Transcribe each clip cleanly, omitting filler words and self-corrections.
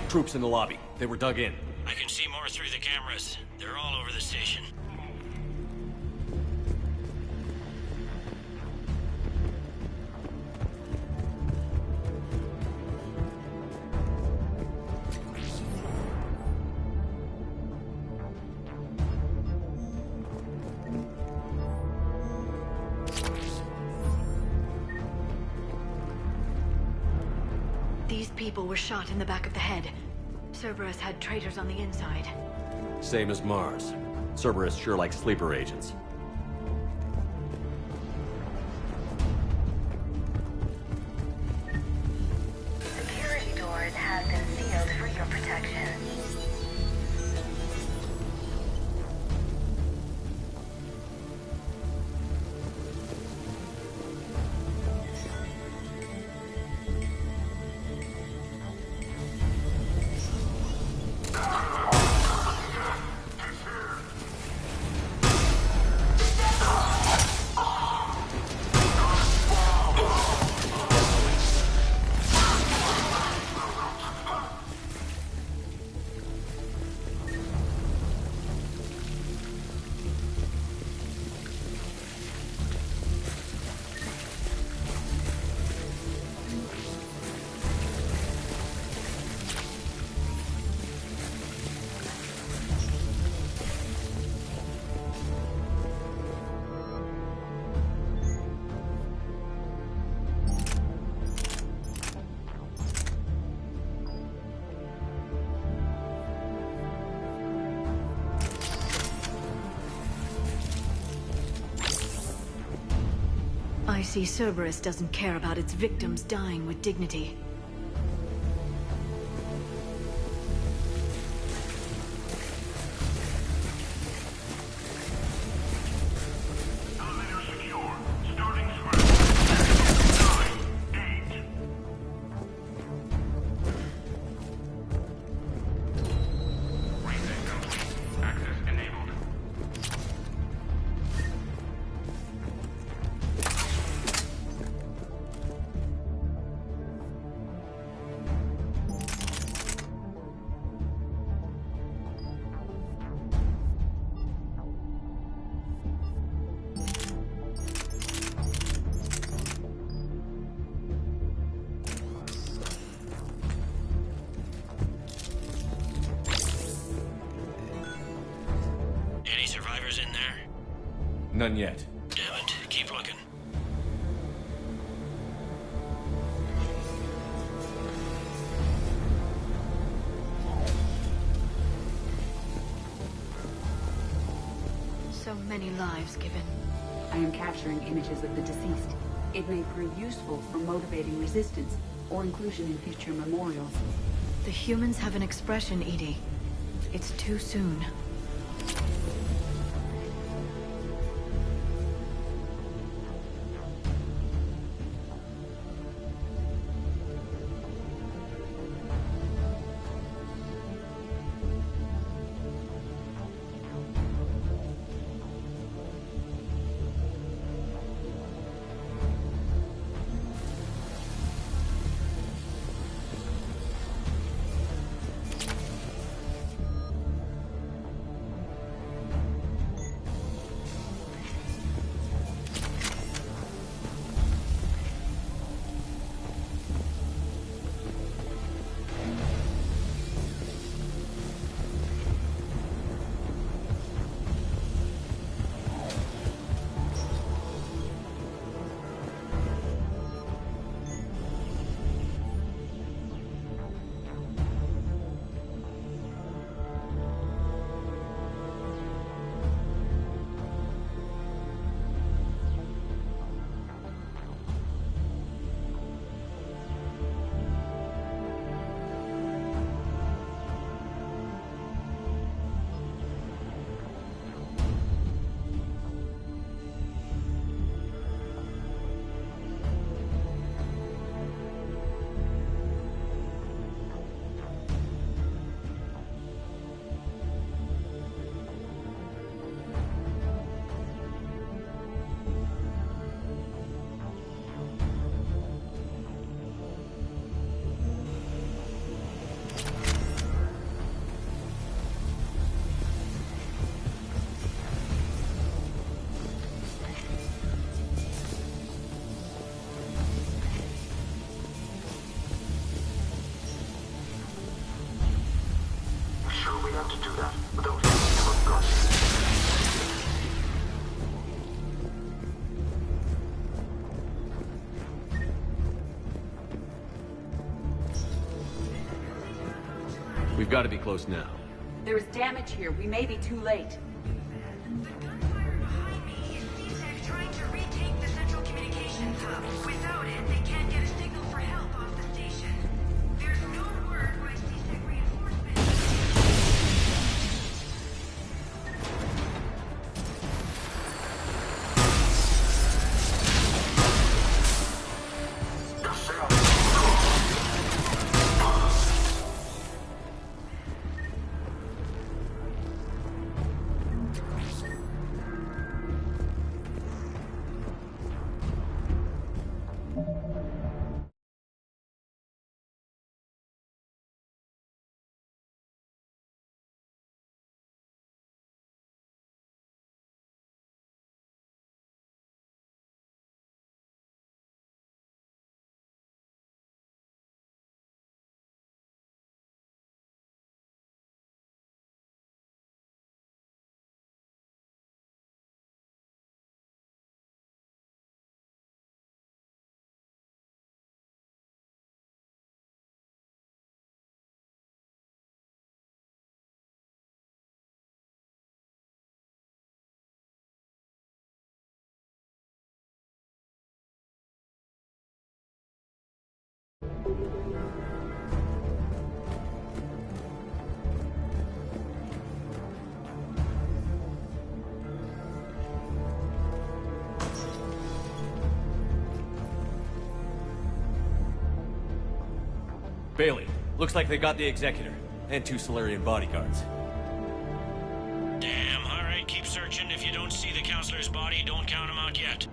Troops in the lobby. They were dug in. I can see more through the cameras. They're all over the station. These people were shot in the back of the head. Cerberus had traitors on the inside. Same as Mars. Cerberus sure likes sleeper agents. Security doors have been sealed for your protection. I see Cerberus doesn't care about its victims dying with dignity. Elevator secure. Starting swim. 9, 8. Reset complete. Access enabled. Any survivors in there? None yet. Damn it. Keep looking. So many lives given. I am capturing images of the deceased. It may prove useful for motivating resistance or inclusion in future memorials. The humans have an expression, Edie. It's too soon. have to do that without hitting your guts. We've got to be close now. There is damage here. We may be too late. The gunfire behind me is C-Sec trying to retake the central communications hub. Without it, they can't get a signal for help off the station. There's no word why C-Sec reinforcements... Bailey, looks like they got the Executor, and 2 Solarian bodyguards. Damn, alright, keep searching. If you don't see the counselor's body, don't count him out yet.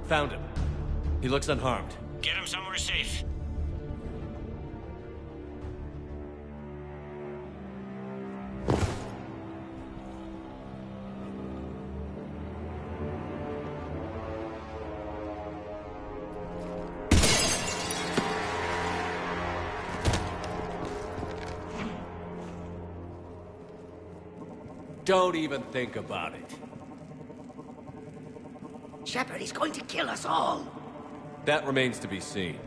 Found him. He looks unharmed. Get him somewhere safe. Don't even think about it. Shepard, he's going to kill us all. That remains to be seen.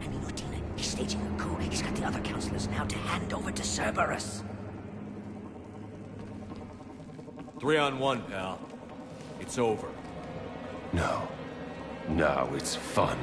I mean, Udina, he's staging a coup. He's got the other counselors now to hand over to Cerberus. 3 on 1, pal. It's over. No. No, it's fun.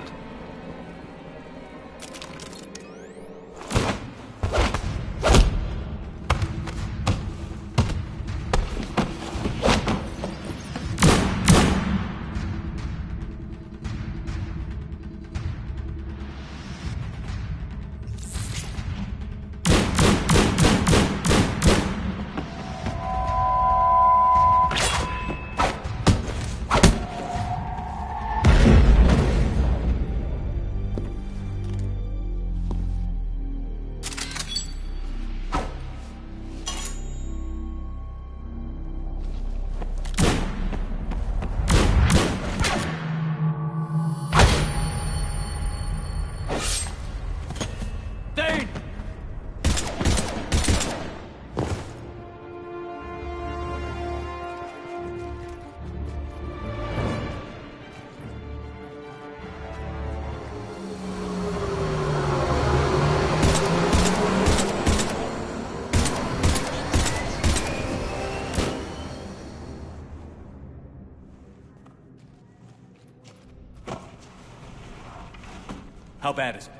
How bad is it?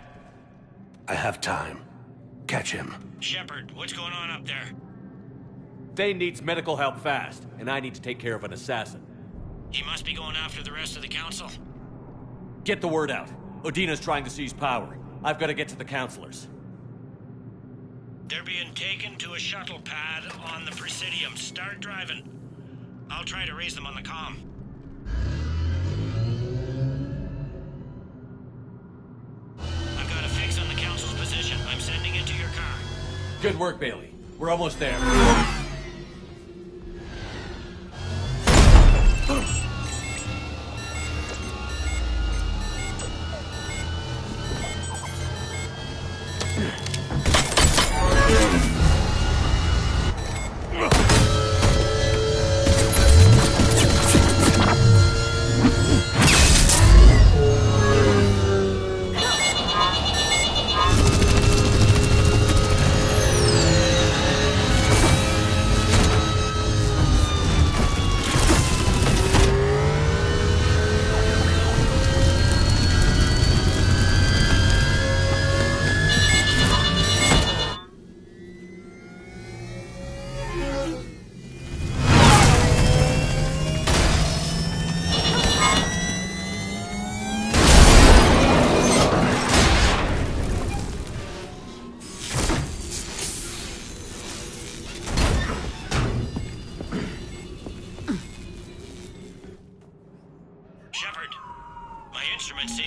I have time. Catch him. Shepard, what's going on up there? Thane needs medical help fast, and I need to take care of an assassin. He must be going after the rest of the council. Get the word out. Udina's trying to seize power. I've got to get to the counselors. They're being taken to a shuttle pad on the Presidium. Start driving. I'll try to raise them on the comm. I've got a fix on the council's position. I'm sending it to your car. Good work, Bailey. We're almost there.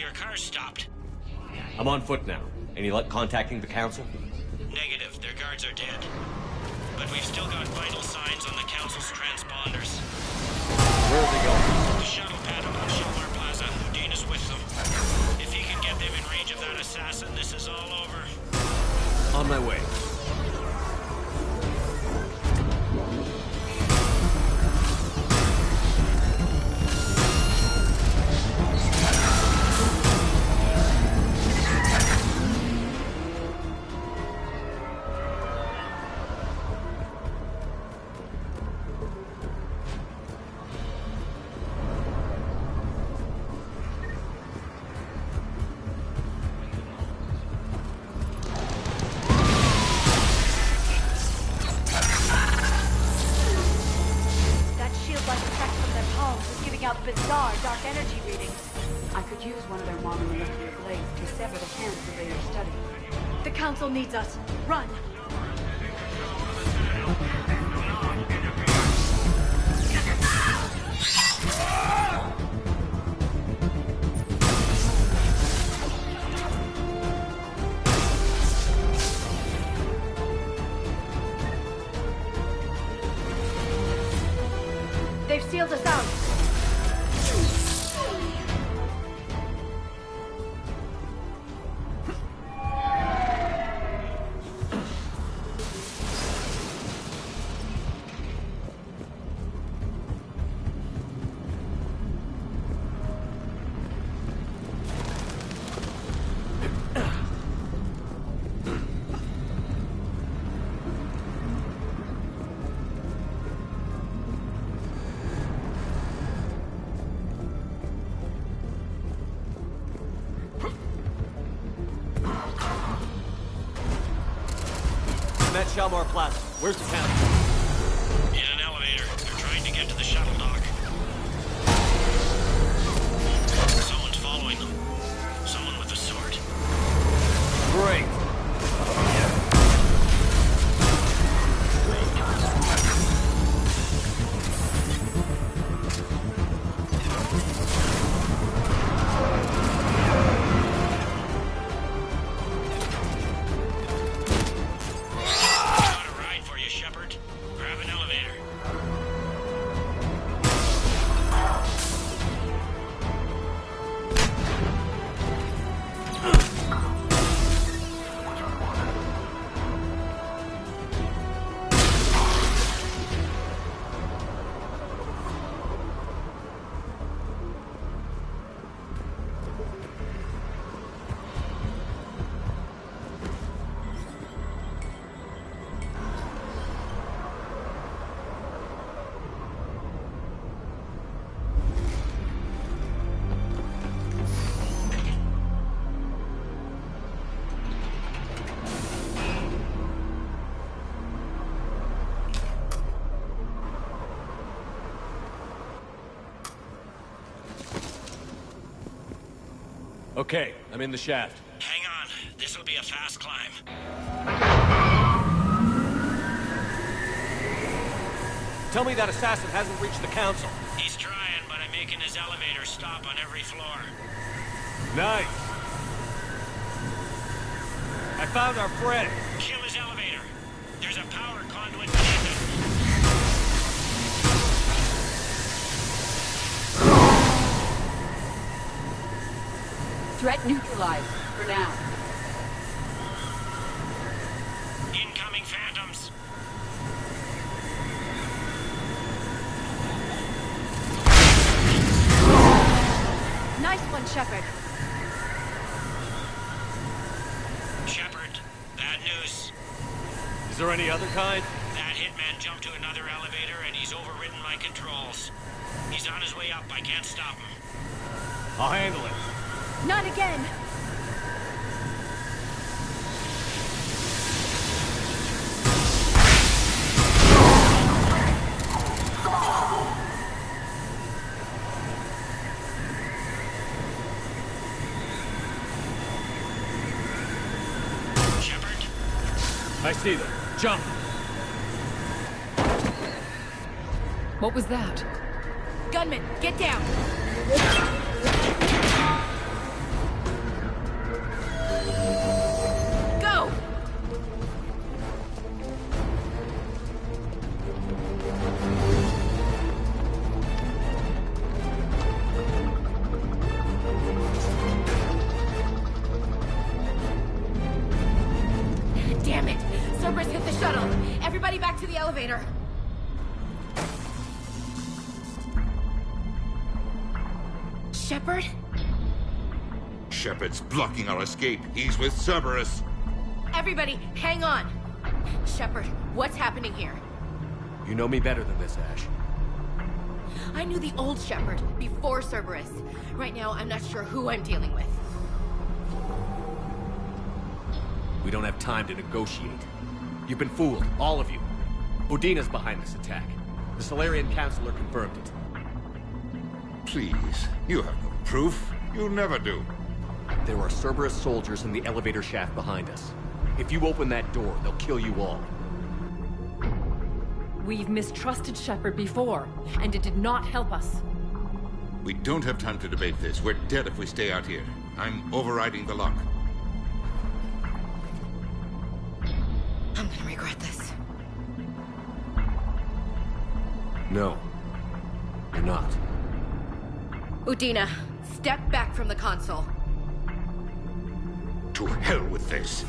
Your car's stopped. I'm on foot now. Any luck contacting the council? Negative. Their guards are dead. But we've still got vital signs on the council's transponders. Where are they going? The shuttle pad above Shelmar Plaza. Udina's with them. If he can get them in range of that assassin, this is all over. On my way. Bizarre dark energy readings. I could use one of their modern molecular blades to sever the hands for later study. The council needs us. Run! They've sealed us out. I'm at Shelmar Plaza. Where's the council? In an elevator. They're trying to get to the shuttle dock. Someone's following them. Someone with a sword. Great. Got a ride for you, Shepard. Grab an elevator. Okay, I'm in the shaft. Hang on. This'll be a fast climb. Tell me that assassin hasn't reached the council. He's trying, but I'm making his elevator stop on every floor. Nice. I found our friend. Kill his elevator. There's a power conduit beneath it. Threat neutralized, for now. Incoming phantoms. Nice one, Shepard. Shepard, bad news. Is there any other kind? That hitman jumped to another elevator and he's overridden my controls. He's on his way up. I can't stop him. I'll handle it. Not again! Shepard, I see them. Jump! What was that? Gunman, get down! Shepard? Shepard's blocking our escape. He's with Cerberus. Everybody, hang on! Shepard, what's happening here? You know me better than this, Ash. I knew the old Shepard before Cerberus. Right now, I'm not sure who I'm dealing with. We don't have time to negotiate. You've been fooled, all of you. Udina's behind this attack. The Solarian Councilor confirmed it. Please, you have no proof. You never do. There are Cerberus soldiers in the elevator shaft behind us. If you open that door, they'll kill you all. We've mistrusted Shepard before, and it did not help us. We don't have time to debate this. We're dead if we stay out here. I'm overriding the lock. I'm gonna regret this. No. You're not. Udina, step back from the console. To hell with this.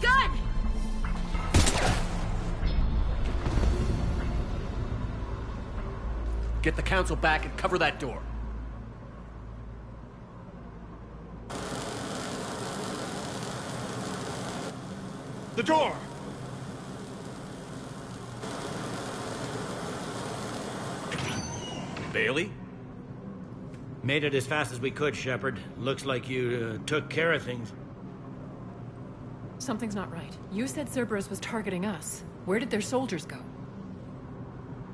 Gun! Get the Council back and cover that door. The door! Bailey? Made it as fast as we could, Shepard. Looks like you took care of things. Something's not right. You said Cerberus was targeting us. Where did their soldiers go?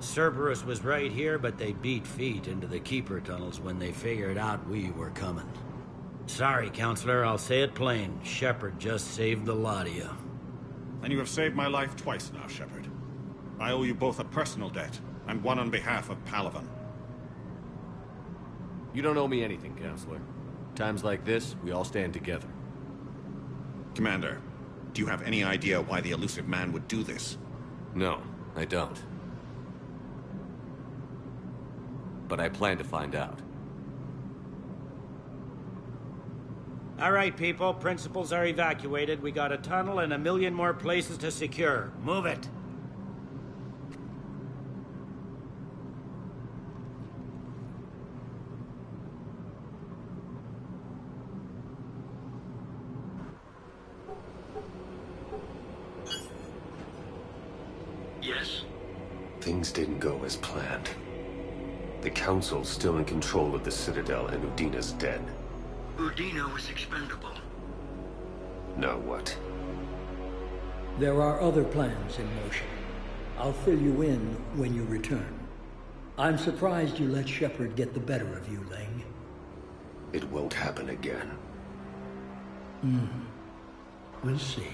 Cerberus was right here, but they beat feet into the Keeper tunnels when they figured out we were coming. Sorry, Counselor, I'll say it plain. Shepard just saved the lot of you. And you have saved my life twice now, Shepard. I owe you both a personal debt, and one on behalf of Palaven. You don't owe me anything, Counselor. Times like this, we all stand together. Commander, do you have any idea why the elusive man would do this? No, I don't. But I plan to find out. All right, people. Principals are evacuated. We got a tunnel and 1 million more places to secure. Move it. Yes? Things didn't go as planned. The Council's still in control of the Citadel and Udina's dead. Udina was expendable. Now what? There are other plans in motion. I'll fill you in when you return. I'm surprised you let Shepard get the better of you, Ling. It won't happen again. We'll see.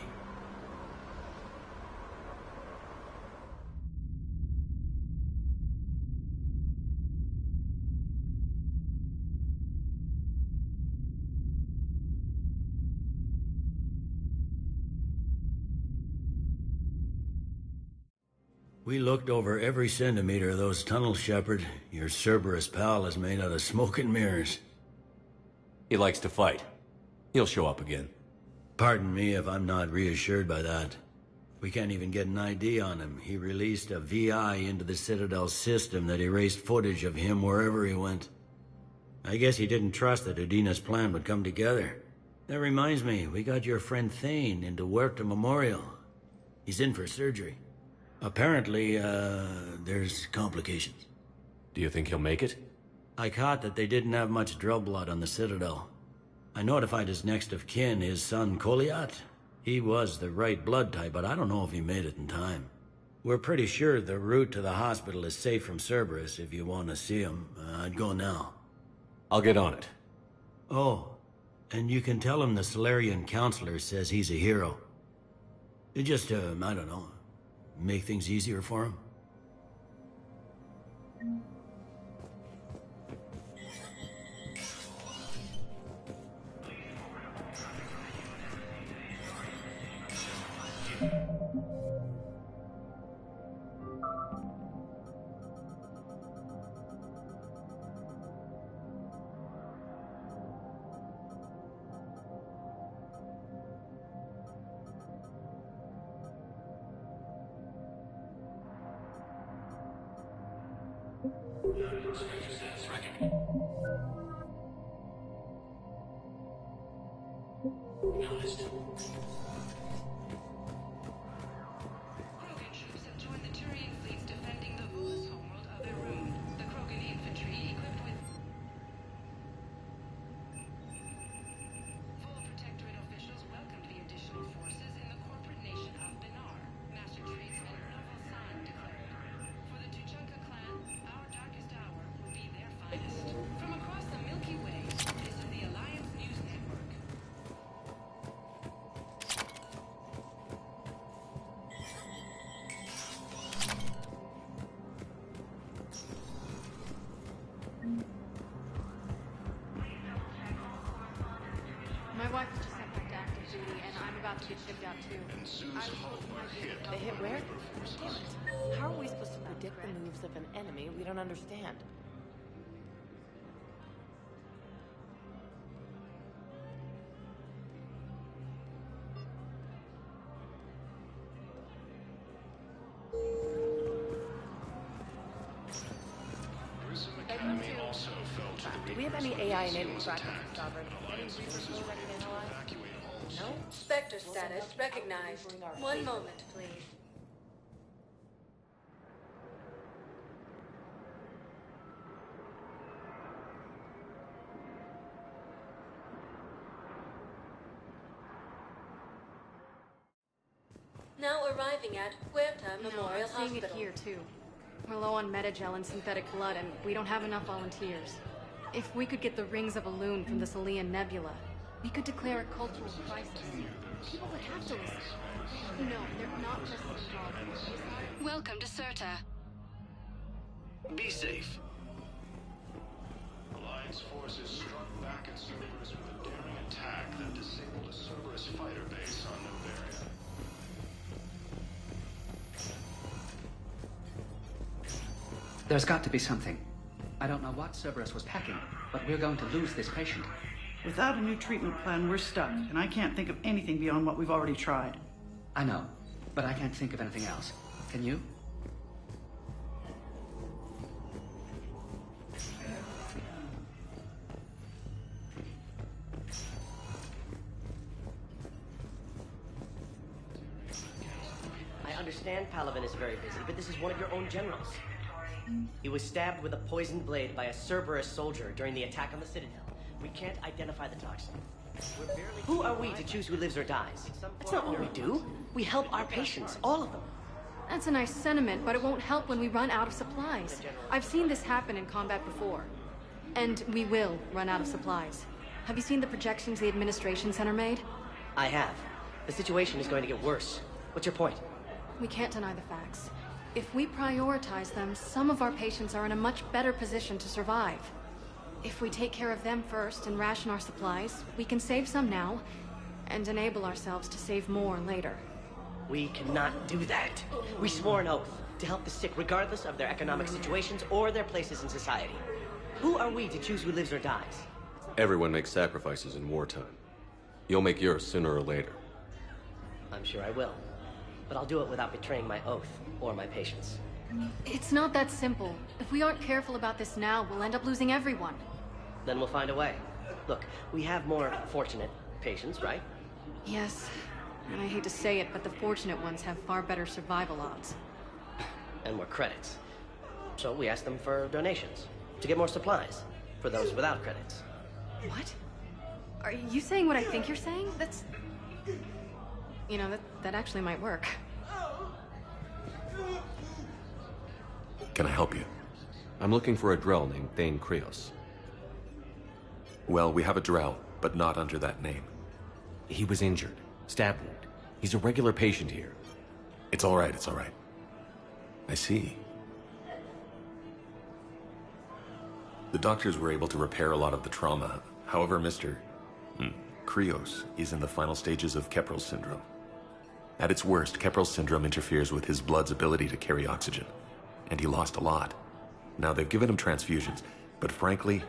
We looked over every centimeter of those tunnels, Shepard. Your Cerberus pal is made out of smoke and mirrors. He likes to fight. He'll show up again. Pardon me if I'm not reassured by that. We can't even get an ID on him. He released a VI into the Citadel system that erased footage of him wherever he went. I guess he didn't trust that Udina's plan would come together. That reminds me, we got your friend Thane into Huerta Memorial. He's in for surgery. Apparently, there's complications. Do you think he'll make it? I caught that they didn't have much drill blood on the Citadel. I notified his next of kin, his son Koliat. He was the right blood type, but I don't know if he made it in time. We're pretty sure the route to the hospital is safe from Cerberus if you want to see him. I'd go now. I'll get on it. Oh, and you can tell him the Solarian Councilor says he's a hero. It just, I don't know, make things easier for him. Krogan troops have joined the Turian fleets defending the Vulus homeworld of Irun. The Krogan infantry, equipped with full Protectorate officials, welcomed the additional forces in the corporate nation of Benar. Master tradesman Novel San declared, "For the Tuchanka clan, our darkest hour will be their finest." From across the Milky Way, this is the Alliance News Network. My wife was just sent back to active duty, and I'm about to get shipped out too. They hit where? Damn it. How are we supposed to predict the moves of an enemy we don't understand? Do we have any AI-enabled tracking for Sovereign? Any research already analyzed? No? Spectre status recognized. One moment, please. Now arriving at Huerta Memorial I'm seeing Hospital. it here too. We're low on metagel and synthetic blood, and we don't have enough volunteers. If we could get the rings of Elune from the Salian Nebula, we could declare a cultural crisis. People would have to listen. No, they're not just involved. Welcome to Serta. Be safe. Alliance forces struck back at Cerberus with a daring attack that disabled a Cerberus fighter base on Noveria. There's got to be something. I don't know what Cerberus was packing, but we're going to lose this patient. Without a new treatment plan, we're stuck, and I can't think of anything beyond what we've already tried. I know, but I can't think of anything else. Can you? I understand Palaven is very busy, but this is one of your own generals. He was stabbed with a poisoned blade by a Cerberus soldier during the attack on the Citadel. We can't identify the toxin. Who are we to choose who lives or dies? That's not what we do. We help our patients, all of them. That's a nice sentiment, but it won't help when we run out of supplies. I've seen this happen in combat before. And we will run out of supplies. Have you seen the projections the Administration Center made? I have. The situation is going to get worse. What's your point? We can't deny the facts. If we prioritize them, some of our patients are in a much better position to survive. If we take care of them first and ration our supplies, we can save some now, and enable ourselves to save more later. We cannot do that. We swore an oath to help the sick regardless of their economic situations or their places in society. Who are we to choose who lives or dies? Everyone makes sacrifices in wartime. You'll make yours sooner or later. I'm sure I will. But I'll do it without betraying my oath or my patients. It's not that simple. If we aren't careful about this now, we'll end up losing everyone. Then we'll find a way. Look, we have more fortunate patients, right? Yes. And I hate to say it, but the fortunate ones have far better survival odds. And more credits. So we ask them for donations, to get more supplies, for those without credits. What? Are you saying what I think you're saying? That's... You know, that actually might work. Can I help you? I'm looking for a Drell named Thane Krios. Well, we have a Drell, but not under that name. He was injured. Stab wound. He's a regular patient here. It's all right, it's all right. I see. The doctors were able to repair a lot of the trauma. However, Mr. Krios is in the final stages of Keprel syndrome. At its worst, Keprel syndrome interferes with his blood's ability to carry oxygen. And he lost a lot. Now, they've given him transfusions, but frankly,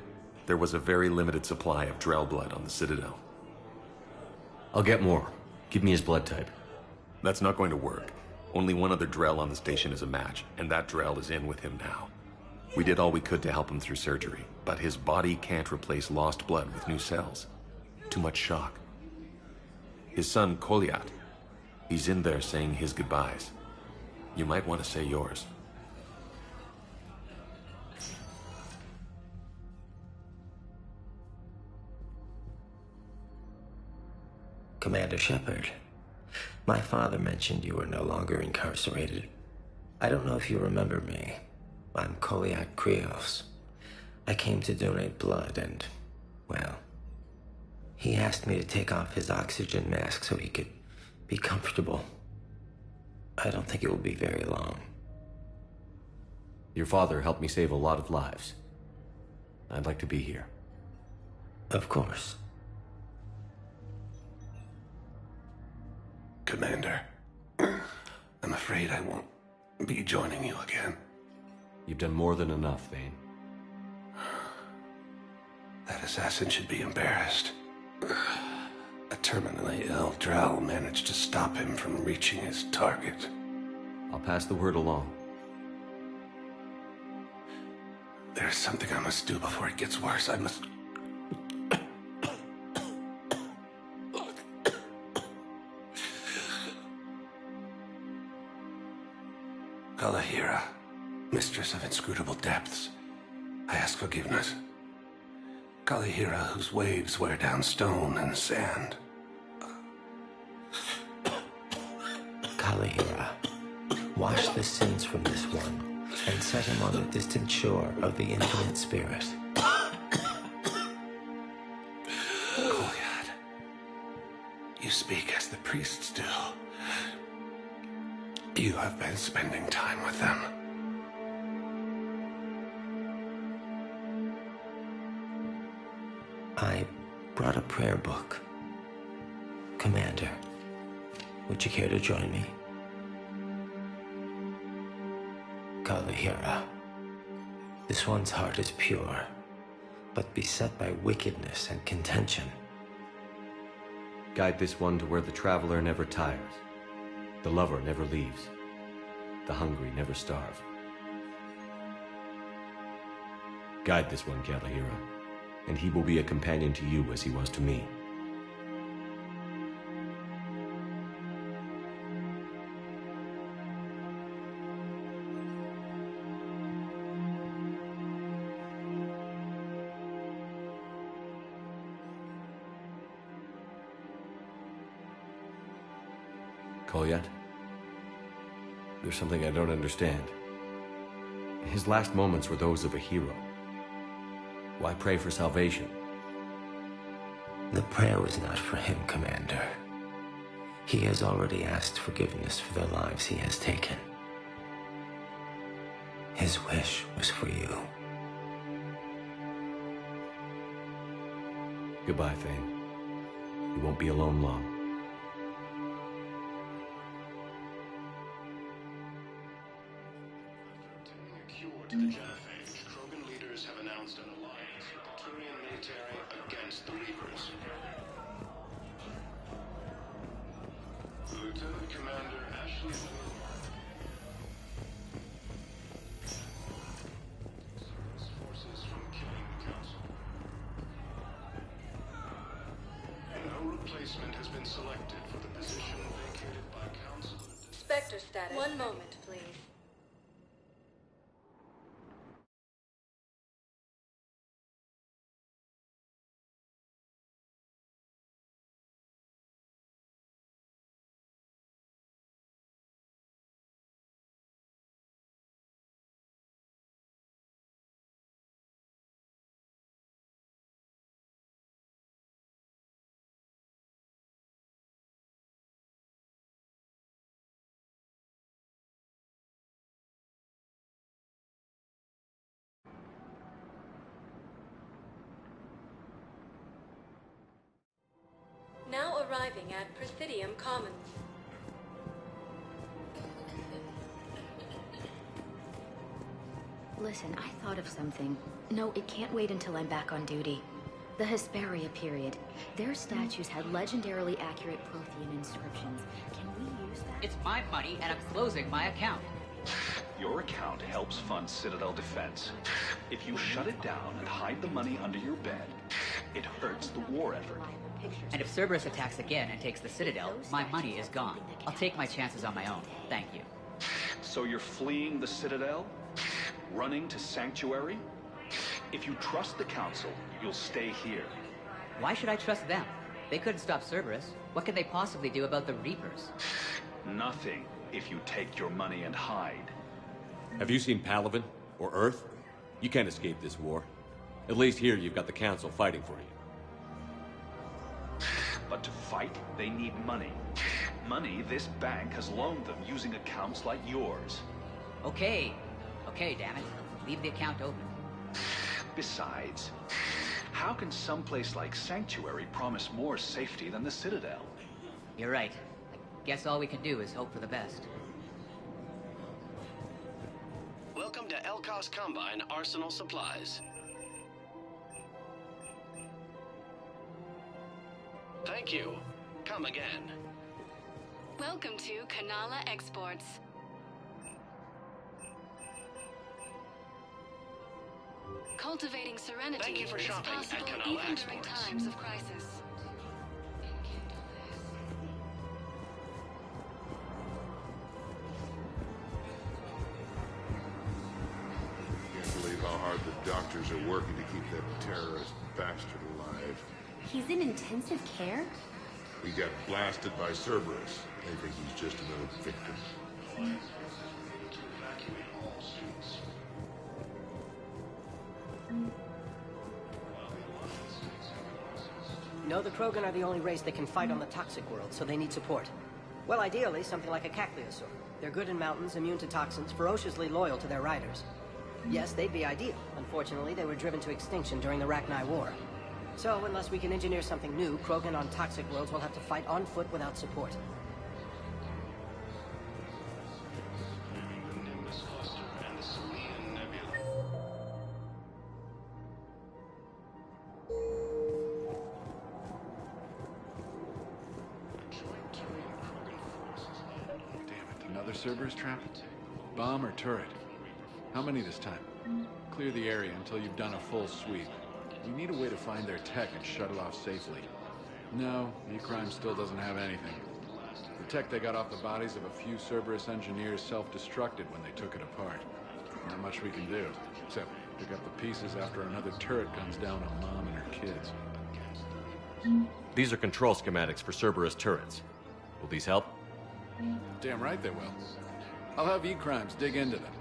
there was a very limited supply of Drell blood on the Citadel. I'll get more. Give me his blood type. That's not going to work. Only one other Drell on the station is a match, and that Drell is in with him now. We did all we could to help him through surgery, but his body can't replace lost blood with new cells. Too much shock. His son, Kolyat, he's in there saying his goodbyes. You might want to say yours. Commander Shepard, my father mentioned you were no longer incarcerated. I don't know if you remember me. I'm Kolyat Krios. I came to donate blood and, well, he asked me to take off his oxygen mask so he could be comfortable. I don't think it will be very long. Your father helped me save a lot of lives. I'd like to be here. Of course. Commander, I'm afraid I won't be joining you again. You've done more than enough, Vane. That assassin should be embarrassed. A terminally ill Drell managed to stop him from reaching his target. I'll pass the word along. There's something I must do before it gets worse. I must... Kalahira, mistress of inscrutable depths, I ask forgiveness. Kalahira, whose waves wear down stone and sand. Kalahira, wash the sins from this one, and set him on the distant shore of the infinite spirit. Kolyat, you speak as the priests do. You have been spending time with them. I brought a prayer book. Commander, would you care to join me? Kalahira, this one's heart is pure, but beset by wickedness and contention. Guide this one to where the traveler never tires. The lover never leaves. The hungry never starve. Guide this one, Kalahira, and he will be a companion to you as he was to me. Kolyat? There's something I don't understand. His last moments were those of a hero. Why pray for salvation? The prayer was not for him, Commander. He has already asked forgiveness for the lives he has taken. His wish was for you. Goodbye, Thane. You won't be alone long. To the Genophage, Krogan leaders have announced an alliance with the Turian military against the Reapers. Lieutenant Commander Ashley Cerberus forces from killing the Council. No replacement has been selected for the position vacated by Council. Spectre status. One moment, please. Now arriving at Presidium Commons. Listen, I thought of something. No, it can't wait until I'm back on duty. The Hesperia period. Their statues had legendarily accurate Prothean inscriptions. Can we use that? It's my money, and I'm closing my account. Your account helps fund Citadel defense. If you shut it down and hide the money under your bed, it hurts the war effort. And if Cerberus attacks again and takes the Citadel, my money is gone. I'll take my chances on my own. Thank you. So you're fleeing the Citadel? Running to Sanctuary? If you trust the Council, you'll stay here. Why should I trust them? They couldn't stop Cerberus. What can they possibly do about the Reapers? Nothing if you take your money and hide. Have you seen Palaven? Or Earth? You can't escape this war. At least here you've got the Council fighting for you. But to fight, they need money. Money this bank has loaned them using accounts like yours. Okay, damn it. Leave the account open. Besides, how can someplace like Sanctuary promise more safety than the Citadel? You're right. I guess all we can do is hope for the best. Welcome to Elkos Combine Arsenal Supplies. Thank you. Come again. Welcome to Kanala Exports. Cultivating serenity Thank you for shopping is possible at Kanala even during Exports. times of crisis. Can't believe how hard the doctors are working to keep that terrorist bastard alive. He's in intensive care? He got blasted by Cerberus. They think he's just another victim. No, the Krogan are the only race that can fight on the toxic world, so they need support. Well, ideally, something like a Cacliosaur. They're good in mountains, immune to toxins, ferociously loyal to their riders. Yes, they'd be ideal. Unfortunately, they were driven to extinction during the Rachni War. So, unless we can engineer something new, Krogan on toxic worlds will have to fight on foot without support. Another Cerberus trap? Bomb or turret? How many this time? Clear the area until you've done a full sweep. We need a way to find their tech and shut it off safely. No, E-Crime still doesn't have anything. The tech they got off the bodies of a few Cerberus engineers self-destructed when they took it apart. Not much we can do, except pick up the pieces after another turret guns down on Mom and her kids. These are control schematics for Cerberus turrets. Will these help? Damn right they will. I'll have E-Crimes dig into them.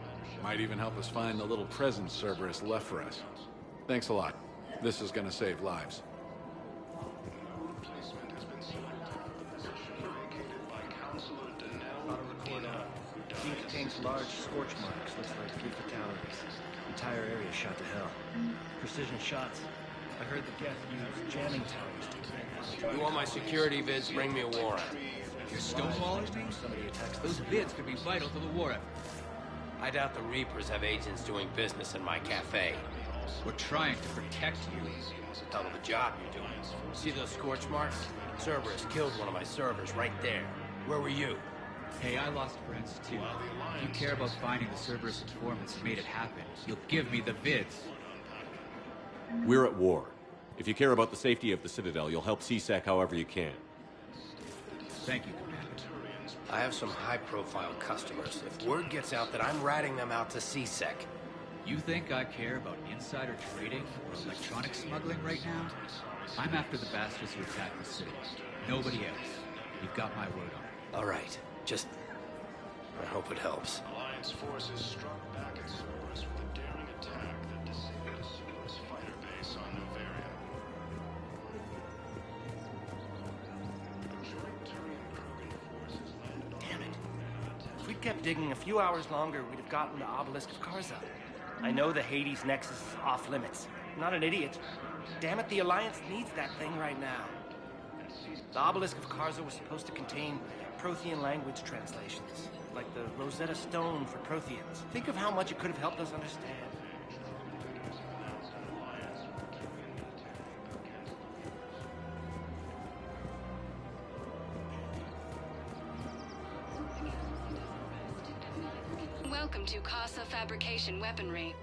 Might even help us find the little present Cerberus left for us. Thanks a lot. This is gonna save lives. Team contains large scorch marks. Looks like 3 fatalities. Entire area shot to hell. Precision shots. I heard the Geth used jamming towers to You want my security vids? Bring me a warrant. You're stonewalling me? Somebody attacks those vids could be vital to the war effort. I doubt the Reapers have agents doing business in my cafe. We're trying to protect you. Hell of a job you're doing. See those scorch marks? Cerberus killed one of my servers right there. Where were you? Hey, I lost friends too. If you care about finding the Cerberus informants who made it happen, you'll give me the vids. We're at war. If you care about the safety of the Citadel, you'll help CSEC however you can. Thank you, Commander. I have some high-profile customers. If word gets out that I'm ratting them out to CSEC. You think I care about insider trading or electronic smuggling right now? I'm after the bastards who attacked the city. Nobody else. You've got my word on it. All right. Just... I hope it helps. Alliance forces struck back at Cerberus with a daring attack that disabled a Cerberus fighter base on Novaria. Damn it. If we'd kept digging a few hours longer, we'd have gotten the Obelisk of Karza. I know the Hades Nexus is off limits. I'm not an idiot. Damn it, the Alliance needs that thing right now. The Obelisk of Karza was supposed to contain Prothean language translations, like the Rosetta Stone for Protheans. Think of how much it could have helped us understand. Welcome to Casa Fabrication Weaponry.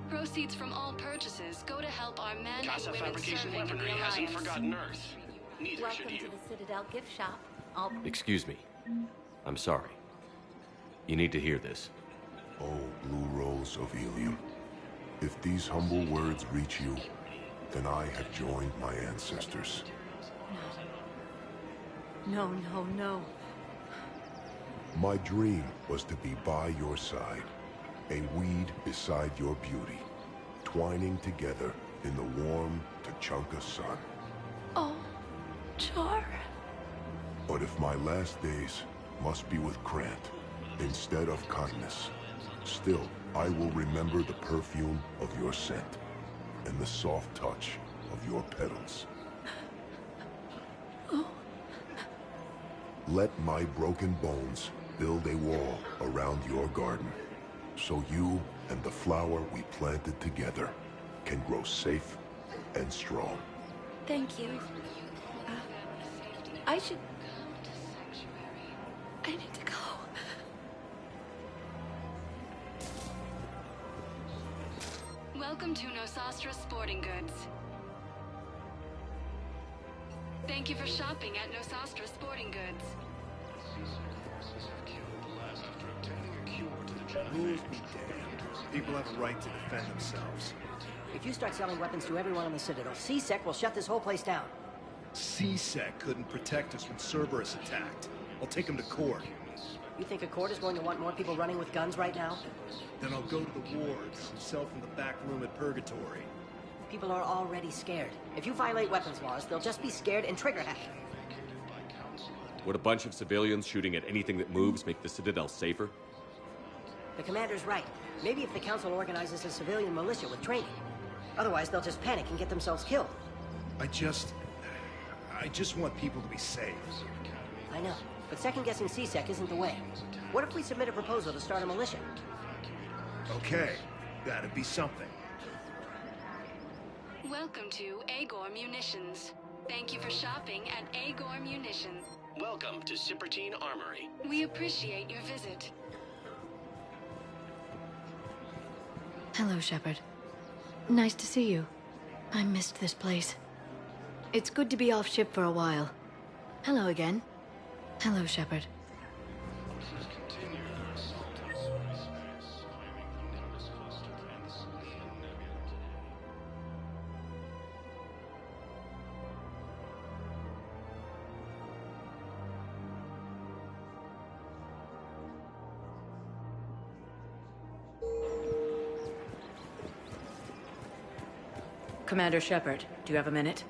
Proceeds from all purchases go to help our men Casa and women Fabrication serving in Weaponry the hasn't Alliance. forgotten Earth. Neither Welcome should you. to the Citadel gift shop. Excuse me. I'm sorry. You need to hear this. Oh, Blue Rose of Helium. If these humble words reach you, then I have joined my ancestors. No, no, no. My dream was to be by your side, a weed beside your beauty, twining together in the warm Tachanka sun. Oh, Char. But if my last days must be with Krant instead of kindness, still I will remember the perfume of your scent and the soft touch of your petals. Let my broken bones build a wall around your garden, so you and the flower we planted together can grow safe and strong. Thank you. I should... I need to go. Welcome to Nosastra Sporting Goods. Thank you for shopping at Nosastra Sporting Goods. Rules be damned. People have a right to defend themselves. If you start selling weapons to everyone on the Citadel, CSEC will shut this whole place down. CSEC couldn't protect us when Cerberus attacked. I'll take him to court. You think a court is going to want more people running with guns right now? Then I'll go to the wards and sell from the back room at Purgatory. People are already scared. If you violate weapons laws, they'll just be scared and trigger happy. Would a bunch of civilians shooting at anything that moves make the Citadel safer? The commander's right. Maybe if the council organizes a civilian militia with training. Otherwise, they'll just panic and get themselves killed. I just want people to be safe. I know, but second-guessing CSEC isn't the way. What if we submit a proposal to start a militia? Okay, that'd be something. Welcome to Agor Munitions. Thank you for shopping at Agor Munitions. Welcome to Cypertine Armory. We appreciate your visit. Hello, Shepard. Nice to see you. I missed this place. It's good to be off ship for a while. Hello again. Hello, Shepard. Commander Shepard, do you have a minute?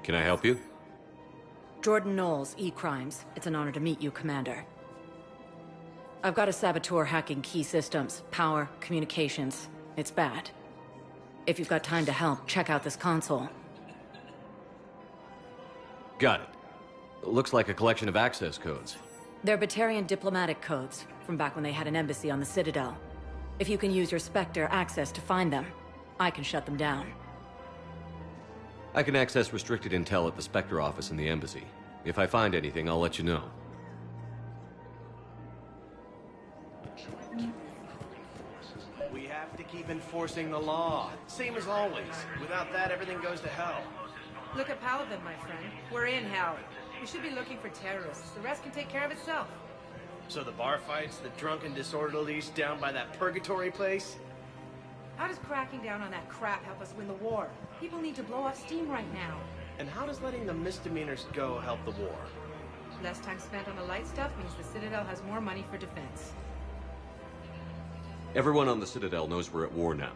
Can I help you? Jordan Knowles, E-Crimes. It's an honor to meet you, Commander. I've got a saboteur hacking key systems, power, communications. It's bad. If you've got time to help, check out this console. Got it. Looks like a collection of access codes. They're Batarian diplomatic codes, from back when they had an embassy on the Citadel. If you can use your Spectre access to find them, I can shut them down. I can access restricted intel at the Spectre office in the embassy. If I find anything, I'll let you know. We have to keep enforcing the law. Same as always. Without that, everything goes to hell. Look at Paladin, my friend. We're in hell. We should be looking for terrorists. The rest can take care of itself. So the bar fights, the drunken disorderlies down by that purgatory place? How does cracking down on that crap help us win the war? People need to blow off steam right now. And how does letting the misdemeanors go help the war? Less time spent on the light stuff means the Citadel has more money for defense. Everyone on the Citadel knows we're at war now.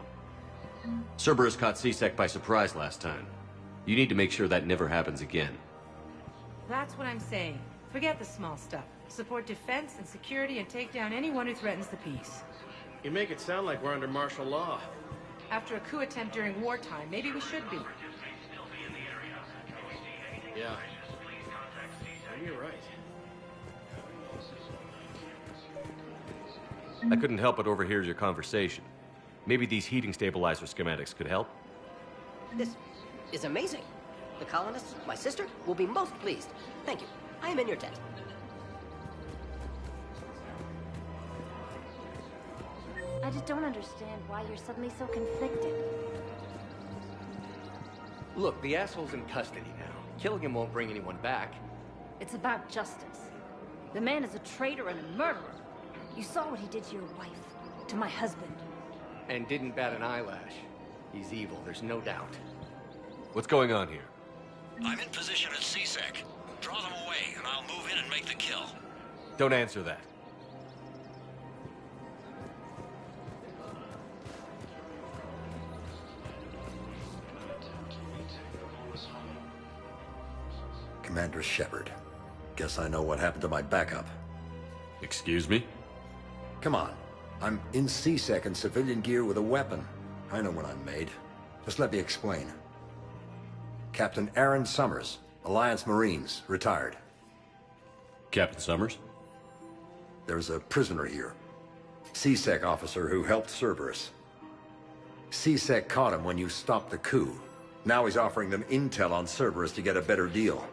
Cerberus caught CSEC by surprise last time. You need to make sure that never happens again. That's what I'm saying. Forget the small stuff. Support defense and security and take down anyone who threatens the peace. You make it sound like we're under martial law. After a coup attempt during wartime, maybe we should be. Yeah. Maybe you're right. I couldn't help but overhear your conversation. Maybe these heating stabilizer schematics could help? This is amazing. The colonists, my sister, will be most pleased. Thank you. I am in your tent. I just don't understand why you're suddenly so conflicted. Look, the asshole's in custody now. Killing him won't bring anyone back. It's about justice. The man is a traitor and a murderer. You saw what he did to your wife, to my husband. And didn't bat an eyelash. He's evil, there's no doubt. What's going on here? I'm in position at CSEC. Draw them away, and I'll move in and make the kill. Don't answer that. Commander Shepard. Guess I know what happened to my backup. Excuse me? Come on. I'm in CSEC in civilian gear with a weapon. I know what I'm made. Just let me explain. Captain Aaron Summers, Alliance Marines, retired. Captain Summers? There's a prisoner here. CSEC officer who helped Cerberus. CSEC caught him when you stopped the coup. Now he's offering them intel on Cerberus to get a better deal.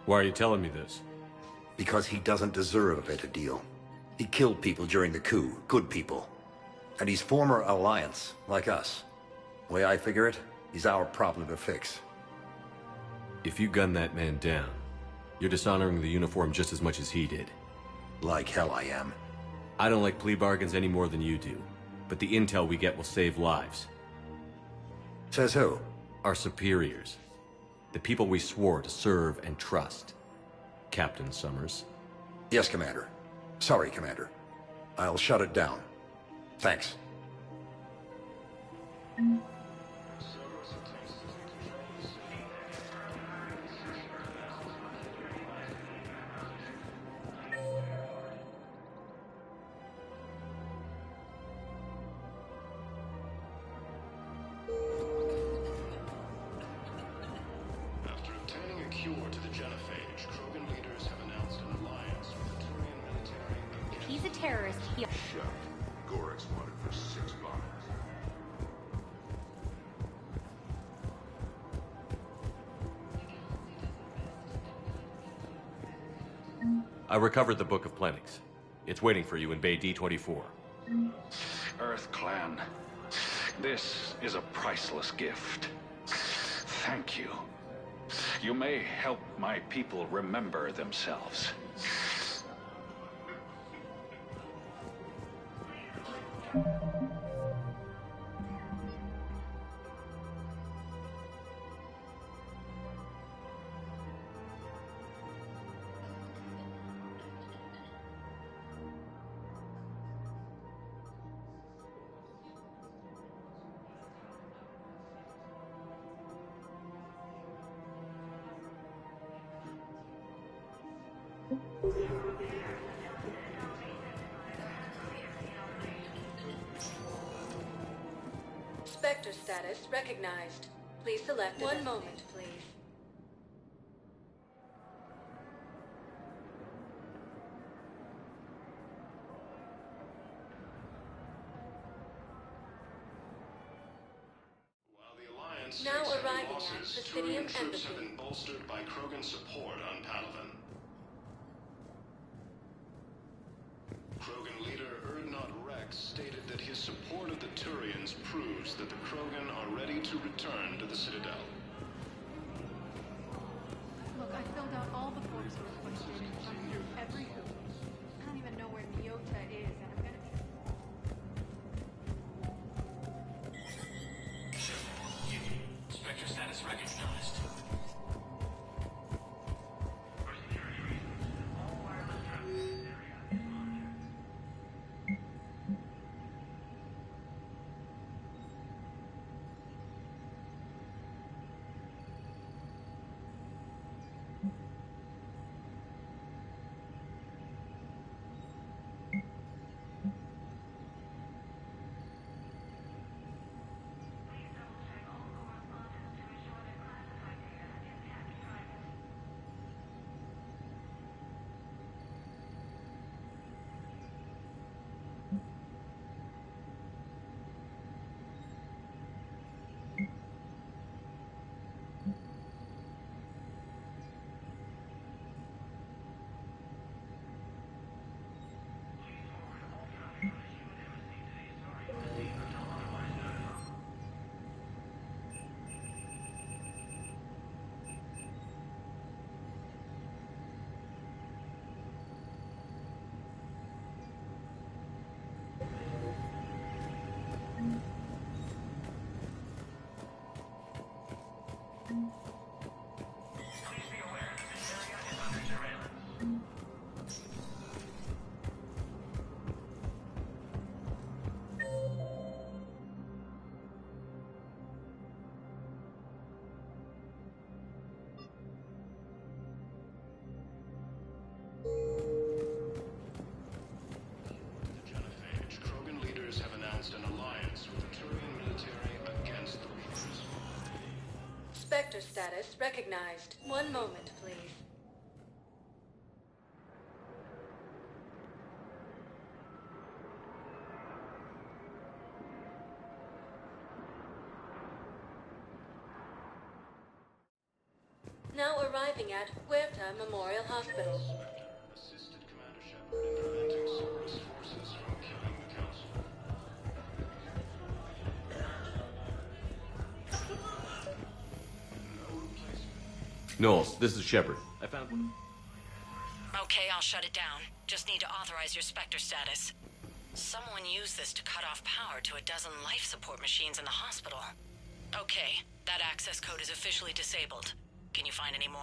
Why are you telling me this? Because he doesn't deserve a better deal. He killed people during the coup, good people. And he's former Alliance, like us. The way I figure it, he's our problem to fix. If you gun that man down, you're dishonoring the uniform just as much as he did. Like hell I am. I don't like plea bargains any more than you do, but the intel we get will save lives. Says who? Our superiors. The people we swore to serve and trust. Captain Summers. Yes, Commander. Sorry, Commander. I'll shut it down. Thanks. After obtaining a cure to the genophage, Krogan leaders have announced an alliance with the Turian military. If he's a terrorist, he... Shut. Gorex wanted for 6 bombs. I recovered the Book of Plenix. It's waiting for you in Bay D-24. Earth Clan, this is a priceless gift. Thank you. You may help my people remember themselves. Spectre status recognized. Please select one moment, please. While the Alliance Now takes heavy arriving losses, at Presidium Turian troops Embassy. have been bolstered by Krogan support on Palaven. Krogan leader Erdnot Rex stated that his support of the Turians proves that the Krogan are ready to return to the Citadel. Look, I filled out all the forms you requested and jumped through every hoop. I don't even know where Nyota is, and I'm gonna be... Spectre status recognized. Spectre status recognized. One moment, please. Now arriving at Huerta Memorial Hospital. Assisted Commander Shepard in preventing Cerberus forces from killing the Council. Knowles, this is Shepard. I found one. Okay, I'll shut it down. Just need to authorize your Spectre status. Someone used this to cut off power to a dozen life support machines in the hospital. Okay, that access code is officially disabled. Can you find any more?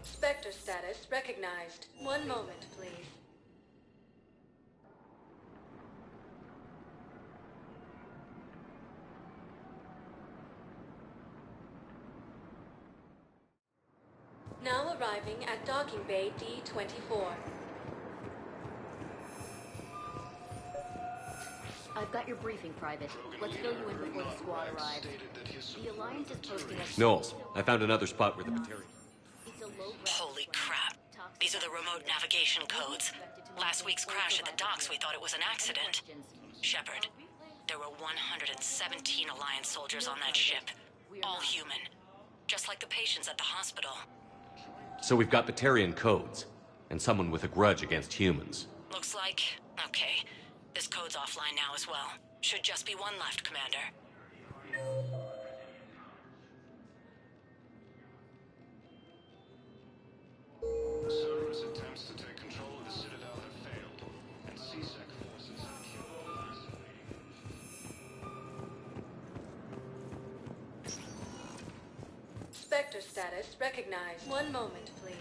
Spectre status recognized. One moment, please. Now arriving at docking bay D-24. I've got your briefing, Private. Let's fill you in before the squad arrives. The Alliance is posting a... Knowles, I found another spot where the material... Holy crap. These are the remote navigation codes. Last week's crash at the docks, we thought it was an accident. Shepard, there were 117 Alliance soldiers on that ship. All human. Just like the patients at the hospital. So we've got Batarian codes, and someone with a grudge against humans. Looks like... okay. This code's offline now as well. Should just be one left, Commander. Cerberus attempts to take control of the Citadel have failed, and C-Sec forces have killed Spectre status recognized. One moment, please.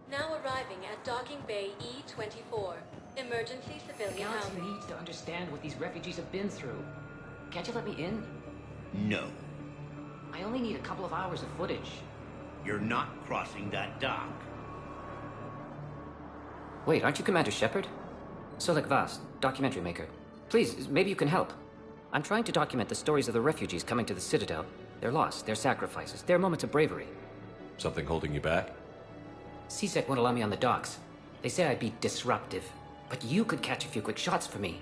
Now arriving at docking bay E-24. Emergency civilian Galaxy housing. needs to understand what these refugees have been through. Can't you let me in? No. I only need a couple of hours of footage. You're not crossing that dock. Wait, aren't you Commander Shepard? Solek Vast, documentary maker. Please, maybe you can help. I'm trying to document the stories of the refugees coming to the Citadel. Their loss, their sacrifices, their moments of bravery. Something holding you back? C-Sec won't allow me on the docks. They say I'd be disruptive. But you could catch a few quick shots for me.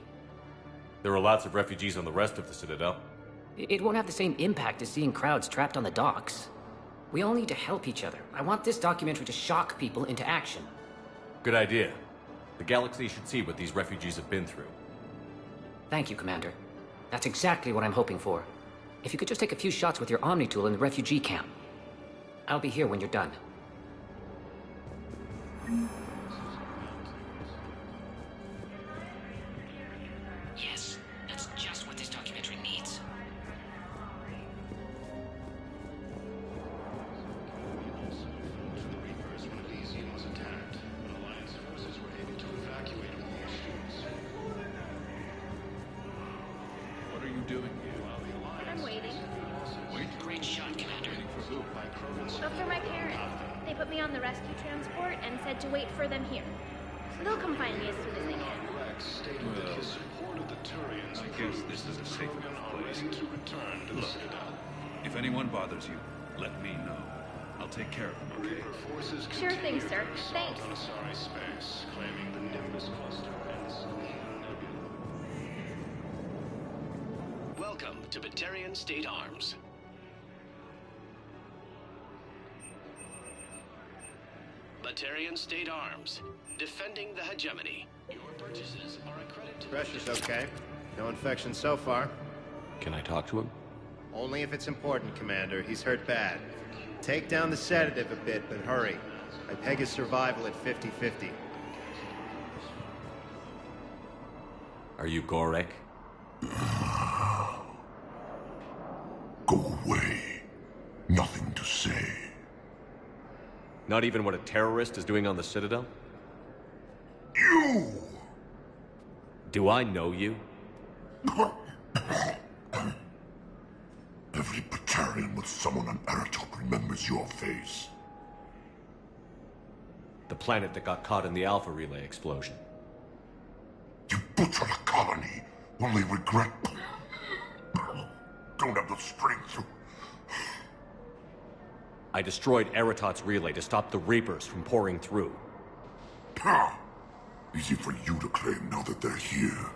There are lots of refugees on the rest of the Citadel. It won't have the same impact as seeing crowds trapped on the docks. We all need to help each other. I want this documentary to shock people into action. Good idea. The galaxy should see what these refugees have been through. Thank you, Commander. That's exactly what I'm hoping for. If you could just take a few shots with your Omni tool in the refugee camp. I'll be here when you're done. Yes, that's just what this documentary needs. What are you doing here? I'm waiting. Wait. Great shot, Commander. Waiting for who? But for my parents. They put me on the rescue transport and said to wait for them here. They'll come find me as soon as they can. Well, I guess this is a safe enough place. Look, if anyone bothers you, let me know. I'll take care of them, okay? Sure thing, sir. Thanks. Space, claiming the Nimbus cluster and the Selene Nebula. Welcome to Batarian State Arms. Batarian State Arms, defending the hegemony. Your purchases are a credit to... Pressure's okay. No infection so far. Can I talk to him? Only if it's important, Commander. He's hurt bad. Take down the sedative a bit, but hurry. I peg his survival at 50-50. Are you Gorek? Go away. Not even what a terrorist is doing on the Citadel? You! Do I know you? Every Batarian with someone on Aratok remembers your face. The planet that got caught in the Alpha Relay explosion. You butchered a colony, only regret... Don't have the strength to... I destroyed Eratot's relay to stop the Reapers from pouring through. Ha! Easy for you to claim now that they're here.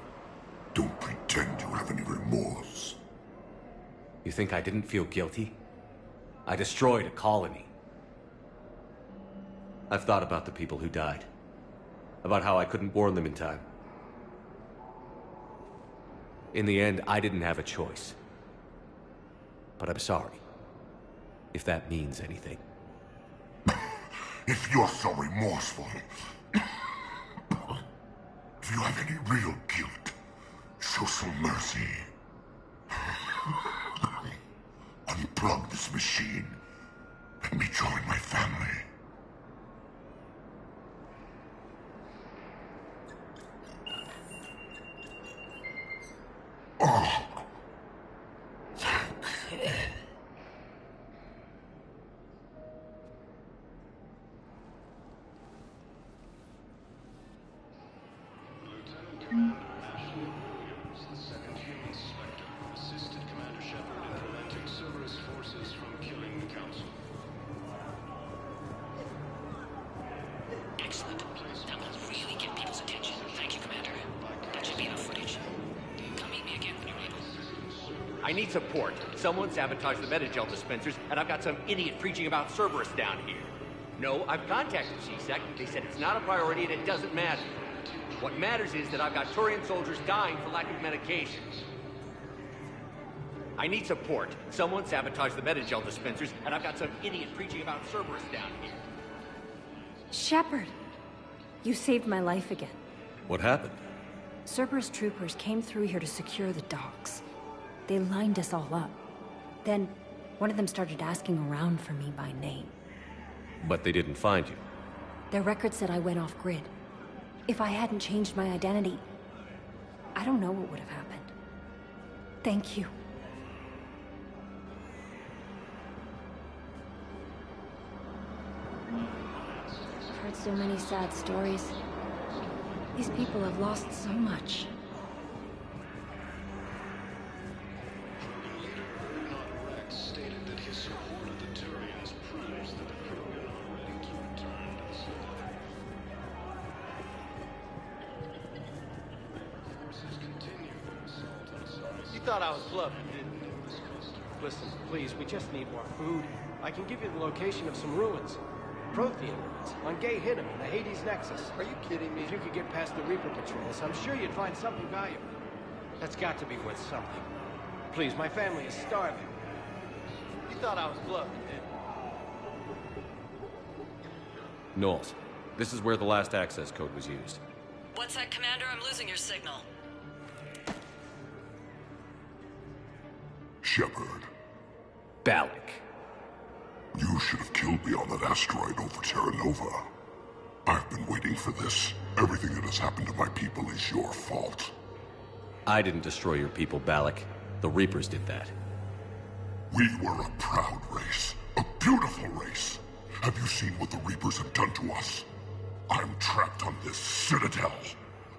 Don't pretend you have any remorse. You think I didn't feel guilty? I destroyed a colony. I've thought about the people who died. About how I couldn't warn them in time. In the end, I didn't have a choice. But I'm sorry. If that means anything. If you're so remorseful... if you have any real guilt, show some mercy. Unplug this machine. Let me join my family. Oh. Second human Spectre, assisted Commander Shepard in preventing Cerberus forces from killing the Council. Excellent. That will really get people's attention. Thank you, Commander. That should be enough footage. Come meet me again when you're able. I need support. Someone sabotaged the Metagel dispensers, and I've got some idiot preaching about Cerberus down here. No, I've contacted CSEC. They said it's not a priority and it doesn't matter. What matters is that I've got Turian soldiers dying for lack of medication. I need support. Someone sabotaged the Metagel dispensers, and I've got some idiot preaching about Cerberus down here. Shepard! You saved my life again. What happened? Cerberus troopers came through here to secure the docks. They lined us all up. Then, one of them started asking around for me by name. But they didn't find you. Their record said I went off-grid. If I hadn't changed my identity, I don't know what would have happened. Thank you. I've heard so many sad stories. These people have lost so much. Stated that his support of the Turians proves that the Krogan are ready to return to the Citadel. Forces continue their assault on Cerberus. You thought I was bluffing, didn't you? Listen, please, we just need more food. I can give you the location of some ruins. Prothean ruins, on Gay Hinnom in the Hades Nexus. Are you kidding me? If you could get past the Reaper patrols, I'm sure you'd find something valuable. That's got to be worth something. Please, my family is starving. You thought I was bluffing, didn't you? Knowles, this is where the last access code was used. What's that, Commander? I'm losing your signal. Shepard. Balak. You should have killed me on that asteroid over Terra Nova. I've been waiting for this. Everything that has happened to my people is your fault. I didn't destroy your people, Balak. The Reapers did that. We were a proud race. A beautiful race. Have you seen what the Reapers have done to us? I'm trapped on this Citadel.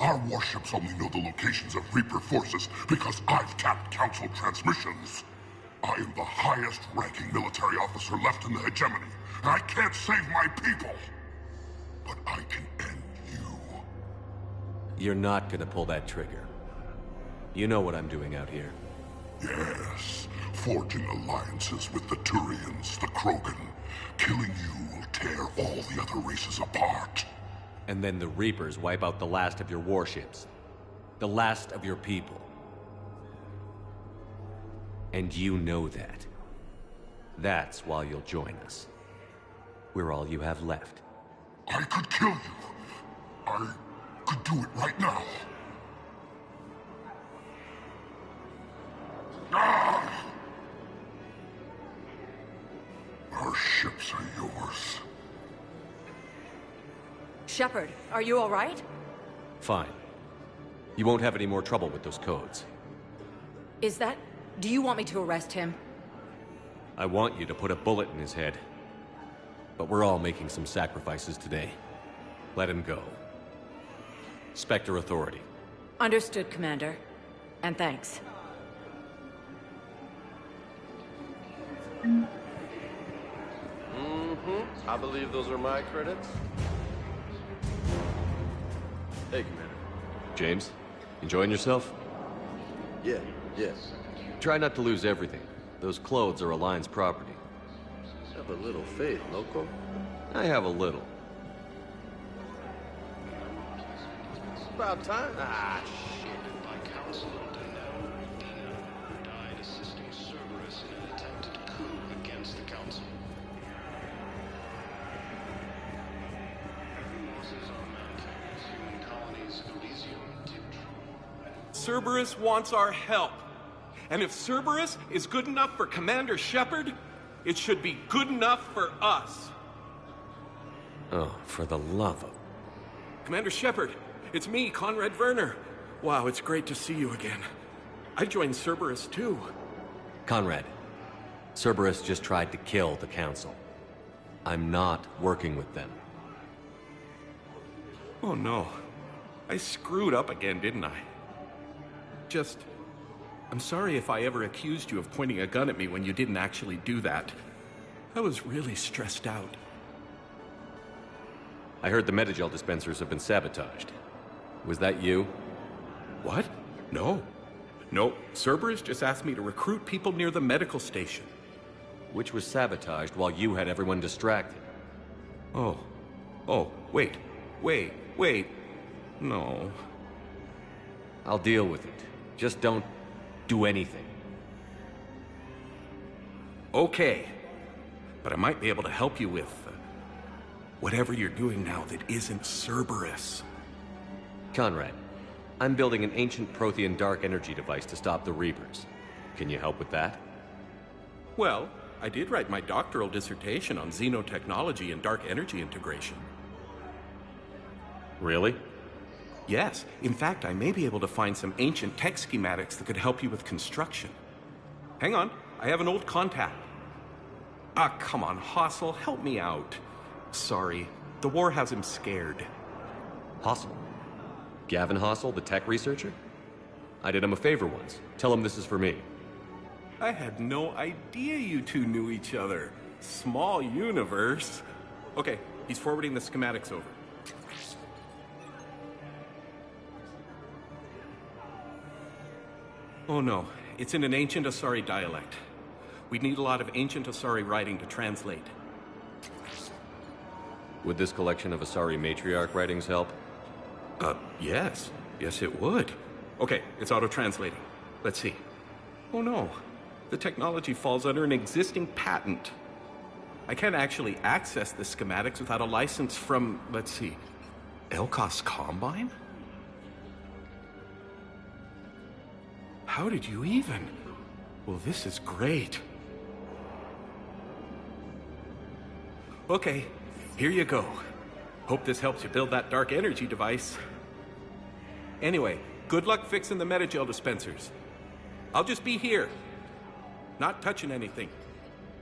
Our warships only know the locations of Reaper forces because I've tapped Council transmissions. I am the highest-ranking military officer left in the hegemony, and I can't save my people. But I can end you. You're not gonna pull that trigger. You know what I'm doing out here. Yes, forging alliances with the Turians, the Krogan. Killing you will tear all the other races apart. And then the Reapers wipe out the last of your warships. The last of your people. And you know that. That's why you'll join us. We're all you have left. I could kill you. I could do it right now. Ah! Our ships are yours. Shepard, are you all right? Fine. You won't have any more trouble with those codes. Is that... Do you want me to arrest him? I want you to put a bullet in his head. But we're all making some sacrifices today. Let him go. Spectre Authority. Understood, Commander. And thanks. I believe those are my credits. Hey, Commander. James, enjoying yourself? Yeah, yes. Try not to lose everything. Those clothes are Alliance property. Have a little faith, loco. I have a little. It's about time. Ah, shit. By Council Dina, who died assisting Cerberus in an attempted coup against the Council. Heavy losses on mankind's human colonies Elysium, Tiptree. Cerberus wants our help. And if Cerberus is good enough for Commander Shepard, it should be good enough for us. Oh, for the love of... Commander Shepard, it's me, Conrad Werner. Wow, it's great to see you again. I joined Cerberus too. Conrad, Cerberus just tried to kill the Council. I'm not working with them. Oh no. I screwed up again, didn't I? I'm sorry if I ever accused you of pointing a gun at me when you didn't actually do that. I was really stressed out. I heard the Metagel dispensers have been sabotaged. Was that you? What? No. No, Cerberus just asked me to recruit people near the medical station. Which was sabotaged while you had everyone distracted. Oh, wait. No. I'll deal with it. Just don't do anything. Okay. But I might be able to help you with whatever you're doing now that isn't Cerberus. Conrad, I'm building an ancient Prothean dark energy device to stop the Reapers. Can you help with that? Well, I did write my doctoral dissertation on xenotechnology and dark energy integration. Really? Yes. In fact, I may be able to find some ancient tech schematics that could help you with construction. Hang on, I have an old contact. Ah, come on, Hossel, help me out. Sorry, the war has him scared. Hossel? Gavin Hossel, the tech researcher? I did him a favor once. Tell him this is for me. I had no idea you two knew each other. Small universe. Okay, he's forwarding the schematics over. Oh no, it's in an ancient Asari dialect. We'd need a lot of ancient Asari writing to translate. Would this collection of Asari matriarch writings help? Yes. Yes, it would. Okay, it's auto-translating. Let's see. Oh no, the technology falls under an existing patent. I can't actually access the schematics without a license from, let's see, Elkos Combine? How did you even? Well, this is great. Okay, here you go. Hope this helps you build that dark energy device. Anyway, good luck fixing the Metagel dispensers. I'll just be here. Not touching anything.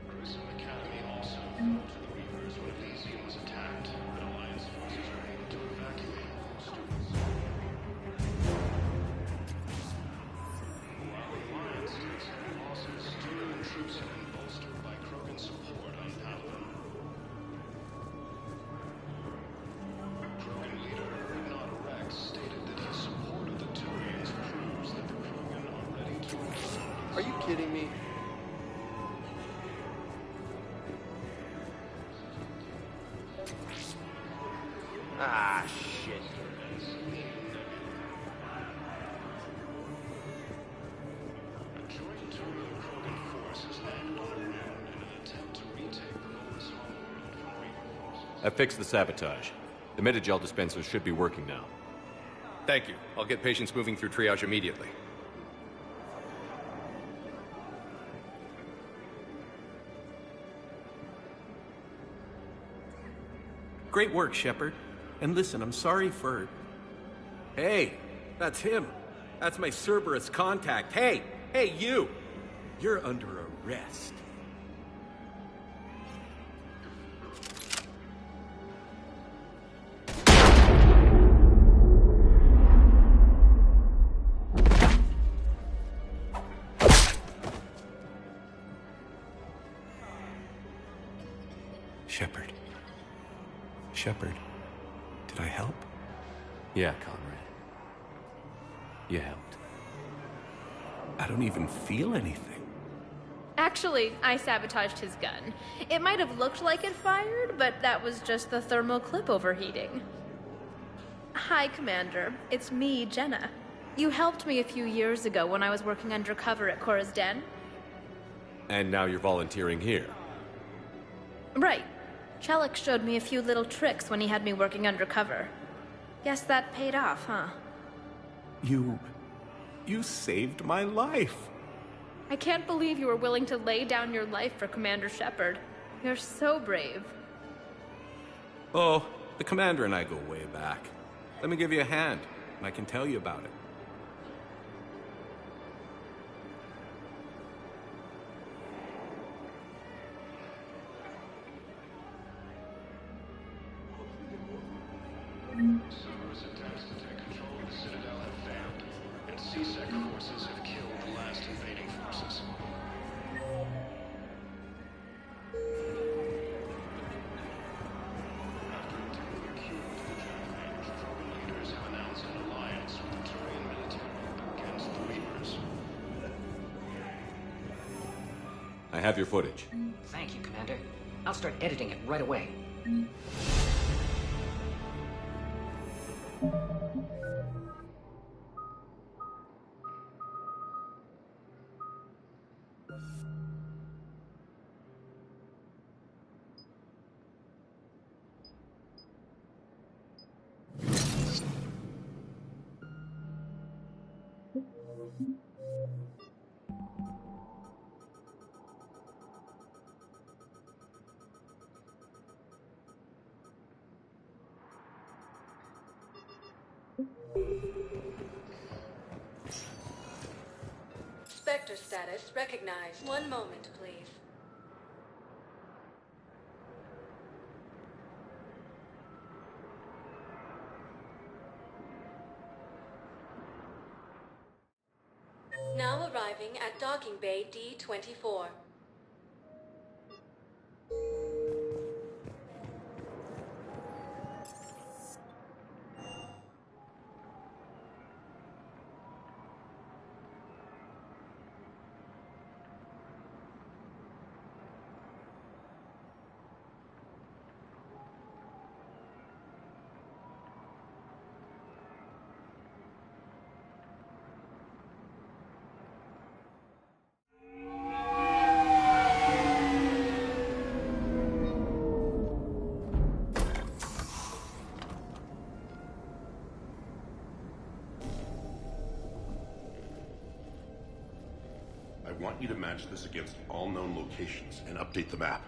Grissom Academy also fell to the Reapers when Elysium was attacked, and Alliance forces were able to evacuate all students. While Alliance takes heavy losses, Student troops have been bolstered by Krogan support on Palaven. Krogan leader Ignat Rex stated that his support of the Turians proves that the Krogan are ready to return. Are you kidding me? Ah, shit. A joint Turian-Krogan force has landed on Rune in an attempt to retake the Novus homeworld from Reaper forces. I fixed the sabotage. The Metagel dispensers should be working now. Thank you. I'll get patients moving through triage immediately. Great work, Shepard. And listen, I'm sorry for... Hey, that's him. That's my Cerberus contact. Hey, you! You're under arrest. Shepard, did I help? Yeah, Conrad. You helped. I don't even feel anything. Actually, I sabotaged his gun. It might have looked like it fired, but that was just the thermal clip overheating. Hi, Commander. It's me, Jenna. You helped me a few years ago when I was working undercover at Cora's Den. And now you're volunteering here. Right. Chelik showed me a few little tricks when he had me working undercover. Guess that paid off, huh? You saved my life. I can't believe you were willing to lay down your life for Commander Shepard. You're so brave. Oh, the Commander and I go way back. Let me give you a hand, and I can tell you about it. Cerberus attempts to take control of the Citadel have failed, and C-Sec forces have killed the last invading forces. After attempting a coup with the German Krogan leaders have announced an alliance with the Turian military against the Reapers. I have your footage. Thank you, Commander. I'll start editing it right away. Spectre status recognized. One moment, please. Now arriving at docking bay D-24. I want you to match this against all known locations and update the map.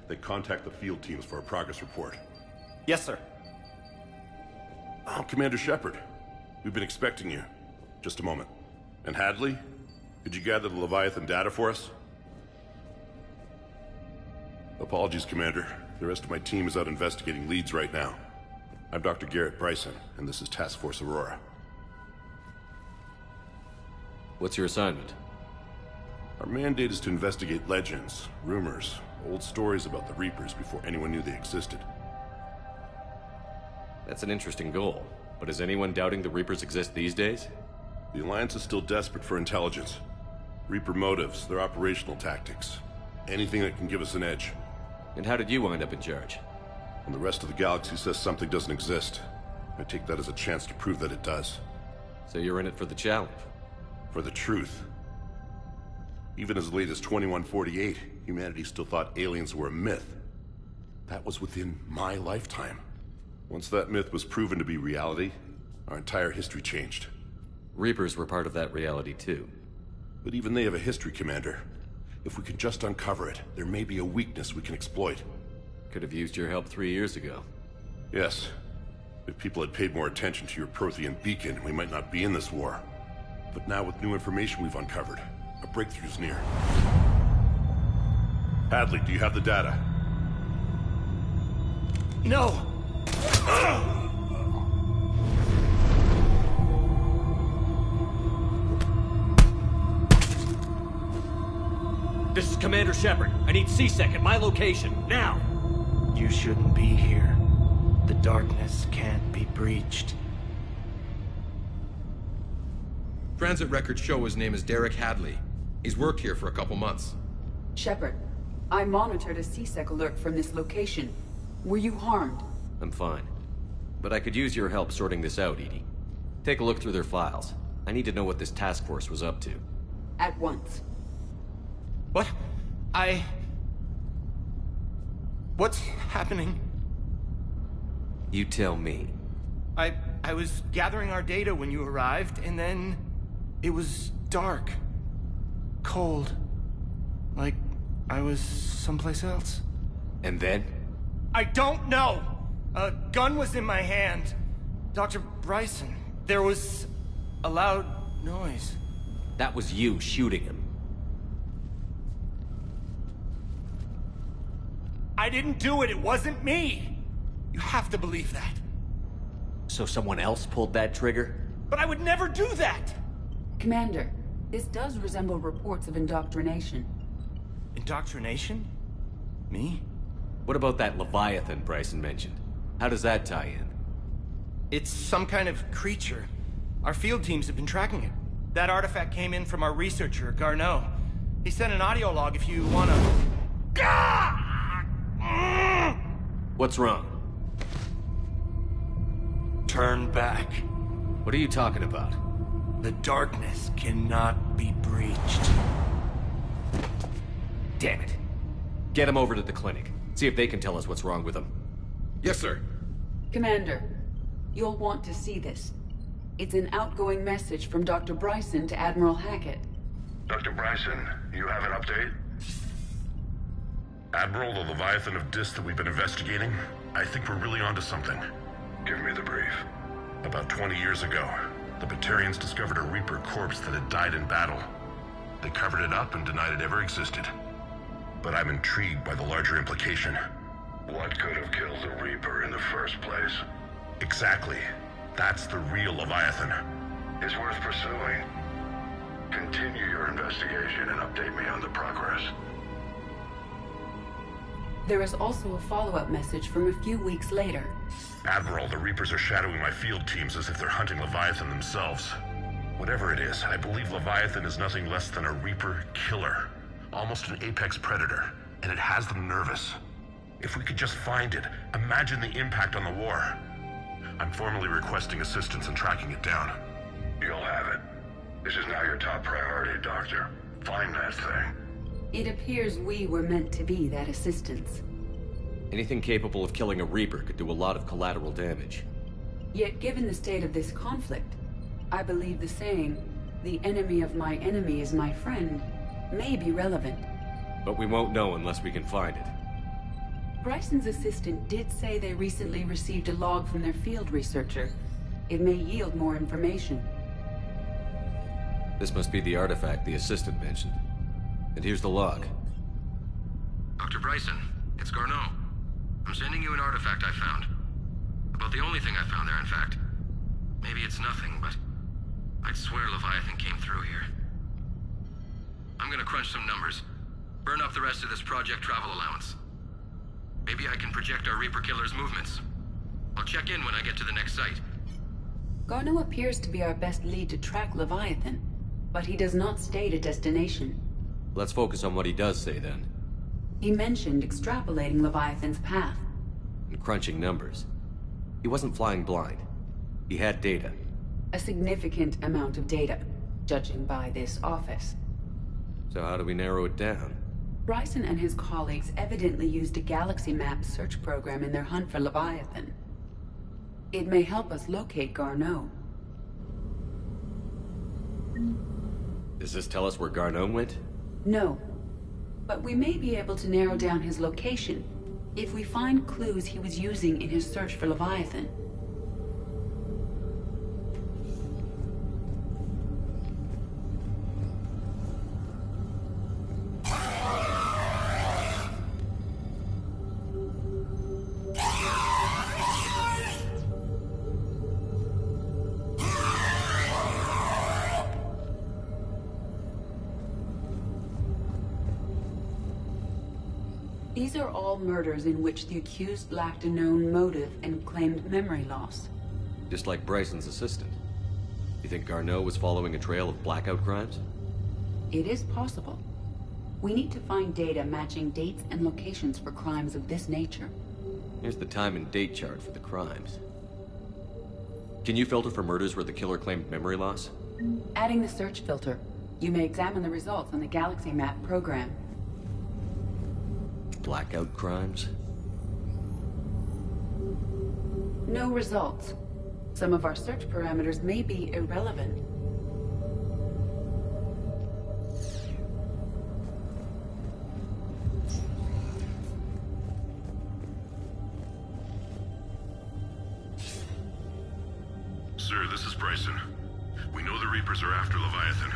Then contact the field teams for a progress report. Yes, sir. Oh, Commander Shepard. We've been expecting you. Just a moment. And Hadley? Could you gather the Leviathan data for us? Apologies, Commander. The rest of my team is out investigating leads right now. I'm Dr. Garrett Bryson, and this is Task Force Aurora. What's your assignment? Our mandate is to investigate legends, rumors, old stories about the Reapers before anyone knew they existed. That's an interesting goal. But is anyone doubting the Reapers exist these days? The Alliance is still desperate for intelligence. Reaper motives, their operational tactics. Anything that can give us an edge. And how did you wind up in charge? When the rest of the galaxy says something doesn't exist, I take that as a chance to prove that it does. So you're in it for the challenge? For the truth. Even as late as 2148, humanity still thought aliens were a myth. That was within my lifetime. Once that myth was proven to be reality, our entire history changed. Reapers were part of that reality too. But even they have a history, Commander. If we can just uncover it, there may be a weakness we can exploit. Could have used your help 3 years ago. Yes. If people had paid more attention to your Prothean beacon, we might not be in this war. But now with new information we've uncovered, a breakthrough's near. Hadley, do you have the data? No! This is Commander Shepard. I need C-Sec at my location, now! You shouldn't be here. The darkness can't be breached. Transit records show his name is Derek Hadley. He's worked here for a couple months. Shepard, I monitored a C-Sec alert from this location. Were you harmed? I'm fine. But I could use your help sorting this out, Edie. Take a look through their files. I need to know what this task force was up to. At once. What? What's happening? You tell me. I was gathering our data when you arrived, and then... it was dark. Cold. Like I was someplace else. And then? I don't know! A gun was in my hand. Dr. Bryson. There was a loud noise. That was you shooting him. I didn't do it. It wasn't me. You have to believe that. So someone else pulled that trigger? But I would never do that! Commander, this does resemble reports of indoctrination. Indoctrination? Me? What about that Leviathan Bryson mentioned? How does that tie in? It's some kind of creature. Our field teams have been tracking it. That artifact came in from our researcher, Garneau. He sent an audio log if you wanna... What's wrong? Turn back. What are you talking about? The darkness cannot be breached. Damn it. Get him over to the clinic. See if they can tell us what's wrong with him. Yes, sir. Commander, you'll want to see this. It's an outgoing message from Dr. Bryson to Admiral Hackett. Dr. Bryson, you have an update? Admiral, the Leviathan of Dis that we've been investigating, I think we're really onto something. Give me the brief. About 20 years ago, the Batarians discovered a Reaper corpse that had died in battle. They covered it up and denied it ever existed. But I'm intrigued by the larger implication. What could have killed the Reaper in the first place? Exactly. That's the real Leviathan. It's worth pursuing. Continue your investigation and update me on the progress. There is also a follow-up message from a few weeks later. Admiral, the Reapers are shadowing my field teams as if they're hunting Leviathan themselves. Whatever it is, I believe Leviathan is nothing less than a Reaper killer. Almost an apex predator, and it has them nervous. If we could just find it, imagine the impact on the war. I'm formally requesting assistance in tracking it down. You'll have it. This is now your top priority, Doctor. Find that thing. It appears we were meant to be that assistance. Anything capable of killing a Reaper could do a lot of collateral damage. Yet given the state of this conflict, I believe the saying, "The enemy of my enemy is my friend," may be relevant. But we won't know unless we can find it. Bryson's assistant did say they recently received a log from their field researcher. It may yield more information. This must be the artifact the assistant mentioned. And here's the log. Dr. Bryson, it's Garneau. I'm sending you an artifact I found. About the only thing I found there, in fact. Maybe it's nothing, but I'd swear Leviathan came through here. I'm gonna crunch some numbers. Burn up the rest of this project travel allowance. Maybe I can project our Reaper killer's movements. I'll check in when I get to the next site. Garneau appears to be our best lead to track Leviathan, but he does not state a destination. Let's focus on what he does say, then. He mentioned extrapolating Leviathan's path. And crunching numbers. He wasn't flying blind. He had data. A significant amount of data, judging by this office. So how do we narrow it down? Bryson and his colleagues evidently used a galaxy map search program in their hunt for Leviathan. It may help us locate Garneau. Does this tell us where Garneau went? No. But we may be able to narrow down his location if we find clues he was using in his search for Leviathan. These are all murders in which the accused lacked a known motive and claimed memory loss. Just like Bryson's assistant. You think Garneau was following a trail of blackout crimes? It is possible. We need to find data matching dates and locations for crimes of this nature. Here's the time and date chart for the crimes. Can you filter for murders where the killer claimed memory loss? Adding the search filter, you may examine the results on the Galaxy Map program. Blackout crimes? No results. Some of our search parameters may be irrelevant. Sir, this is Bryson. We know the Reapers are after Leviathan.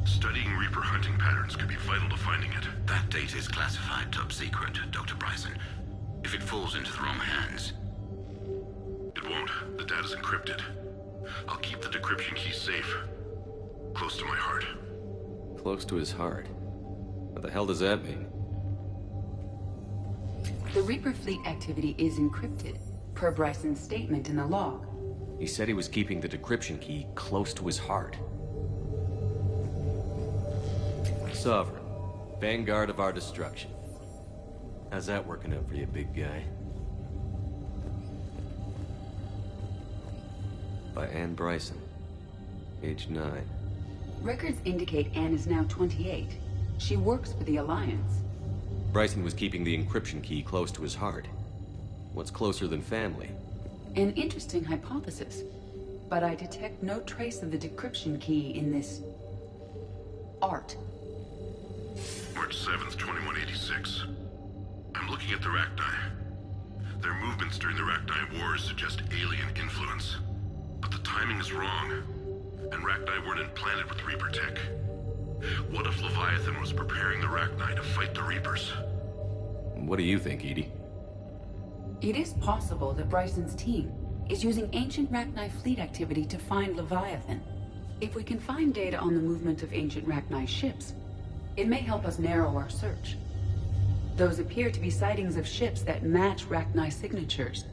Studying Reaper hunting patterns could be vital to finding it. That data is classified top secret, Dr. Bryson. If it falls into the wrong hands... It won't. The data's encrypted. I'll keep the decryption key safe. Close to my heart. Close to his heart? What the hell does that mean? The Reaper fleet activity is encrypted, per Bryson's statement in the log. He said he was keeping the decryption key close to his heart. Sovereign, vanguard of our destruction. How's that working out for you, big guy? By Anne Bryson, age 9. Records indicate Anne is now 28. She works for the Alliance. Bryson was keeping the encryption key close to his heart. What's closer than family? An interesting hypothesis, but I detect no trace of the decryption key in this... art. March 7th, 2186. I'm looking at the Rachni. Their movements during the Rachni Wars suggest alien influence. But the timing is wrong, and Rachni weren't implanted with Reaper tech. What if Leviathan was preparing the Rachni to fight the Reapers? What do you think, Edie? It is possible that Bryson's team is using ancient Rachni fleet activity to find Leviathan. If we can find data on the movement of ancient Rachni ships, it may help us narrow our search. Those appear to be sightings of ships that match Rachni signatures.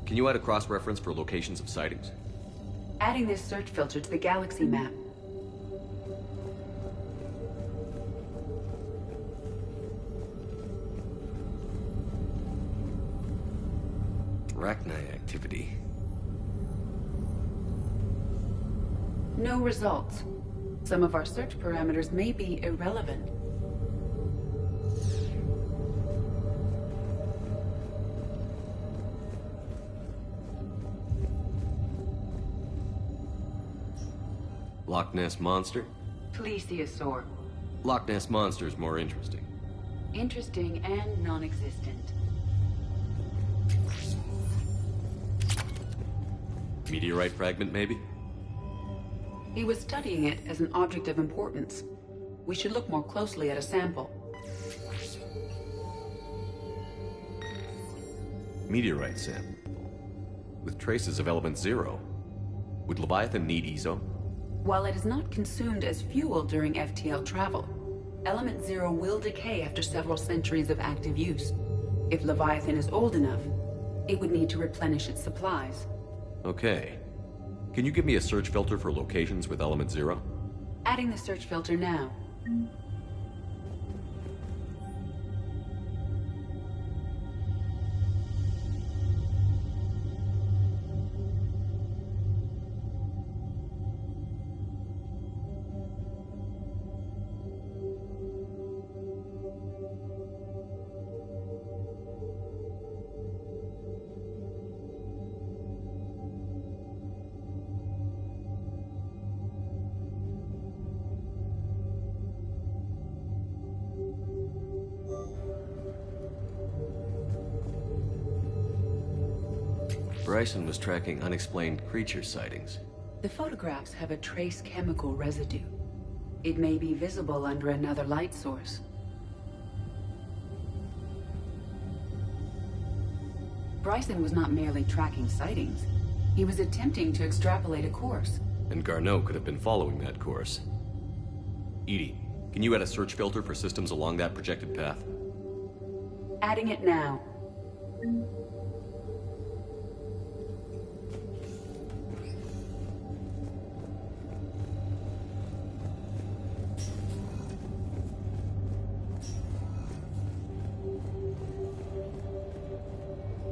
Can you add a cross-reference for locations of sightings? Adding this search filter to the Galaxy Map. Rachni activity. No results. Some of our search parameters may be irrelevant. Loch Ness Monster? Plesiosaur. Loch Ness Monster is more interesting. Interesting and non-existent. Meteorite fragment, maybe? He was studying it as an object of importance. We should look more closely at a sample. Meteorite sample. With traces of element 0. Would Leviathan need EZO? While it is not consumed as fuel during FTL travel, element 0 will decay after several centuries of active use. If Leviathan is old enough, it would need to replenish its supplies. Okay. Can you give me a search filter for locations with element 0? Adding the search filter now. Bryson was tracking unexplained creature sightings. The photographs have a trace chemical residue. It may be visible under another light source. Bryson was not merely tracking sightings. He was attempting to extrapolate a course. And Garneau could have been following that course. Edie, can you add a search filter for systems along that projected path? Adding it now.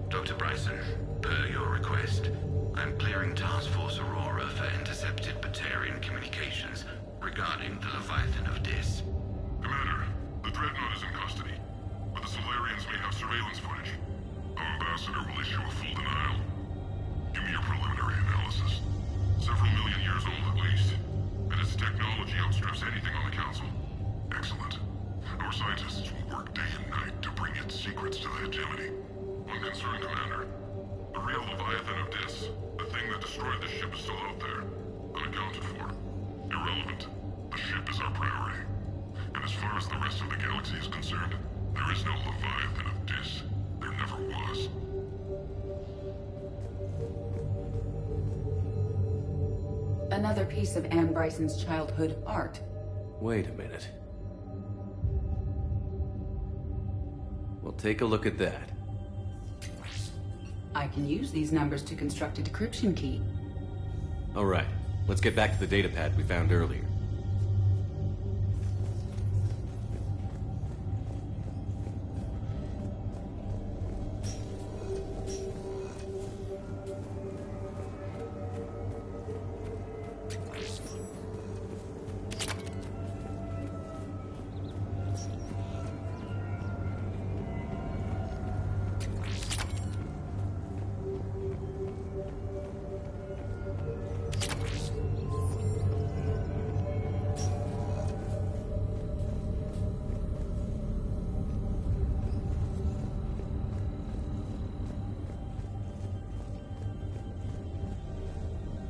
Dr. Bryson, per your request, I'm clearing Task Force Aurora for intercepted Batarian communications regarding the Leviathan of Dis. Commander, the Dreadnought is in custody, but the Solarians may have surveillance footage. Our ambassador will issue a full denial. Give me your preliminary analysis. Several million years old at least, and its technology outstrips anything on the Council. Excellent. Our scientists will work day and night to bring its secrets to the hegemony. One concern, Commander. The real Leviathan of Dis, the thing that destroyed the ship, is still out there, unaccounted for. Irrelevant. The ship is our priority. And as far as the rest of the galaxy is concerned, there is no Leviathan of Dis. There never was. Another piece of Anne Bryson's childhood art. Wait a minute. Well, take a look at that. I can use these numbers to construct a decryption key. All right, let's get back to the datapad we found earlier.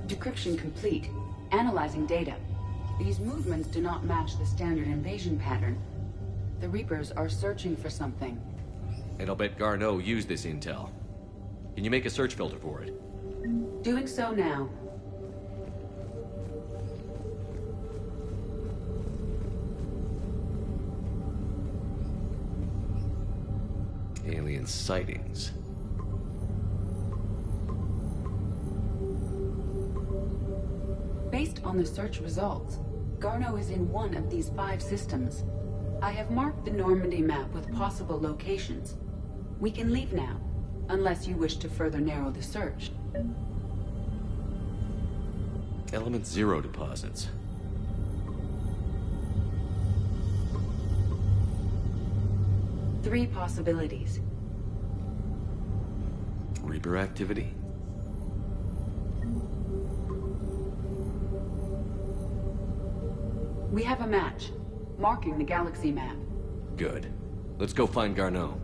Decryption complete. Analyzing data. These movements do not match the standard invasion pattern. The Reapers are searching for something. And I'll bet Garneau used this intel. Can you make a search filter for it? Doing so now. Alien sightings. Based on the search results, Garneau is in one of these 5 systems. I have marked the Normandy map with possible locations. We can leave now, unless you wish to further narrow the search. Element 0 deposits. Three possibilities. Reaper activity? We have a match, marking the galaxy map. Good. Let's go find Garneau.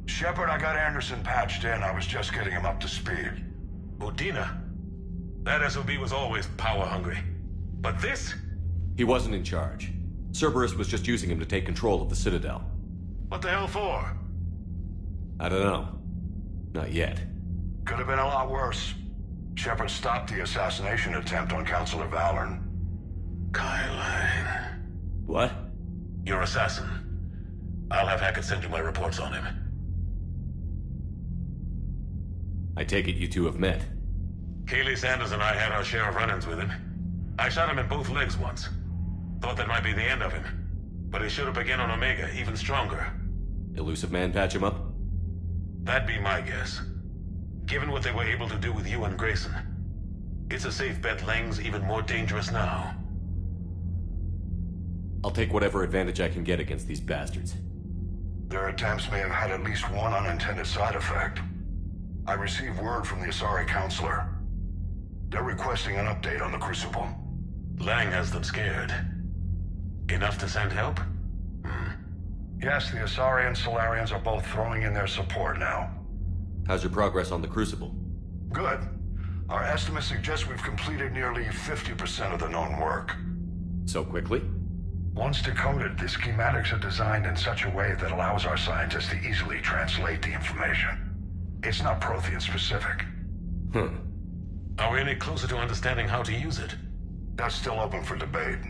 Shepard, I got Anderson patched in. I was just getting him up to speed. Udina? That SOB was always power-hungry. But this? He wasn't in charge. Cerberus was just using him to take control of the Citadel. What the hell for? I don't know. Not yet. Could have been a lot worse. Shepard stopped the assassination attempt on Councilor Valorn. Kyle. What? Your assassin. I'll have Hackett send you my reports on him. I take it you two have met. Keeley Sanders and I had our share of run-ins with him. I shot him in both legs once. Thought that might be the end of him. But he should have again on Omega, even stronger. Elusive Man patch him up? That'd be my guess. Given what they were able to do with you and Grayson. It's a safe bet Lang's even more dangerous now. I'll take whatever advantage I can get against these bastards. Their attempts may have had at least one unintended side effect. I received word from the Asari Counselor. They're requesting an update on the Crucible. Lang has them scared. Enough to send help? Yes, the Asari and Solarians are both throwing in their support now. How's your progress on the Crucible? Good. Our estimates suggest we've completed nearly 50% of the known work. So quickly? Once decoded, the schematics are designed in such a way that allows our scientists to easily translate the information. It's not Prothean specific. Are we any closer to understanding how to use it? That's still open for debate.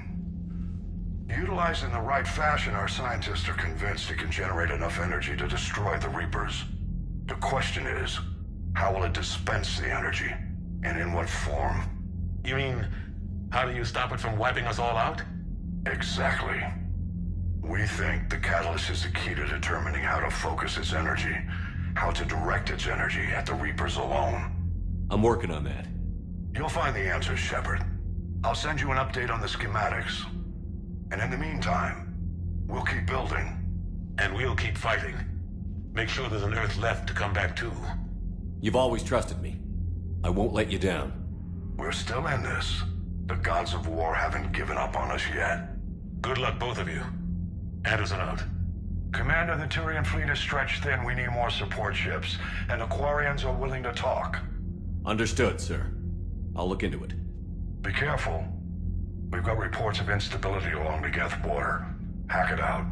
Utilized in the right fashion, our scientists are convinced it can generate enough energy to destroy the Reapers. The question is, how will it dispense the energy? And in what form? You mean, how do you stop it from wiping us all out? Exactly. We think the catalyst is the key to determining how to focus its energy, how to direct its energy at the Reapers alone. I'm working on that. You'll find the answers, Shepard. I'll send you an update on the schematics. And in the meantime, we'll keep building. And we'll keep fighting. Make sure there's an Earth left to come back to. You've always trusted me. I won't let you down. We're still in this. The gods of war haven't given up on us yet. Good luck, both of you. Anderson out. Commander, the Turian fleet is stretched thin. We need more support ships. And the Quarians are willing to talk. Understood, sir. I'll look into it. Be careful. We've got reports of instability along the Geth border. Hack it out.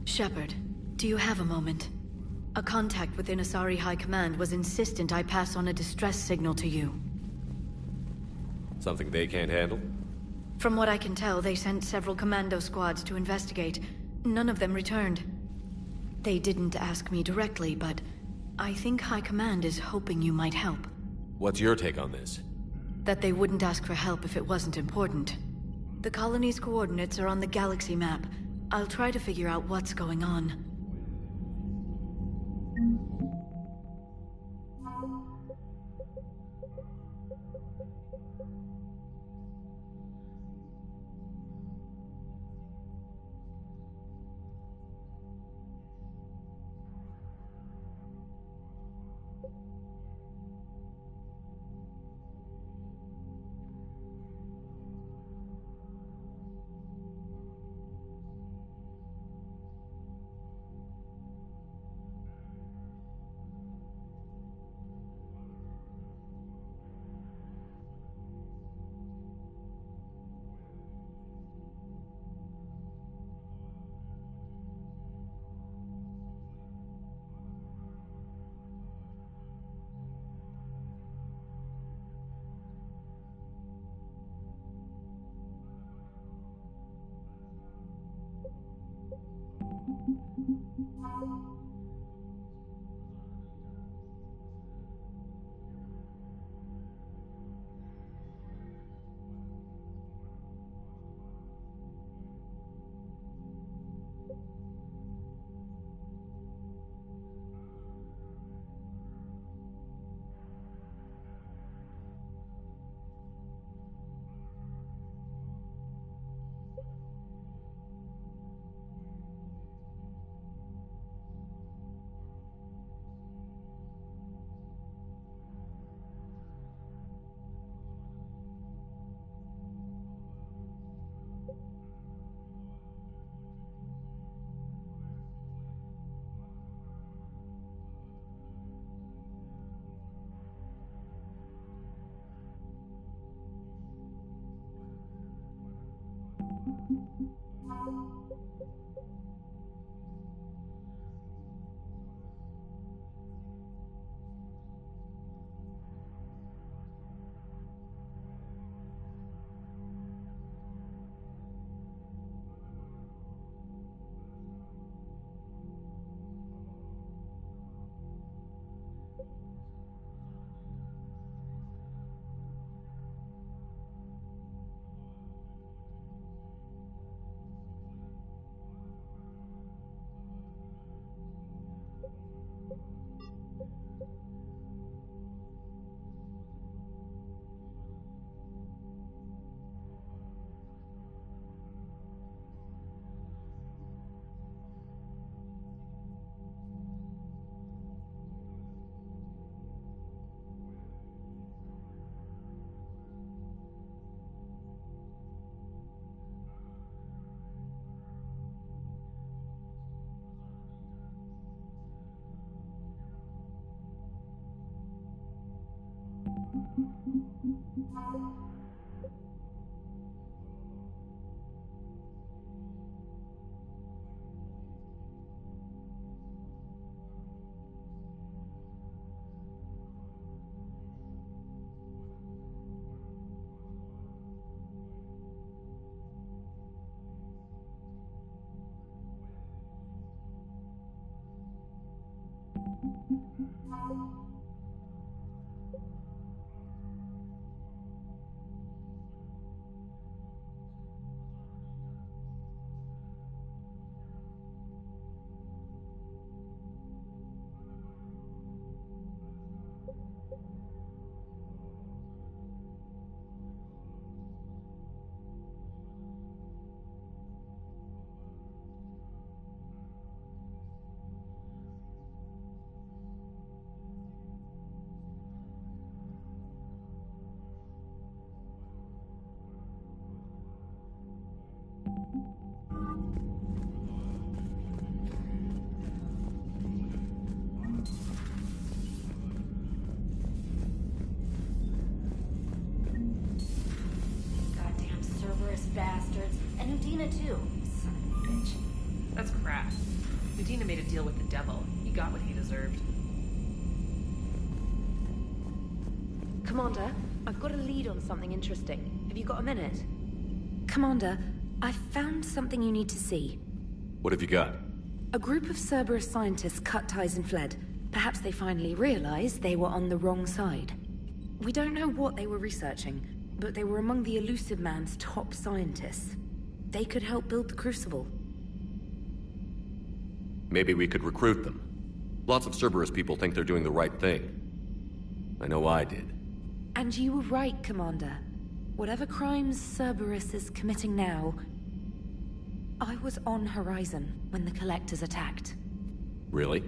Shepard, do you have a moment? A contact within Asari High Command was insistent I pass on a distress signal to you. Something they can't handle? From what I can tell, they sent several commando squads to investigate. None of them returned. They didn't ask me directly, but I think High Command is hoping you might help. What's your take on this? That they wouldn't ask for help if it wasn't important. The colony's coordinates are on the galaxy map. I'll try to figure out what's going on. Udina too. Son of a bitch. That's crap. Udina made a deal with the devil. He got what he deserved. Commander, I've got a lead on something interesting. Have you got a minute? Commander, I found something you need to see. What have you got? A group of Cerberus scientists cut ties and fled. Perhaps they finally realized they were on the wrong side. We don't know what they were researching, but they were among the Elusive Man's top scientists. They could help build the Crucible. Maybe we could recruit them. Lots of Cerberus people think they're doing the right thing. I know I did. And you were right, Commander. Whatever crimes Cerberus is committing now, I was on Horizon when the Collectors attacked. Really?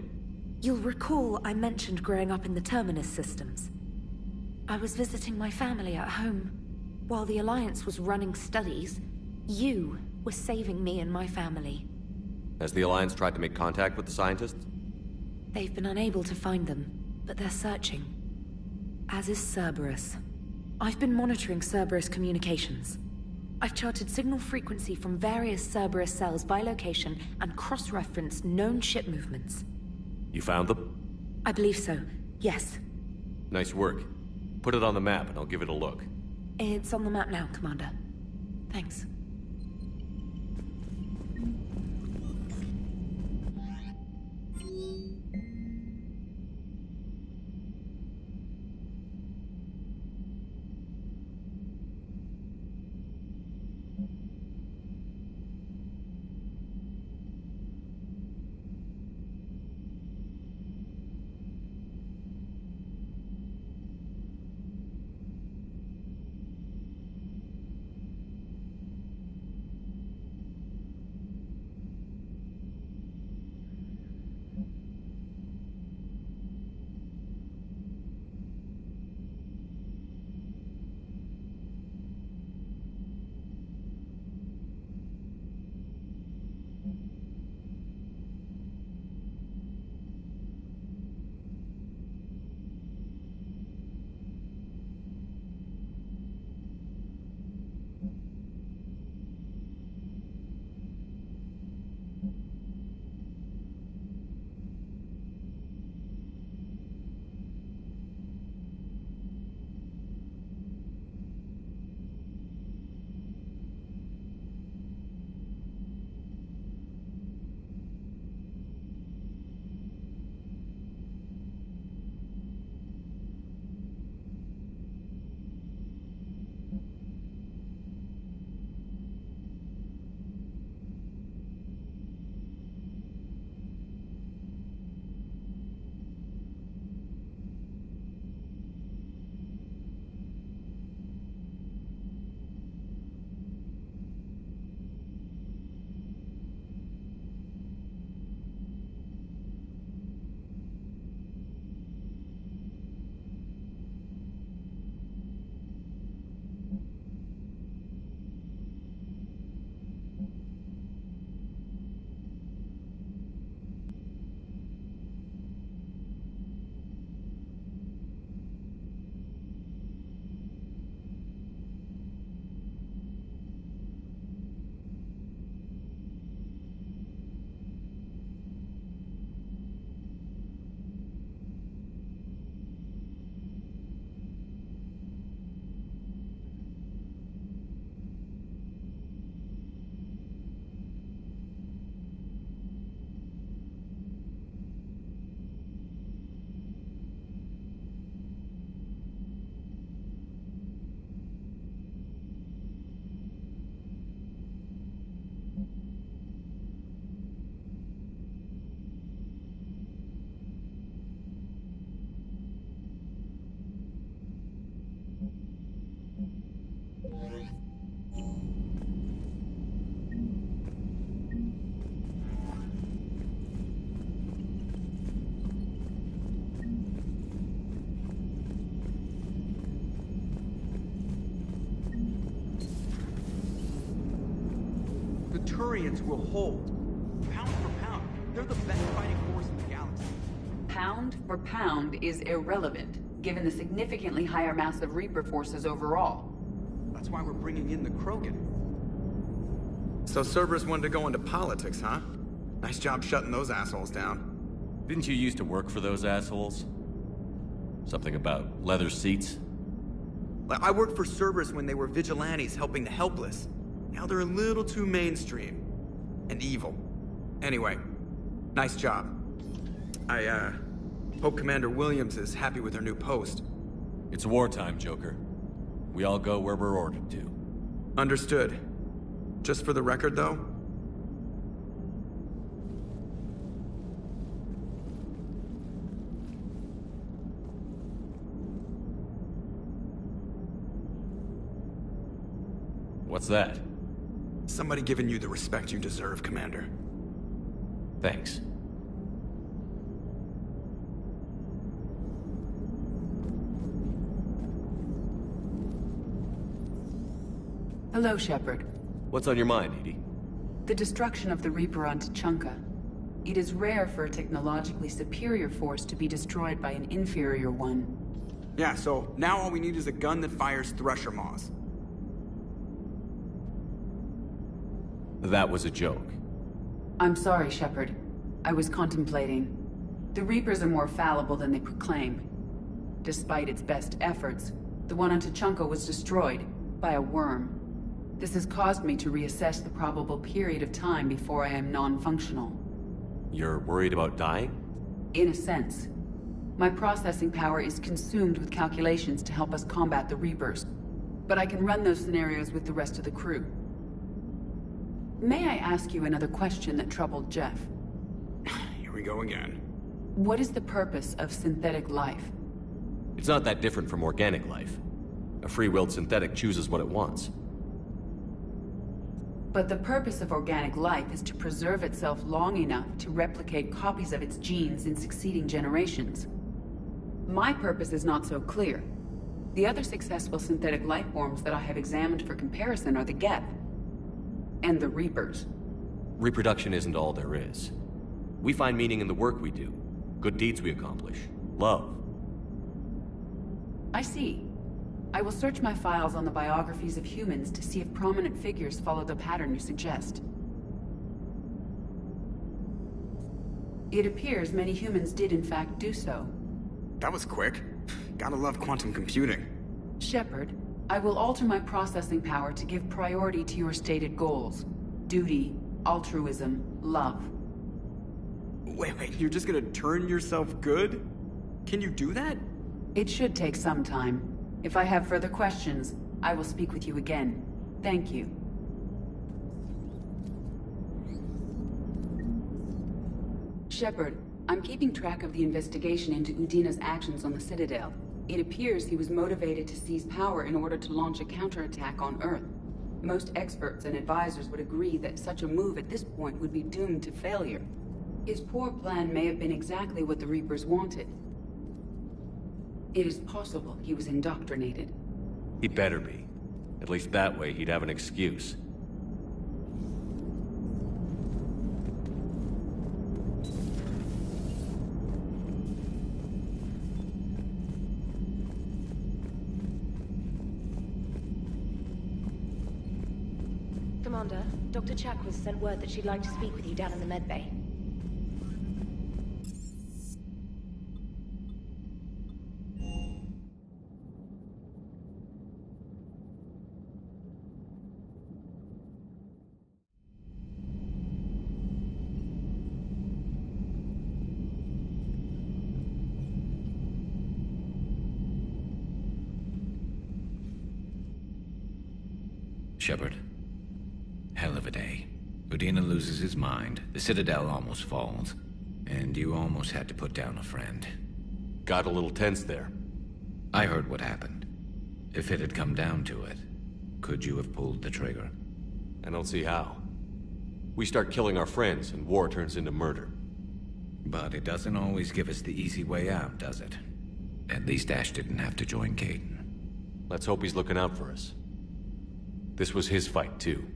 You'll recall I mentioned growing up in the Terminus systems. I was visiting my family at home. While the Alliance was running studies, you were saving me and my family. Has the Alliance tried to make contact with the scientists? They've been unable to find them, but they're searching. As is Cerberus. I've been monitoring Cerberus communications. I've charted signal frequency from various Cerberus cells by location and cross-referenced known ship movements. You found them? I believe so, yes. Nice work. Put it on the map and I'll give it a look. It's on the map now, Commander. Thanks. Turians will hold. Pound for pound, they're the best fighting force in the galaxy. Pound for pound is irrelevant, given the significantly higher mass of Reaper forces overall. That's why we're bringing in the Krogan. So Cerberus wanted to go into politics, huh? Nice job shutting those assholes down. Didn't you used to work for those assholes? Something about leather seats? I worked for Cerberus when they were vigilantes helping the helpless. Now they're a little too mainstream. And evil. Anyway, nice job. I, hope Commander Williams is happy with her new post. It's wartime, Joker. We all go where we're ordered to. Understood. Just for the record, though, what's that? somebody giving you the respect you deserve, Commander. Thanks. Hello, Shepard. What's on your mind, Edie? The destruction of the Reaper on Tuchanka. It is rare for a technologically superior force to be destroyed by an inferior one. Yeah, so now all we need is a gun that fires Thresher Maws. That was a joke. I'm sorry, Shepard. I was contemplating. The Reapers are more fallible than they proclaim. Despite its best efforts, the one on Tuchanka was destroyed by a worm. This has caused me to reassess the probable period of time before I am non-functional. You're worried about dying? In a sense. My processing power is consumed with calculations to help us combat the Reapers. But I can run those scenarios with the rest of the crew. May I ask you another question that troubled Jeff? Here we go again. What is the purpose of synthetic life? It's not that different from organic life. A free-willed synthetic chooses what it wants. But the purpose of organic life is to preserve itself long enough to replicate copies of its genes in succeeding generations. My purpose is not so clear. The other successful synthetic life forms that I have examined for comparison are the Geth and the Reapers. Reproduction isn't all there is. We find meaning in the work we do, good deeds we accomplish, love. I see. I will search my files on the biographies of humans to see if prominent figures follow the pattern you suggest. It appears many humans did in fact do so. That was quick. Gotta love quantum computing. Shepard, I will alter my processing power to give priority to your stated goals. Duty, altruism, love. Wait, you're just gonna turn yourself good? Can you do that? It should take some time. If I have further questions, I will speak with you again. Thank you. Shepard, I'm keeping track of the investigation into Udina's actions on the Citadel. It appears he was motivated to seize power in order to launch a counterattack on Earth. Most experts and advisors would agree that such a move at this point would be doomed to failure. His poor plan may have been exactly what the Reapers wanted. It is possible he was indoctrinated. He better be. At least that way he'd have an excuse. Commander, Dr. Chakwas sent word that she'd like to speak with you down in the medbay. Shepard. Hell of a day. Udina loses his mind, the Citadel almost falls, and you almost had to put down a friend. Got a little tense there. I heard what happened. If it had come down to it, could you have pulled the trigger? I don't see how. We start killing our friends, and war turns into murder. But it doesn't always give us the easy way out, does it? At least Ash didn't have to join Caden. Let's hope he's looking out for us. This was his fight, too.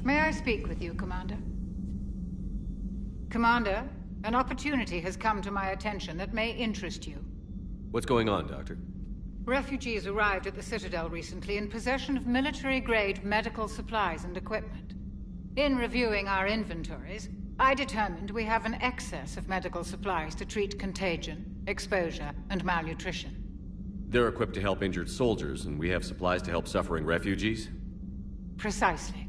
May I speak with you, Commander? Commander, an opportunity has come to my attention that may interest you. What's going on, Doctor? Refugees arrived at the Citadel recently in possession of military-grade medical supplies and equipment. In reviewing our inventories, I determined we have an excess of medical supplies to treat contagion, exposure, and malnutrition. They're equipped to help injured soldiers, and we have supplies to help suffering refugees? Precisely.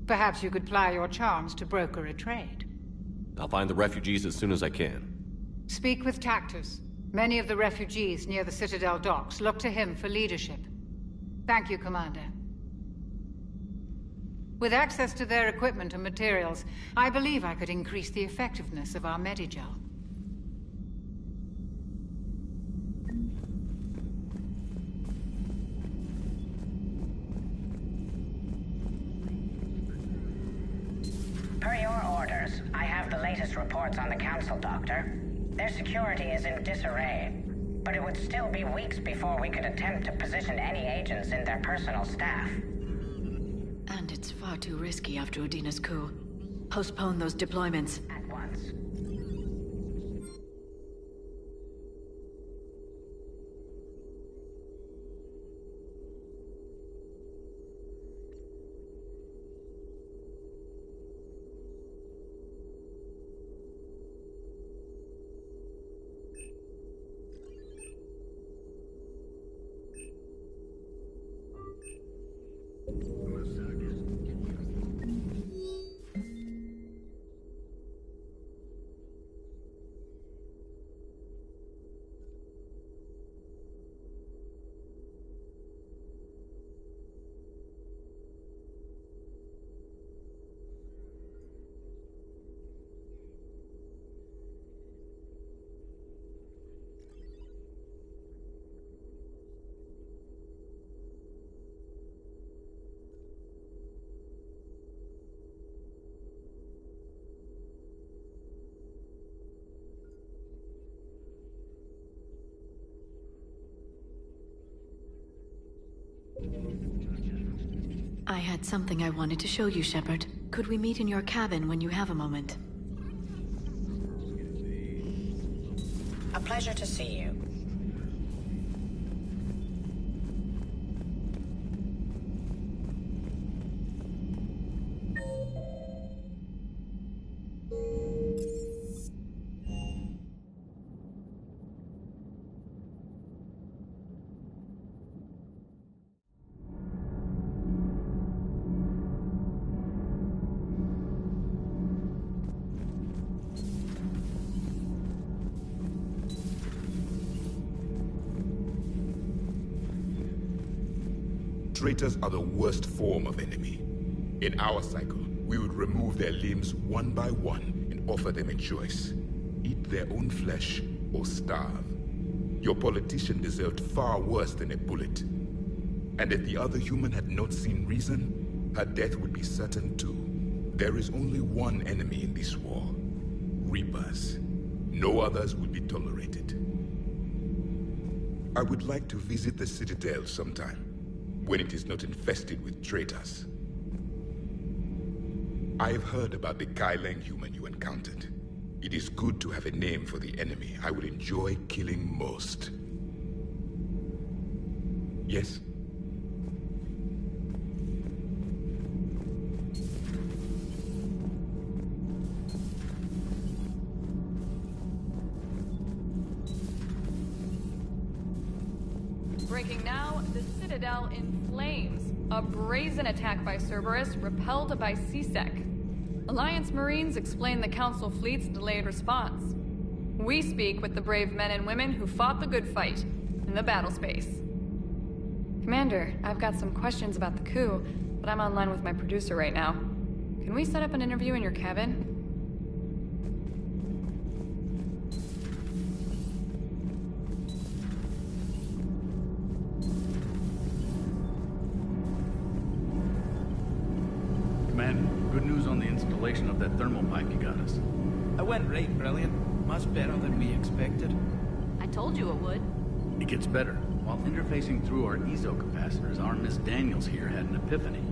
Perhaps you could ply your charms to broker a trade. I'll find the refugees as soon as I can. Speak with Tactus. Many of the refugees near the Citadel docks look to him for leadership. Thank you, Commander. With access to their equipment and materials, I believe I could increase the effectiveness of our Medigel. Per your orders, I have the latest reports on the Council, Doctor. Their security is in disarray, but it would still be weeks before we could attempt to position any agents in their personal staff. And it's far too risky after Udina's coup. Postpone those deployments. At once. I had something I wanted to show you, Shepard. Could we meet in your cabin when you have a moment? A pleasure to see you. Traitors are the worst form of enemy. In our cycle, we would remove their limbs one by one and offer them a choice. Eat their own flesh or starve. Your politician deserved far worse than a bullet. And if the other human had not seen reason, her death would be certain too. There is only one enemy in this war. Reapers. No others would be tolerated. I would like to visit the Citadel sometime, when it is not infested with traitors. I've heard about the Kaileng human you encountered. It is good to have a name for the enemy I would enjoy killing most. Yes? Breaking now, the Citadel in flames. A brazen attack by Cerberus, repelled by CSEC. Alliance Marines explain the Council fleet's delayed response. We speak with the brave men and women who fought the good fight in the battle space. Commander, I've got some questions about the coup, but I'm online with my producer right now. Can we set up an interview in your cabin? Commander, good news on the installation of that thermal pipe you got us. It went right brilliant. Much better than we expected. I told you it would. It gets better. While interfacing through our ezo capacitors, our Miss Daniels here had an epiphany.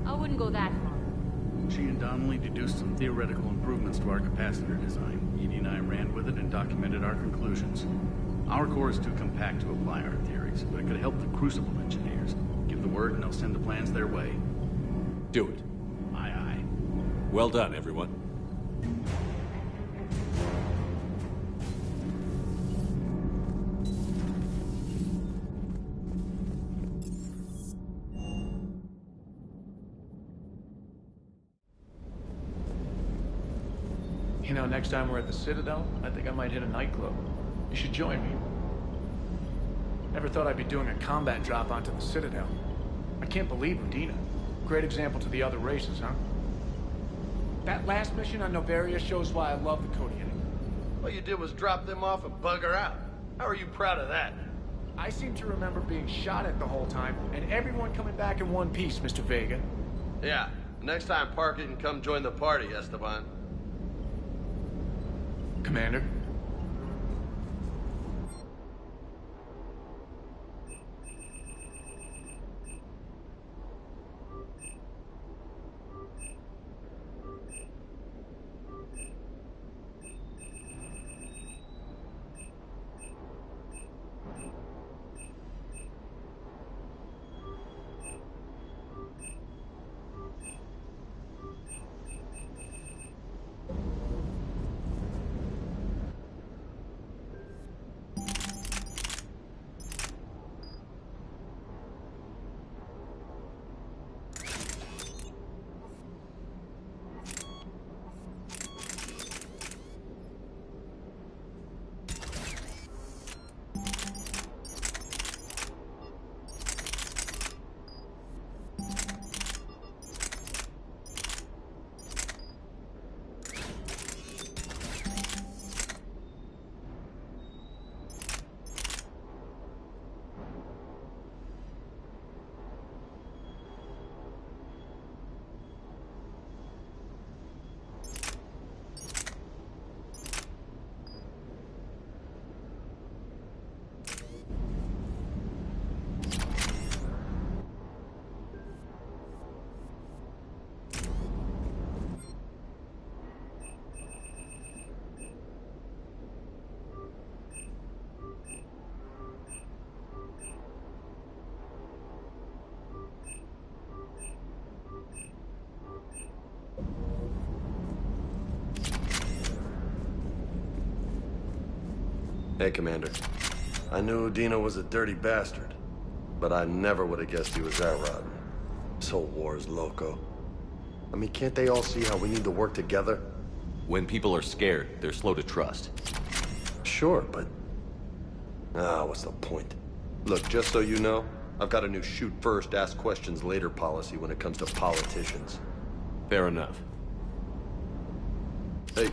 I wouldn't go that far. She and Donnelly deduced some theoretical improvements to our capacitor design. Edie and I ran with it and documented our conclusions. Our core is too compact to apply our theories, but it could help the Crucible engineers. Give the word and they'll send the plans their way. Do it. Aye, aye. Well done, everyone. You know, next time we're at the Citadel, I think I might hit a nightclub. You should join me. Never thought I'd be doing a combat drop onto the Citadel. I can't believe Udina. Great example to the other races, huh? That last mission on Novaria shows why I love the Kodiak. All you did was drop them off and bugger out. How are you proud of that? I seem to remember being shot at the whole time, and everyone coming back in one piece, Mr. Vega. Yeah, next time park it and come join the party, Esteban. Commander? Hey, Commander. I knew Udina was a dirty bastard, but I never would have guessed he was that rotten. This whole war is loco. I mean, can't they all see how we need to work together? When people are scared, they're slow to trust. Sure, but... what's the point? Look, just so you know, I've got a new shoot first, ask questions later policy when it comes to politicians. Fair enough. Hey.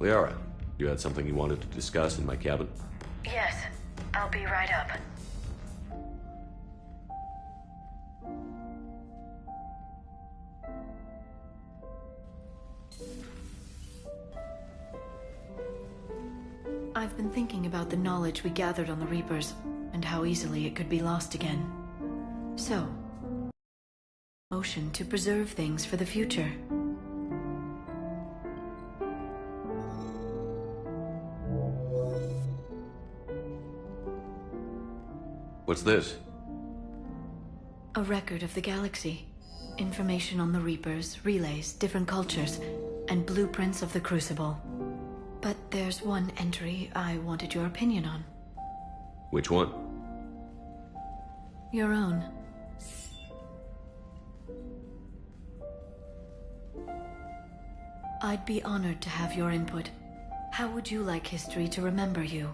Liara, you had something you wanted to discuss in my cabin? Yes, I'll be right up. I've been thinking about the knowledge we gathered on the Reapers, and how easily it could be lost again. So, motion to preserve things for the future. What's this? A record of the galaxy. Information on the Reapers, relays, different cultures, and blueprints of the Crucible. But there's one entry I wanted your opinion on. Which one? Your own. I'd be honored to have your input. How would you like history to remember you?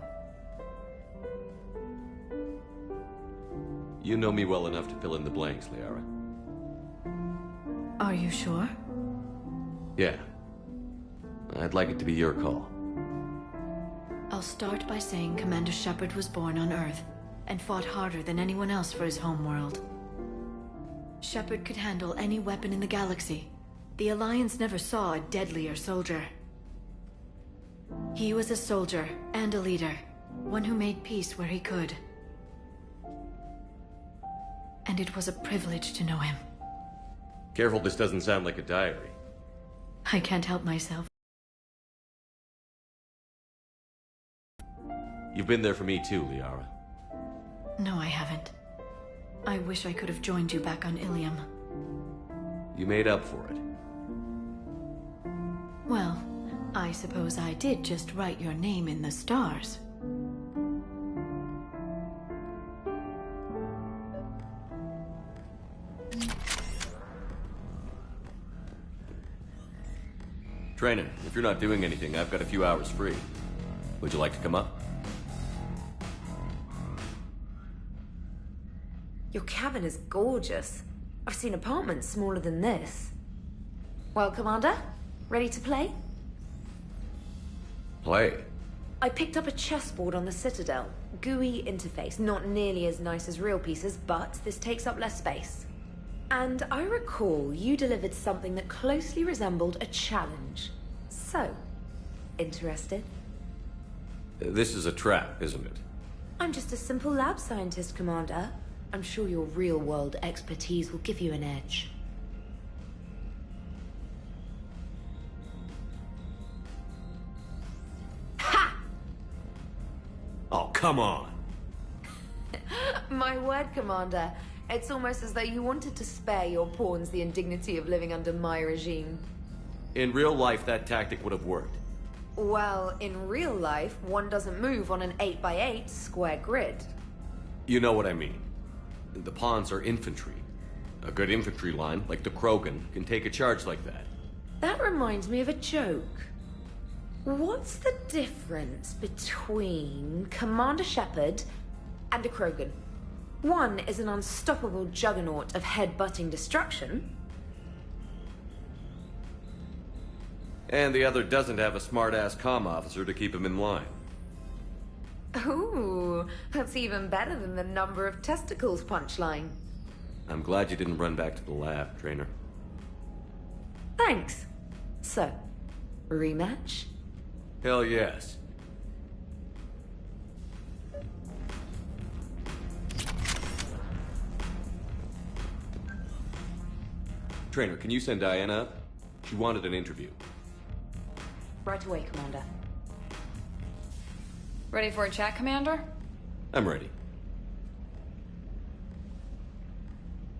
You know me well enough to fill in the blanks, Liara. Are you sure? Yeah. I'd like it to be your call. I'll start by saying Commander Shepard was born on Earth, and fought harder than anyone else for his homeworld. Shepard could handle any weapon in the galaxy. The Alliance never saw a deadlier soldier. He was a soldier and a leader, one who made peace where he could. And it was a privilege to know him. Careful this doesn't sound like a diary. I can't help myself. You've been there for me too, Liara. No, I haven't. I wish I could have joined you back on Ilium. You made up for it. Well, I suppose I did just write your name in the stars. Trainer, if you're not doing anything, I've got a few hours free. Would you like to come up? Your cabin is gorgeous. I've seen apartments smaller than this. Well, Commander, ready to play? Play? I picked up a chessboard on the Citadel. GUI interface, not nearly as nice as real pieces, but this takes up less space. And I recall you delivered something that closely resembled a challenge. So, interested? This is a trap, isn't it? I'm just a simple lab scientist, Commander. I'm sure your real-world expertise will give you an edge. Ha! Oh, come on! My word, Commander. It's almost as though you wanted to spare your pawns the indignity of living under my regime. In real life, that tactic would have worked. Well, in real life, one doesn't move on an 8x8 square grid. You know what I mean. The pawns are infantry. A good infantry line, like the Krogan, can take a charge like that. That reminds me of a joke. What's the difference between Commander Shepard and a Krogan? One is an unstoppable juggernaut of head-butting destruction. And the other doesn't have a smart-ass comm officer to keep him in line. Ooh, that's even better than the number of testicles punchline. I'm glad you didn't run back to the lab, Trainer. Thanks. So, rematch? Hell yes. Trainer, can you send Diana up? She wanted an interview. Right away, Commander. Ready for a chat, Commander? I'm ready.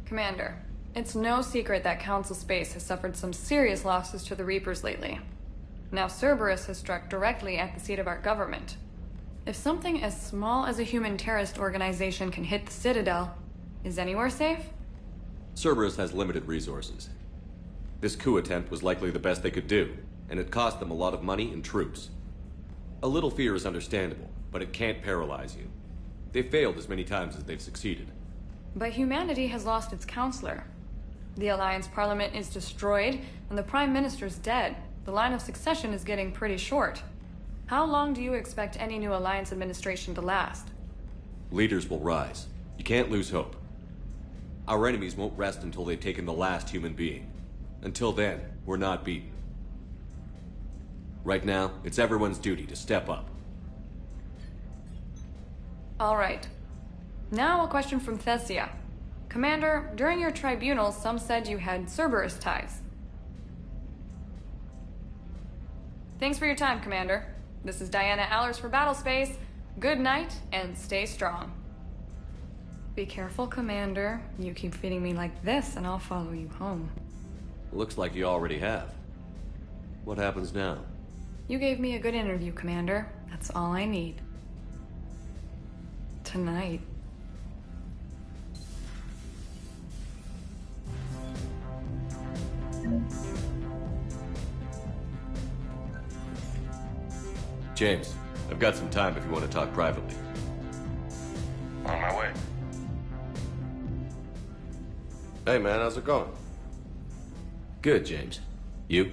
Commander, it's no secret that Council Space has suffered some serious losses to the Reapers lately. Now Cerberus has struck directly at the seat of our government. If something as small as a human terrorist organization can hit the Citadel, is anywhere safe? Cerberus has limited resources. This coup attempt was likely the best they could do, and it cost them a lot of money and troops. A little fear is understandable, but it can't paralyze you. They've failed as many times as they've succeeded. But humanity has lost its counselor. The Alliance Parliament is destroyed, and the Prime Minister's dead. The line of succession is getting pretty short. How long do you expect any new Alliance administration to last? Leaders will rise. You can't lose hope. Our enemies won't rest until they've taken the last human being. Until then, we're not beaten. Right now, it's everyone's duty to step up. All right. Now a question from Thessia. Commander, during your tribunal, some said you had Cerberus ties. Thanks for your time, Commander. This is Diana Allers for Battlespace. Good night, and stay strong. Be careful, Commander. You keep feeding me like this, and I'll follow you home. Looks like you already have. What happens now? You gave me a good interview, Commander. That's all I need. Tonight. James, I've got some time if you want to talk privately. On my way. Hey man, how's it going? Good, James. You?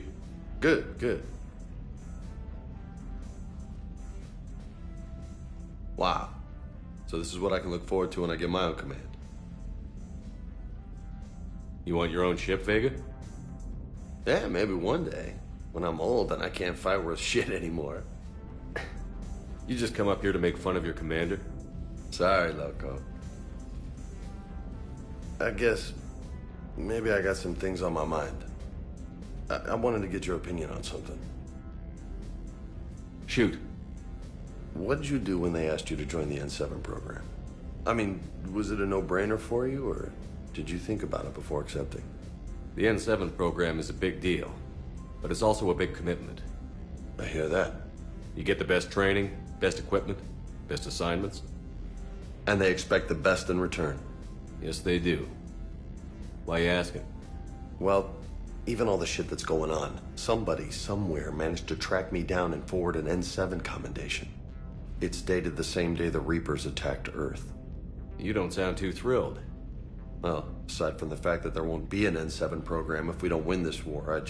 Good, good. Wow. So this is what I can look forward to when I get my own command. You want your own ship, Vega? Yeah, maybe one day. When I'm old and I can't fight worth shit anymore. You just come up here to make fun of your commander? Sorry, Loco. I guess maybe I got some things on my mind. I wanted to get your opinion on something. Shoot. What did you do when they asked you to join the N7 program? I mean, was it a no-brainer for you, or did you think about it before accepting? The N7 program is a big deal, but it's also a big commitment. I hear that. You get the best training, best equipment, best assignments. And they expect the best in return. Yes, they do. Why you asking? Well, even all the shit that's going on, somebody somewhere managed to track me down and forward an N7 commendation. It's dated the same day the Reapers attacked Earth. You don't sound too thrilled. Well, aside from the fact that there won't be an N7 program if we don't win this war,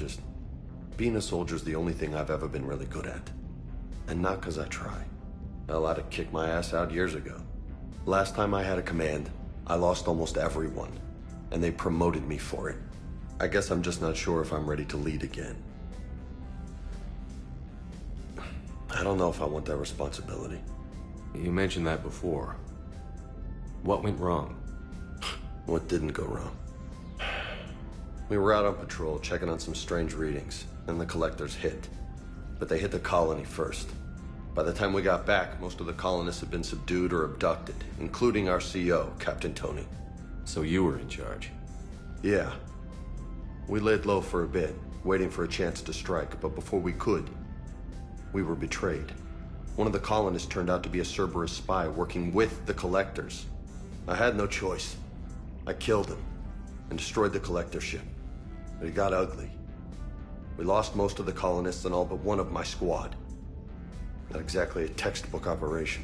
being a soldier's the only thing I've ever been really good at. And not because I try. Hell, I'd have kicked my ass out years ago. Last time I had a command, I lost almost everyone. And they promoted me for it. I guess I'm just not sure if I'm ready to lead again. I don't know if I want that responsibility. You mentioned that before. What went wrong? What didn't go wrong? We were out on patrol, checking on some strange readings, and the collectors hit. But they hit the colony first. By the time we got back, most of the colonists had been subdued or abducted, including our CO, Captain Tony. So you were in charge? Yeah. We laid low for a bit, waiting for a chance to strike, but before we could, we were betrayed. One of the colonists turned out to be a Cerberus spy working with the collectors. I had no choice. I killed him and destroyed the collector ship. But it got ugly. We lost most of the colonists and all but one of my squad. Not exactly a textbook operation.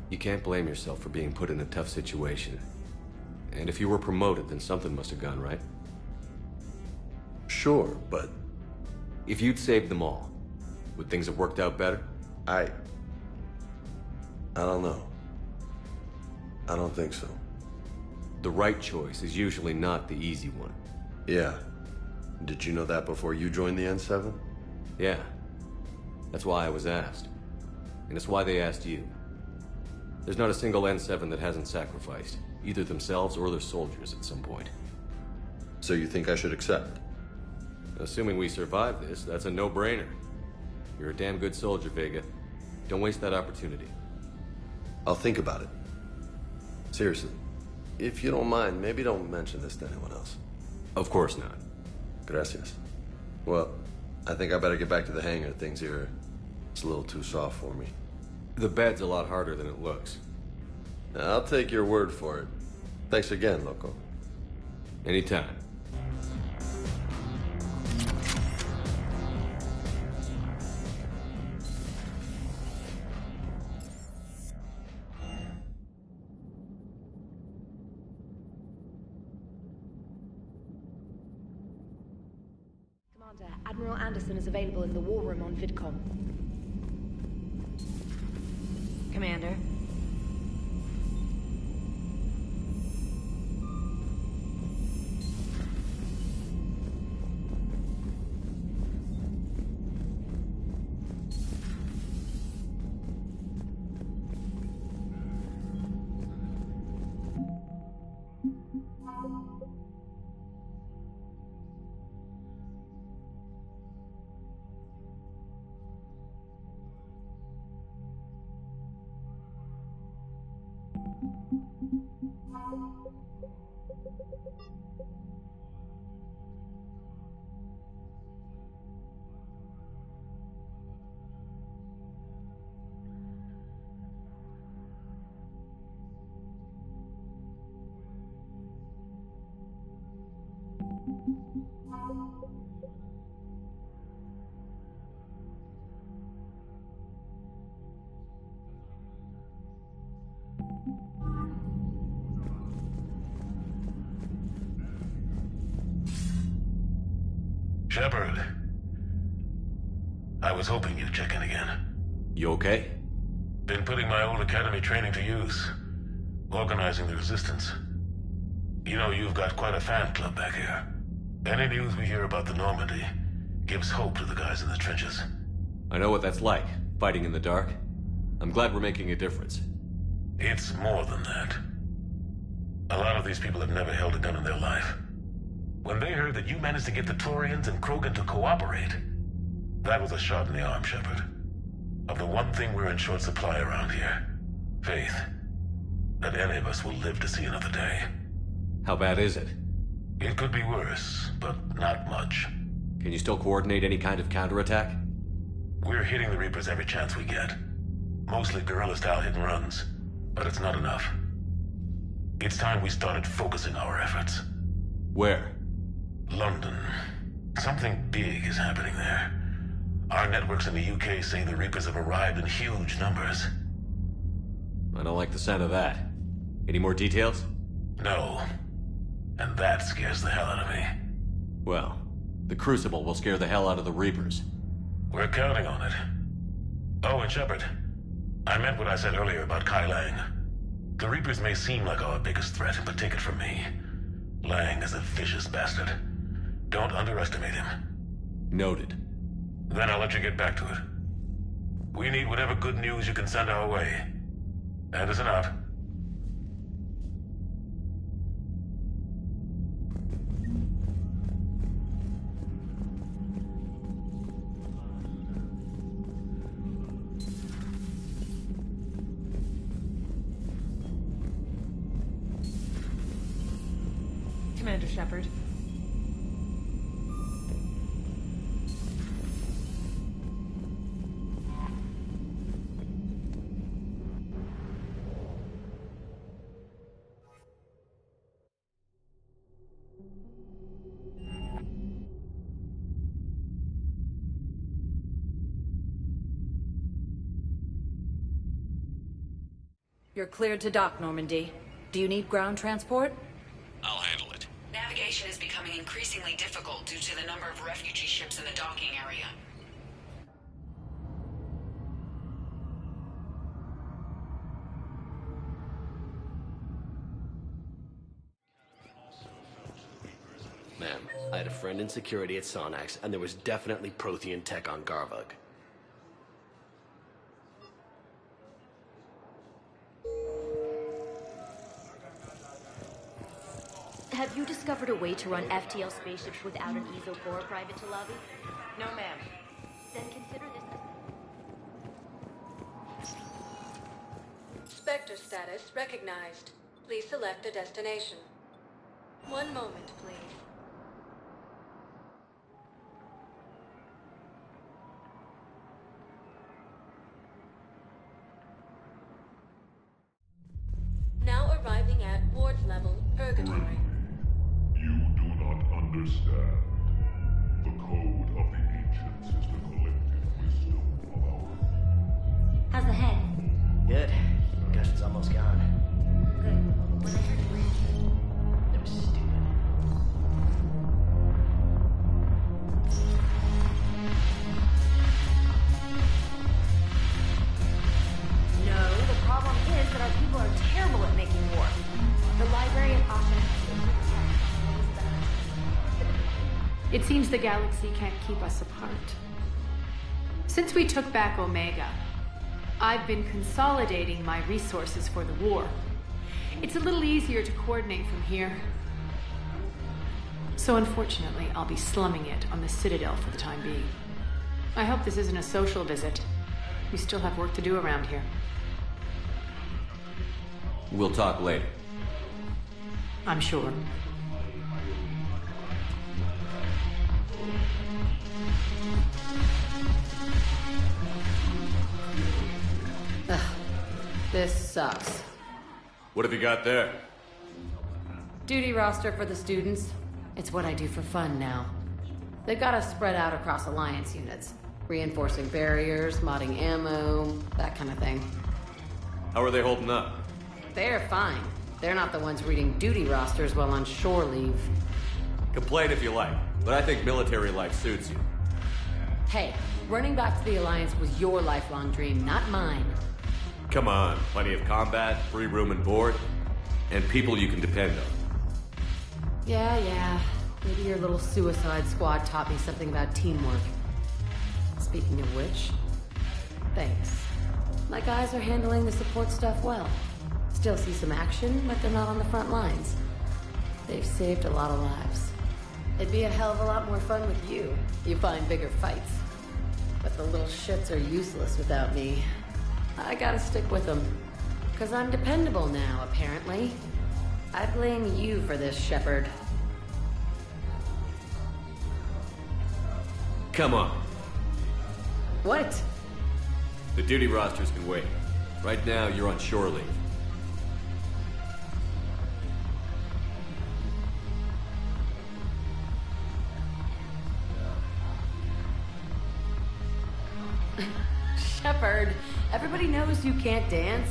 You can't blame yourself for being put in a tough situation. And if you were promoted, then something must have gone right. Sure, but... If you'd saved them all, would things have worked out better? I don't know. I don't think so. The right choice is usually not the easy one. Yeah. Did you know that before you joined the N7? Yeah. That's why I was asked. And it's why they asked you. There's not a single N7 that hasn't sacrificed, either themselves or their soldiers at some point. So you think I should accept? Assuming we survive this, that's a no-brainer. You're a damn good soldier, Vega. Don't waste that opportunity. I'll think about it. Seriously. If you don't mind, maybe don't mention this to anyone else. Of course not. Gracias. Well, I think I better get back to the hangar. Things here, it's a little too soft for me. The bed's a lot harder than it looks. I'll take your word for it. Thanks again, Loco. Anytime. Admiral Anderson is available in the war room on VidCom. Commander. Shepard. I was hoping you'd check in again. You okay? Been putting my old academy training to use. Organizing the resistance. You know, you've got quite a fan club back here. Any news we hear about the Normandy gives hope to the guys in the trenches. I know what that's like, fighting in the dark. I'm glad we're making a difference. It's more than that. A lot of these people have never held a gun in their life. When they heard that you managed to get the Torians and Krogan to cooperate, that was a shot in the arm, Shepard. Of the one thing we're in short supply around here, faith. That any of us will live to see another day. How bad is it? It could be worse, but not much. Can you still coordinate any kind of counterattack? We're hitting the Reapers every chance we get. Mostly guerrilla-style hit-and-runs, but it's not enough. It's time we started focusing our efforts. Where? London. Something big is happening there. Our networks in the UK say the Reapers have arrived in huge numbers. I don't like the sound of that. Any more details? No. And that scares the hell out of me. Well, the Crucible will scare the hell out of the Reapers. We're counting on it. Oh, and Shepard, I meant what I said earlier about Kai Lang. The Reapers may seem like our biggest threat, but take it from me. Lang is a vicious bastard. Don't underestimate him. Noted. Then I'll let you get back to it. We need whatever good news you can send our way. Anderson out. Commander Shepard. You're cleared to dock, Normandy. Do you need ground transport? I'll handle it. Navigation is becoming increasingly difficult due to the number of refugee ships in the docking area. Ma'am, I had a friend in security at Sonax, and there was definitely Prothean tech on Garvug. Have you discovered a way to run FTL spaceships without an ESO core private to lobby? No, ma'am. Then consider this. Spectre status recognized. Please select a destination. One moment, please. Now arriving at ward level purgatory. You do not understand. The code of the ancients is the collective wisdom of our people. How's the head? Good. Concussion's almost gone. Good. When I heard you were injured. It was stupid. No, the problem is that our people are terrible at making war. The library of Asha It seems the galaxy can't keep us apart. Since we took back Omega, I've been consolidating my resources for the war. It's a little easier to coordinate from here. So unfortunately, I'll be slumming it on the Citadel for the time being. I hope this isn't a social visit. We still have work to do around here. We'll talk later. I'm sure. Ugh, this sucks. What have you got there? Duty roster for the students. It's what I do for fun now. They got us spread out across Alliance units. Reinforcing barriers, modding ammo, that kind of thing. How are they holding up? They're fine. They're not the ones reading duty rosters while on shore leave. Complain if you like. but I think military life suits you. Hey, running back to the Alliance was your lifelong dream, not mine. Come on, plenty of combat, free room and board, and people you can depend on. Yeah. Maybe your little suicide squad taught me something about teamwork. Speaking of which, thanks. My guys are handling the support stuff well. Still see some action, but they're not on the front lines. They've saved a lot of lives. It'd be a hell of a lot more fun with you. You find bigger fights. But the little shits are useless without me. I gotta stick with them. 'Cause I'm dependable now, apparently. I blame you for this, Shepard. Come on. What? The duty rosters can wait. Right now, you're on shore leave. Shepard, everybody knows you can't dance.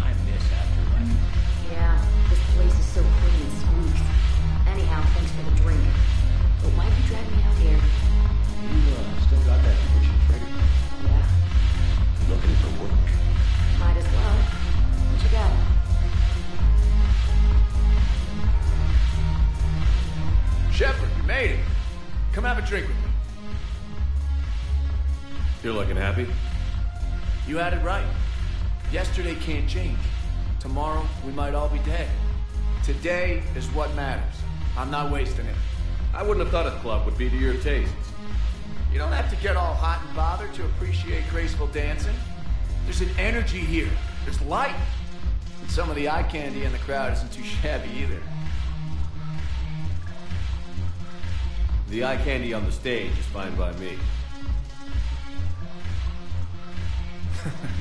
I miss Afterlife. Yeah, this place is so pretty and smooth. Anyhow, thanks for the drink. But why'd you drag me out here? You still got that condition triggered? Yeah, Looking for work. might as well. What you got? Shepard, you made it. Come have a drink with me. You're looking happy? You had it right. Yesterday can't change. Tomorrow, we might all be dead. Today is what matters. I'm not wasting it. I wouldn't have thought a club would be to your tastes. You don't have to get all hot and bothered to appreciate graceful dancing. There's an energy here. There's light. And some of the eye candy in the crowd isn't too shabby either. The eye candy on the stage is fine by me.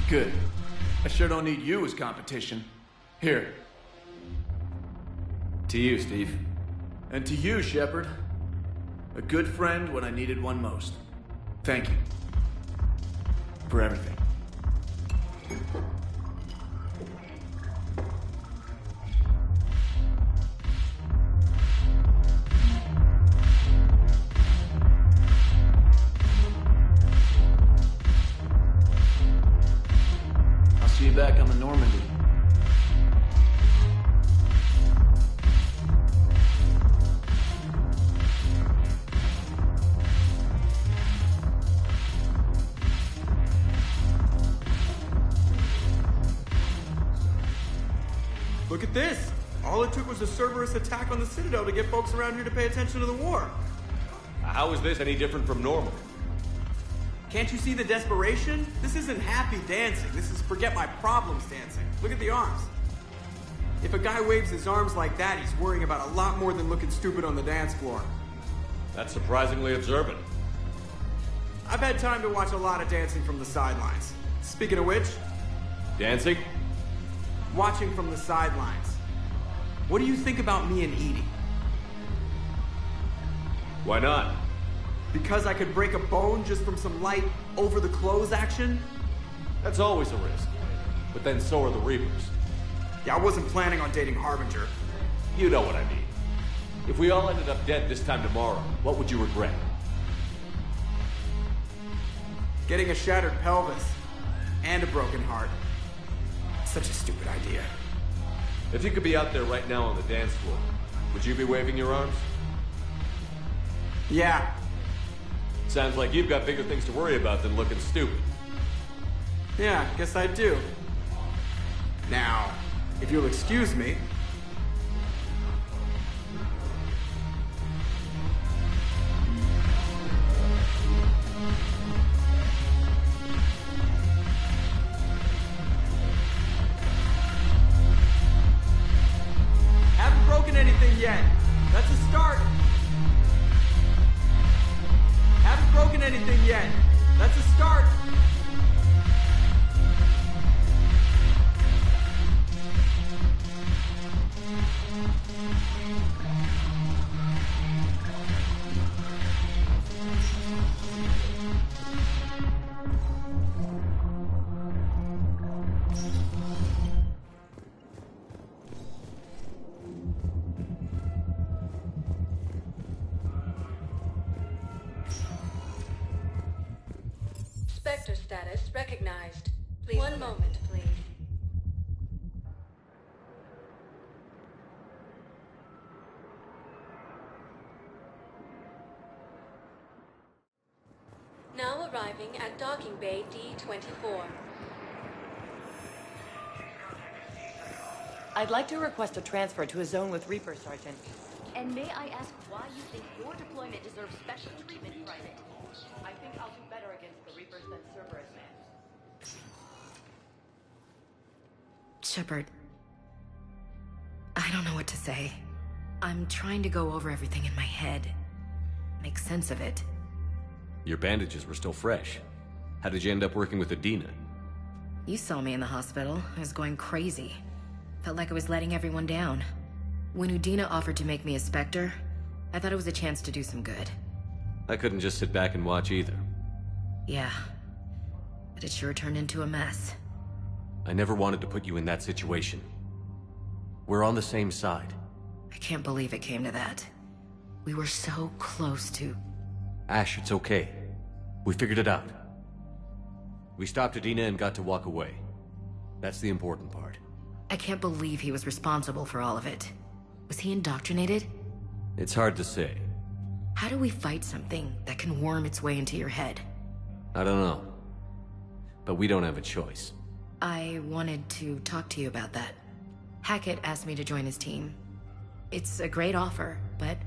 Good. I sure don't need you as competition. Here. To you, Steve. And to you, Shepard. A good friend when I needed one most. Thank you. For everything. I'll see you back on the Normandy. Look at this! All it took was a Cerberus attack on the Citadel to get folks around here to pay attention to the war. How is this any different from normal? Can't you see the desperation? This isn't happy dancing. This is forget my problems dancing. Look at the arms. If a guy waves his arms like that, he's worrying about a lot more than looking stupid on the dance floor. That's surprisingly observant. I've had time to watch a lot of dancing from the sidelines. Speaking of which... Dancing? Watching from the sidelines. What do you think about me and Edie? Why not? Because I could break a bone just from some light over-the-clothes action? That's always a risk. But then so are the Reapers. Yeah, I wasn't planning on dating Harbinger. You know what I mean. If we all ended up dead this time tomorrow, what would you regret? Getting a shattered pelvis. And a broken heart. Such a stupid idea. If you could be out there right now on the dance floor, would you be waving your arms? Yeah. Sounds like you've got bigger things to worry about than looking stupid. Yeah, guess I do. Now, if you'll excuse me... Haven't broken anything yet. That's a start. Haven't broken anything yet. That's a start. Spectre status recognized. Please. One moment, please. Now arriving at docking bay D-24. I'd like to request a transfer to a zone with Reaper, Sergeant. And may I ask why you think your deployment deserves special treatment, Private? I think I'll do better against the Reapers than Cerberus man. Shepard. I don't know what to say. I'm trying to go over everything in my head. Make sense of it. Your bandages were still fresh. How did you end up working with Adina? You saw me in the hospital. I was going crazy. Felt like I was letting everyone down. When Udina offered to make me a Spectre, I thought it was a chance to do some good. I couldn't just sit back and watch either. Yeah. But it sure turned into a mess. I never wanted to put you in that situation. We're on the same side. I can't believe it came to that. We were so close to... Ash, it's okay. We figured it out. We stopped Adina and got to walk away. That's the important part. I can't believe he was responsible for all of it. Was he indoctrinated? It's hard to say. How do we fight something that can worm its way into your head? I don't know. But we don't have a choice. I wanted to talk to you about that. Hackett asked me to join his team. It's a great offer, but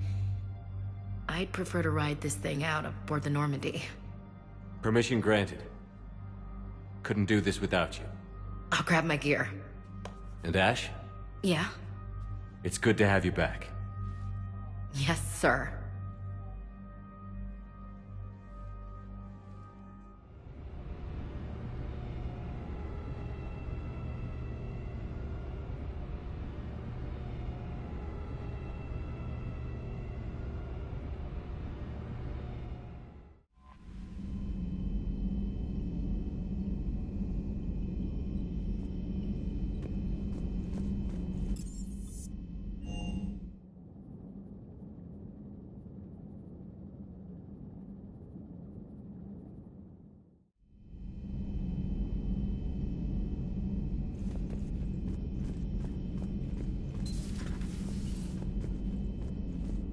I'd prefer to ride this thing out aboard the Normandy. Permission granted. Couldn't do this without you. I'll grab my gear. And Ash? Yeah? It's good to have you back. Yes, sir.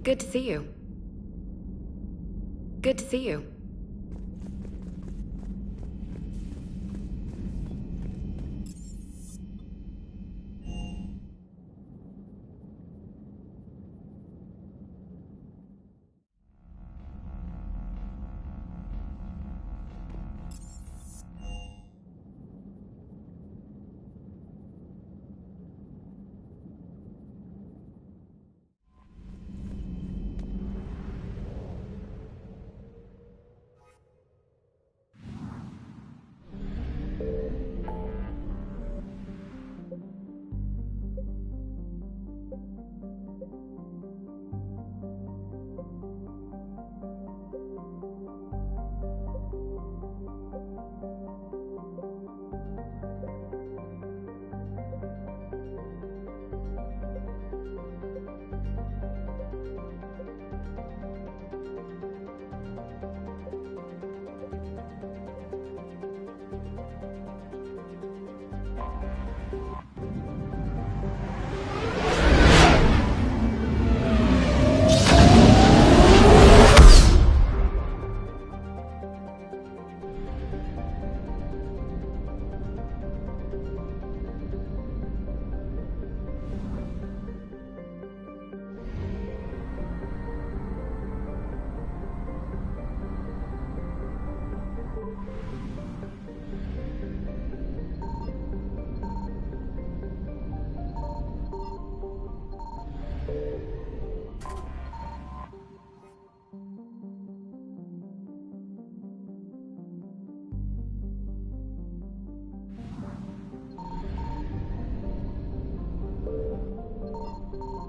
Good to see you. Good to see you.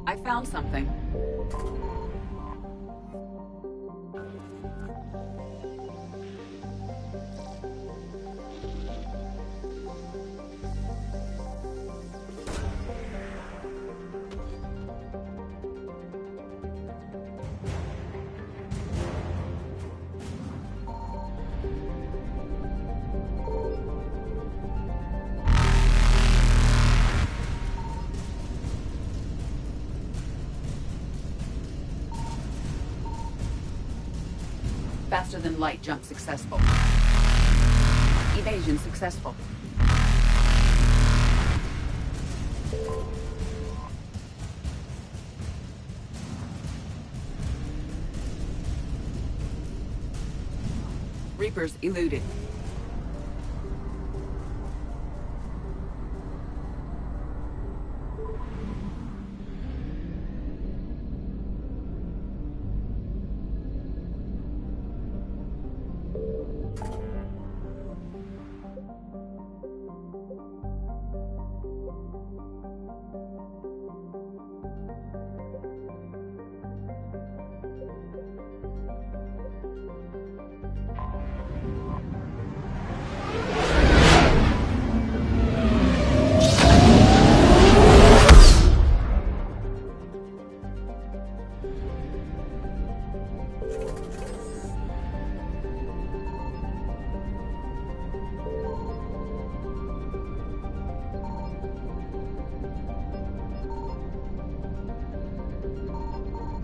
I found something. Faster than light jump successful. Evasion successful. Reapers eluded.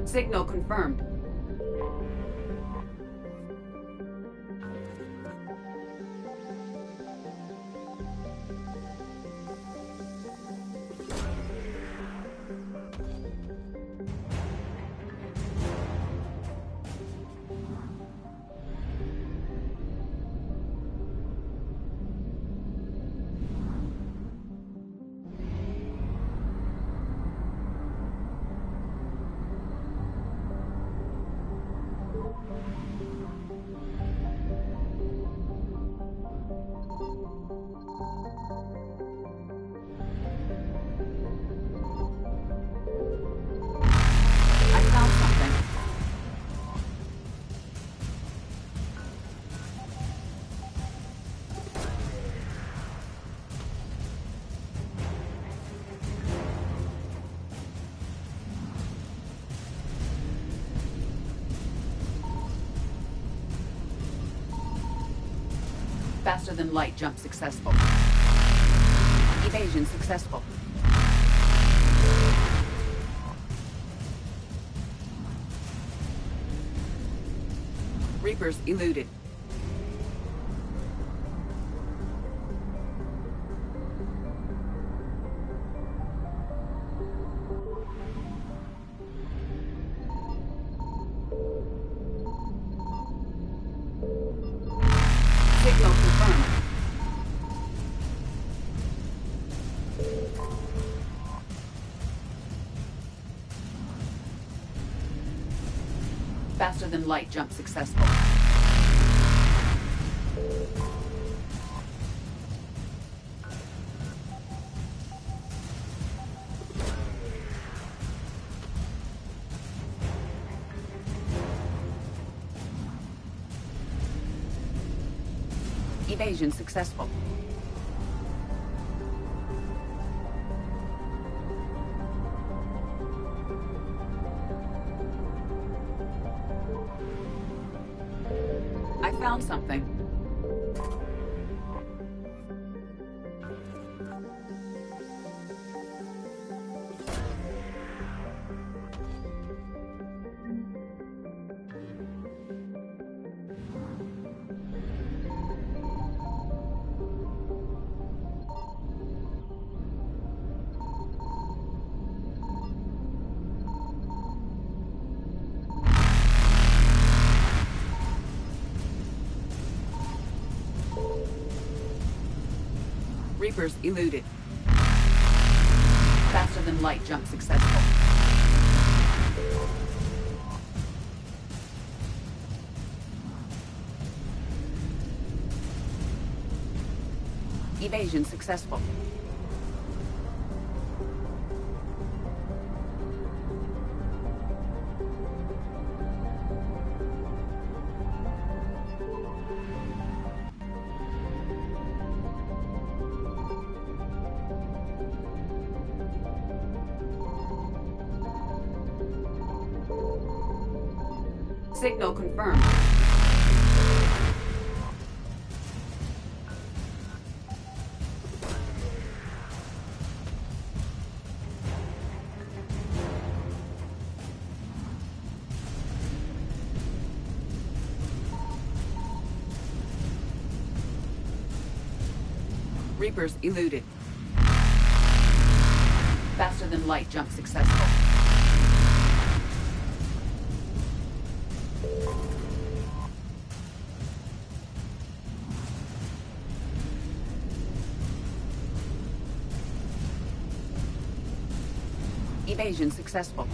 Signal confirmed. Faster than light jump successful. Evasion successful. Reapers eluded. Signal confirmed. Faster than light jump successful. Evasion successful. I found something. Reapers eluded. Faster than light jump successful. Evasion successful. Signal confirmed. Reapers eluded. Faster than light jump successful. Evasion successful.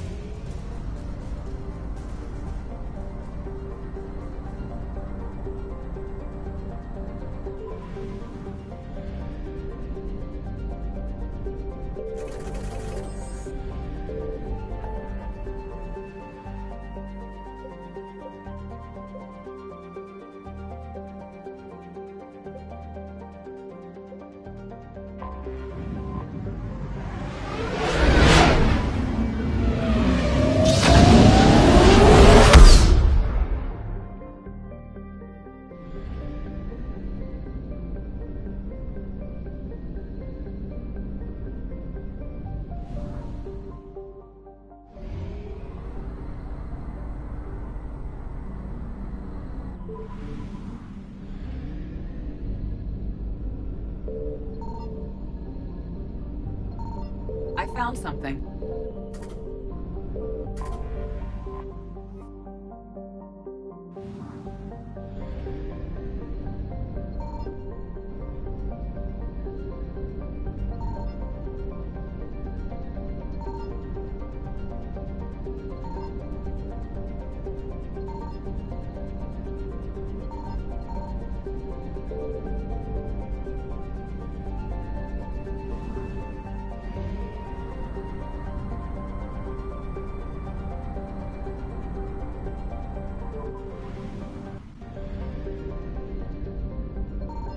I found something.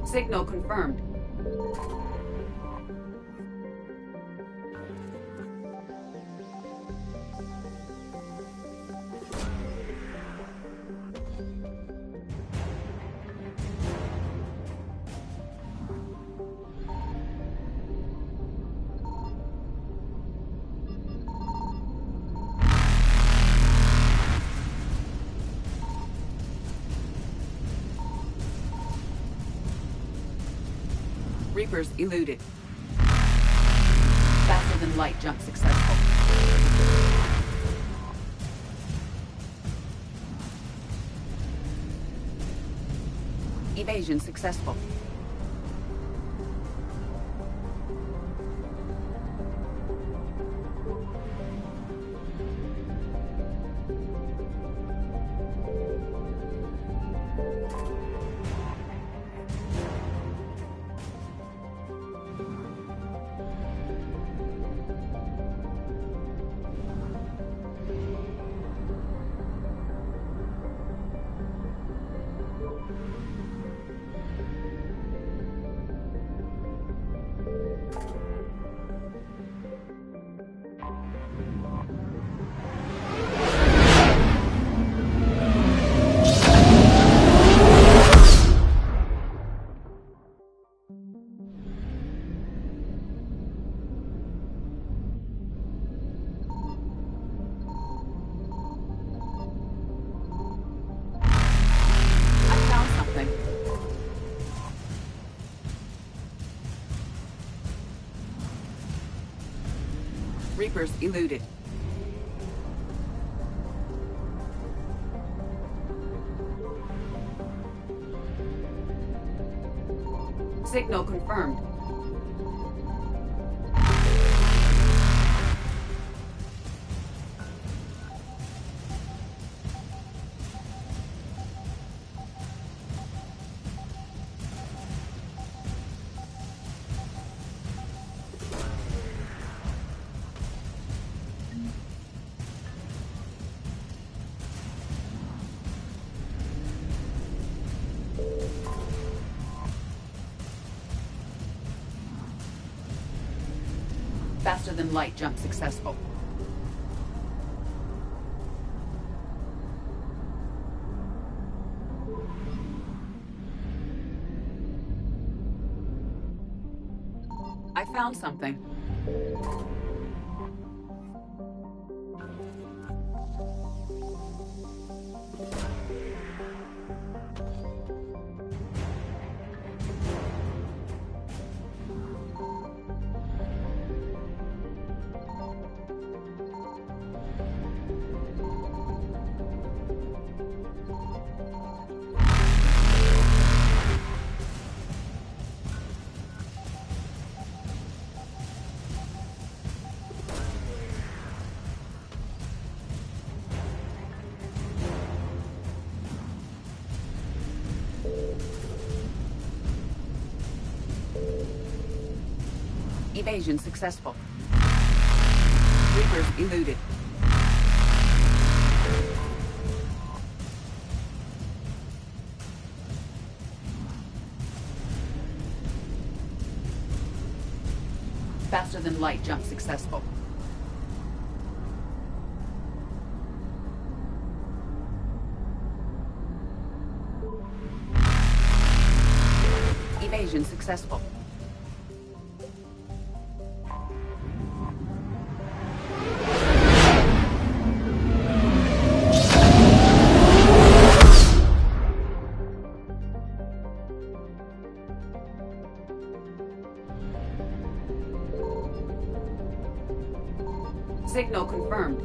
Signal confirmed. Reapers eluded. Faster than light jump successful. Evasion successful. Reapers eluded. Signal confirmed. Faster than light jump successful. I found something. Evasion successful. Reapers eluded. Faster than light jump successful. Evasion successful. Signal confirmed.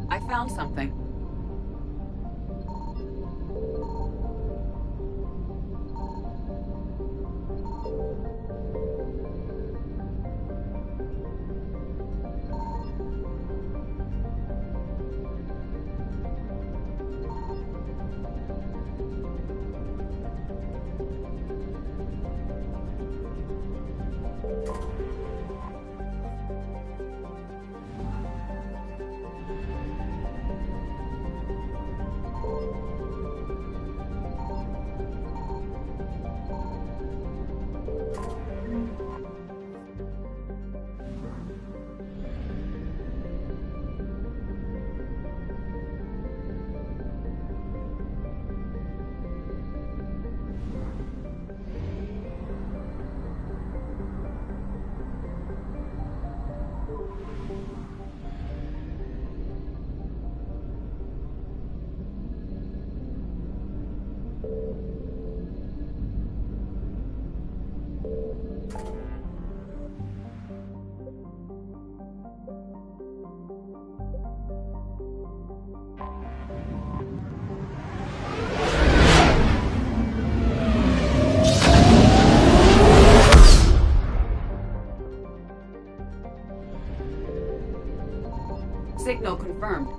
I found something. Signal confirmed.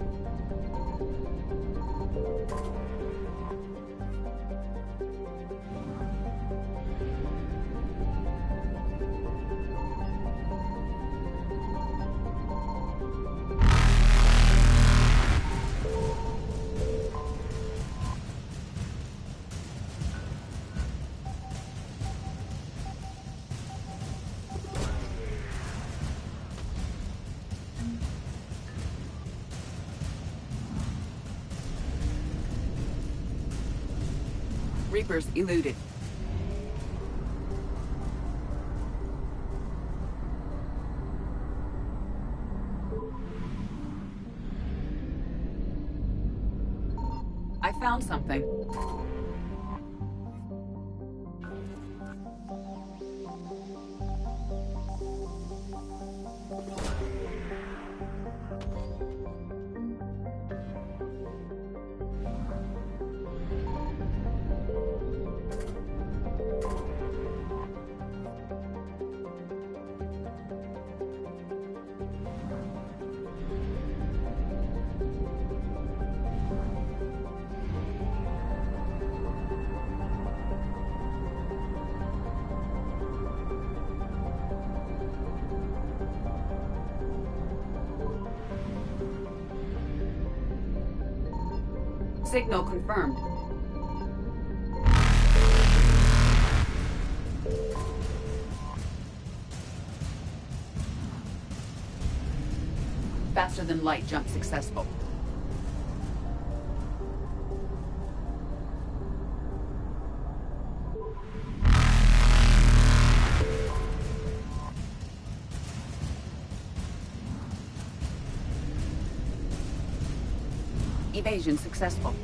Reapers eluded. I found something. Signal confirmed. Faster than light jump successful. evasion successful.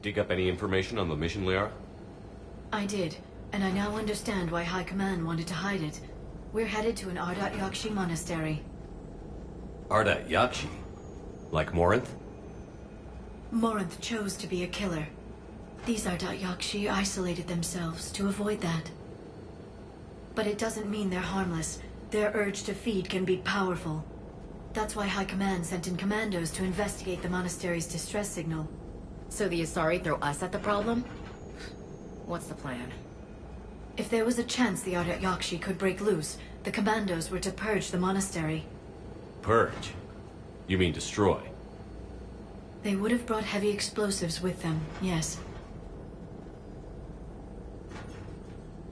Dig up any information on the mission, Liara? I did, and I now understand why High Command wanted to hide it. We're headed to an Ardat Yakshi monastery. Ardat Yakshi? Like Morinth? Morinth chose to be a killer. These Ardat Yakshi isolated themselves to avoid that. But it doesn't mean they're harmless. Their urge to feed can be powerful. That's why High Command sent in commandos to investigate the monastery's distress signal. So the Asari throw us at the problem? What's the plan? If there was a chance the Ardat Yakshi could break loose, the commandos were to purge the monastery. Purge? You mean destroy? They would have brought heavy explosives with them, yes.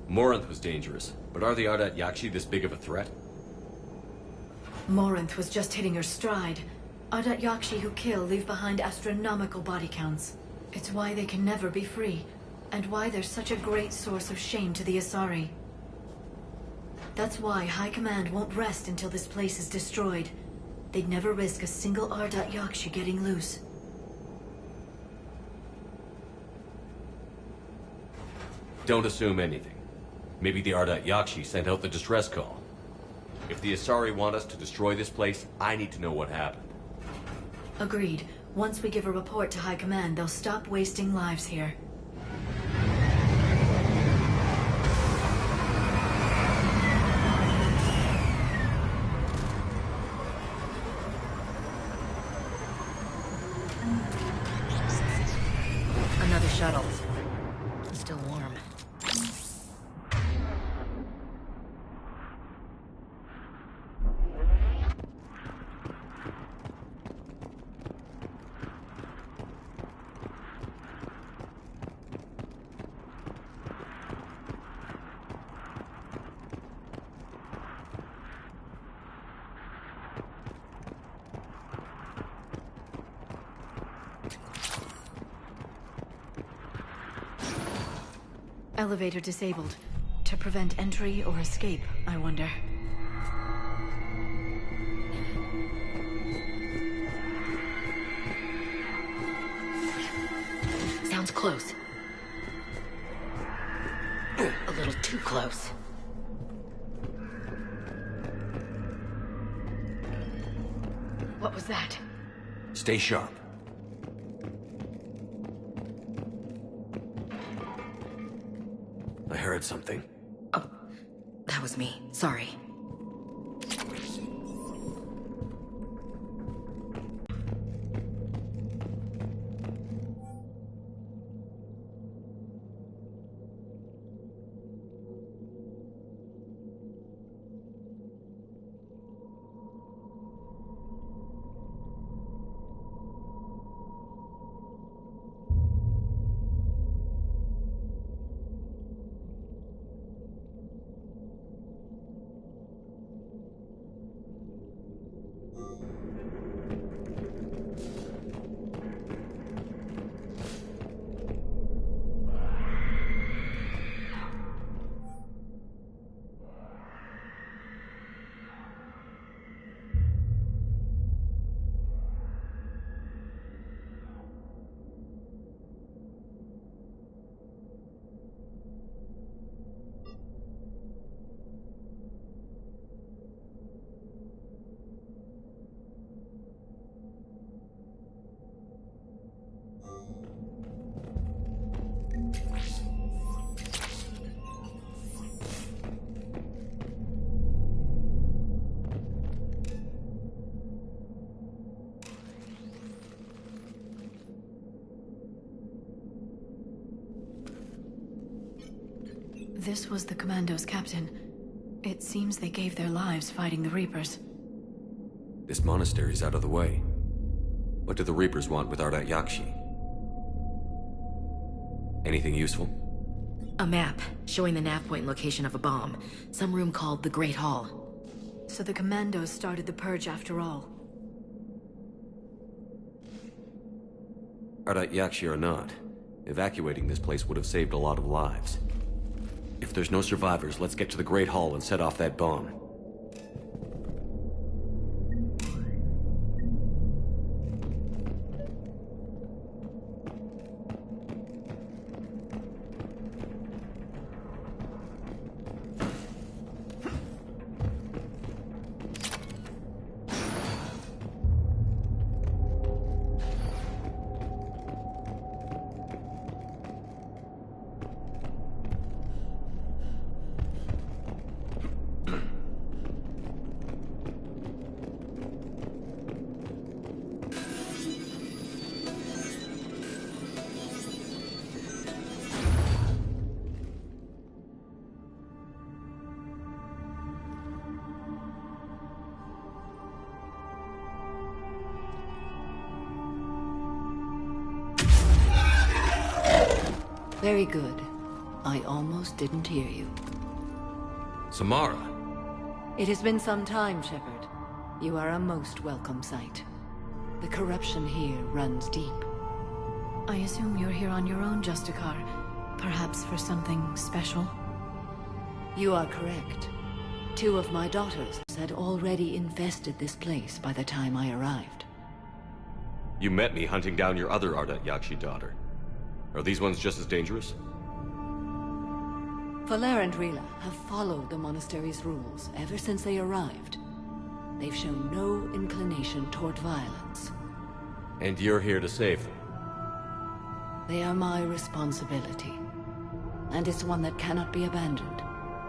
Morinth was dangerous, but are the Ardat Yakshi this big of a threat? Morinth was just hitting her stride. Ardat Yakshi who kill leave behind astronomical body counts. It's why they can never be free, and why they're such a great source of shame to the Asari. That's why High Command won't rest until this place is destroyed. They'd never risk a single Ardat Yakshi getting loose. Don't assume anything. Maybe the Ardat Yakshi sent out the distress call. If the Asari want us to destroy this place, I need to know what happened. Agreed. Once we give a report to High Command, they'll stop wasting lives here. Another shuttle. Still warm. Elevator disabled. To prevent entry or escape, I wonder. close. A little too close. What was that? Stay sharp. I heard something. Oh, that was me. Sorry. This was the Commando's captain. It seems they gave their lives fighting the Reapers. This monastery's out of the way. What do the Reapers want with Ardat Yakshi? Anything useful? A map showing the nav point location of a bomb. Some room called the Great Hall. So the Commandos started the purge after all. Ardat Yakshi or not, evacuating this place would have saved a lot of lives. If there's no survivors, let's get to the Great Hall and set off that bomb. Very good. I almost didn't hear you. Samara! It has been some time, Shepard. You are a most welcome sight. The corruption here runs deep. I assume you're here on your own, Justicar. Perhaps for something special? You are correct. 2 of my daughters had already infested this place by the time I arrived. You met me hunting down your other Ardat Yakshi daughter. Are these ones just as dangerous? Valer and Rila have followed the monastery's rules ever since they arrived. They've shown no inclination toward violence. And you're here to save them? They are my responsibility. And it's one that cannot be abandoned,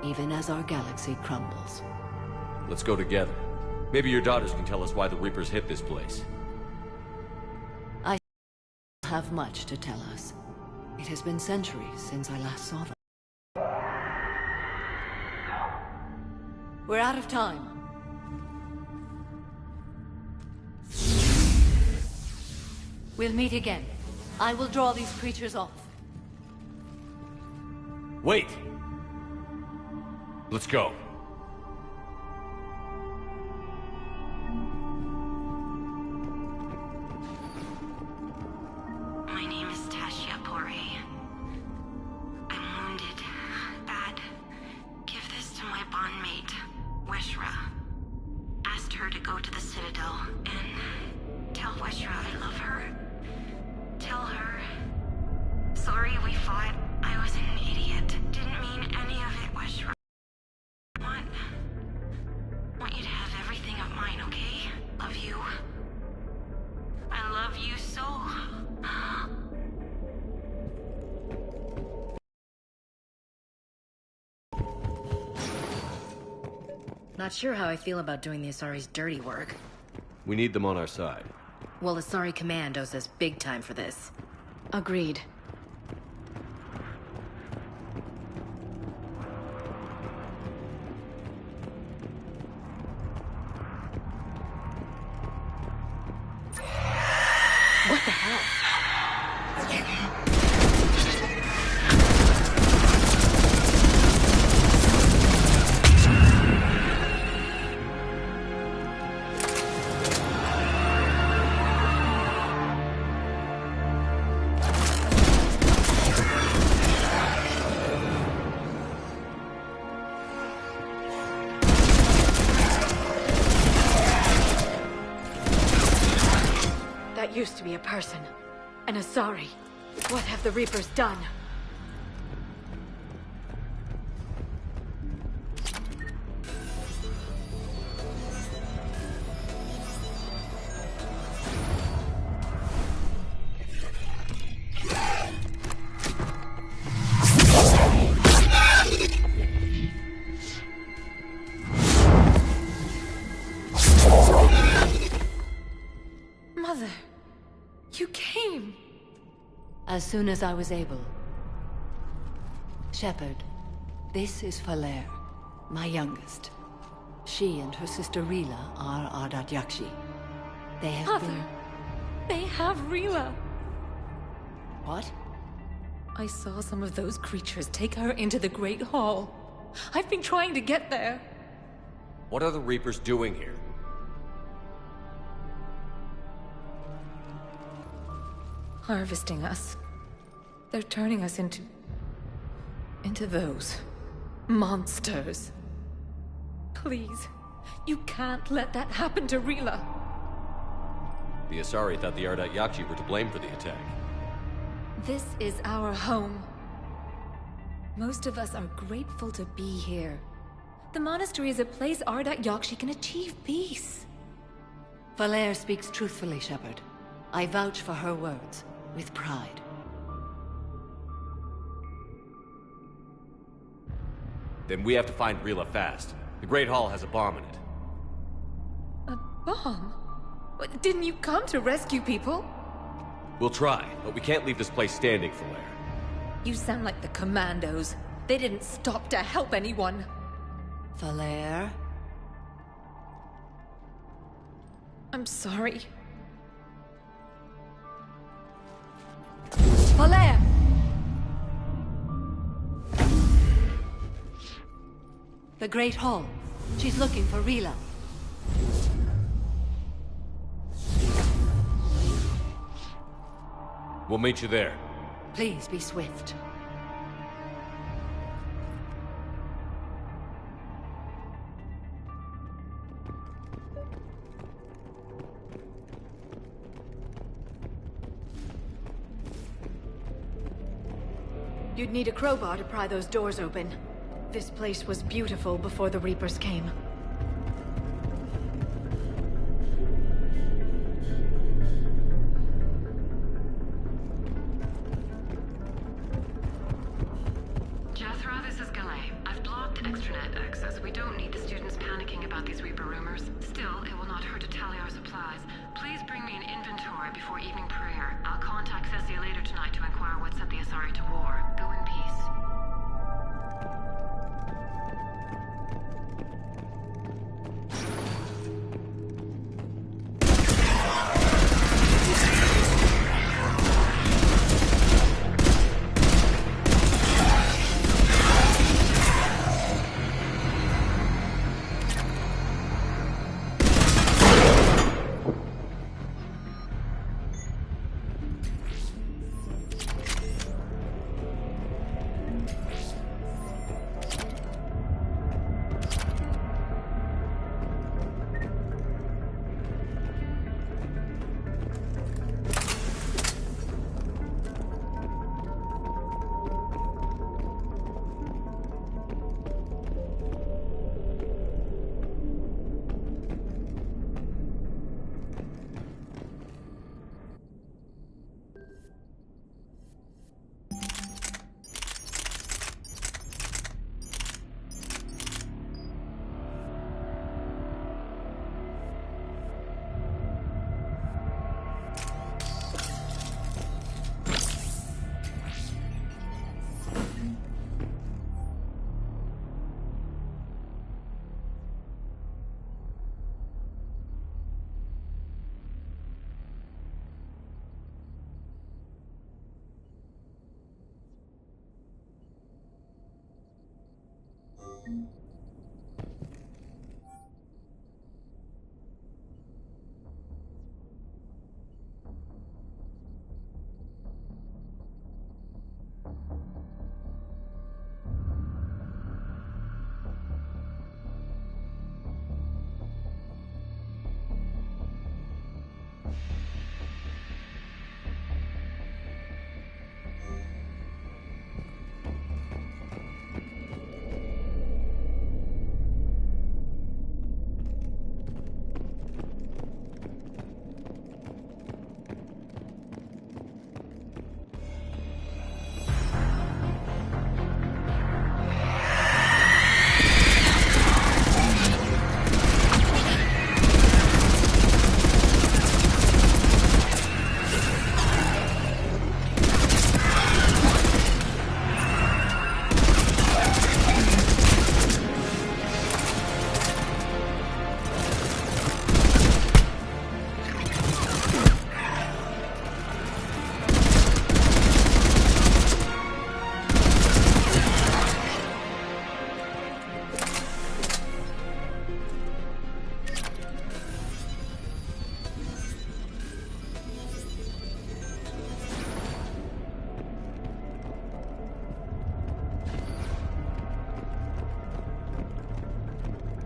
even as our galaxy crumbles. Let's go together. Maybe your daughters can tell us why the Reapers hit this place. I have much to tell us. It has been centuries since I last saw them. We're out of time. We'll meet again. I will draw these creatures off. Wait! Let's go. My name is Tashia Pore. I'm wounded. Bad. Give this to my bondmate, Weshra. Asked her to go to the Citadel and tell Weshra I love her. Tell her so Not sure how I feel about doing the Asari's dirty work. We need them on our side. Well, Asari Command owes us big time for this. Agreed. What the hell? That used to be a person. An Asari. What have the Reapers done? Mother, you came. As soon as I was able. Shepard, this is Falere, my youngest. She and her sister Rila are Ardat Yakshi. They have Mother, they have Rila. What? I saw some of those creatures take her into the Great Hall. I've been trying to get there. What are the Reapers doing here? Harvesting us. They're turning us into those monsters. Please, you can't let that happen to Rila. The Asari thought the Ardat Yakshi were to blame for the attack. This is our home. Most of us are grateful to be here. The monastery is a place Ardat Yakshi can achieve peace. Falere speaks truthfully, Shepard. I vouch for her words, with pride. Then we have to find Rila fast. The Great Hall has a bomb in it. A bomb? What, didn't you come to rescue people? We'll try, but we can't leave this place standing, Falere. You sound like the Commandos. They didn't stop to help anyone. Falere? I'm sorry. Falere! The Great Hall. She's looking for Rila. We'll meet you there. Please be swift. You'd need a crowbar to pry those doors open. This place was beautiful before the Reapers came. Jethro, this is Galay. I've blocked extranet access. We don't need the students panicking about these Reaper rumors. Still, it will not hurt to tally our supplies. Please bring me an inventory before evening prayer. I'll contact Cessia later tonight to inquire what set the Asari to war. Go in peace.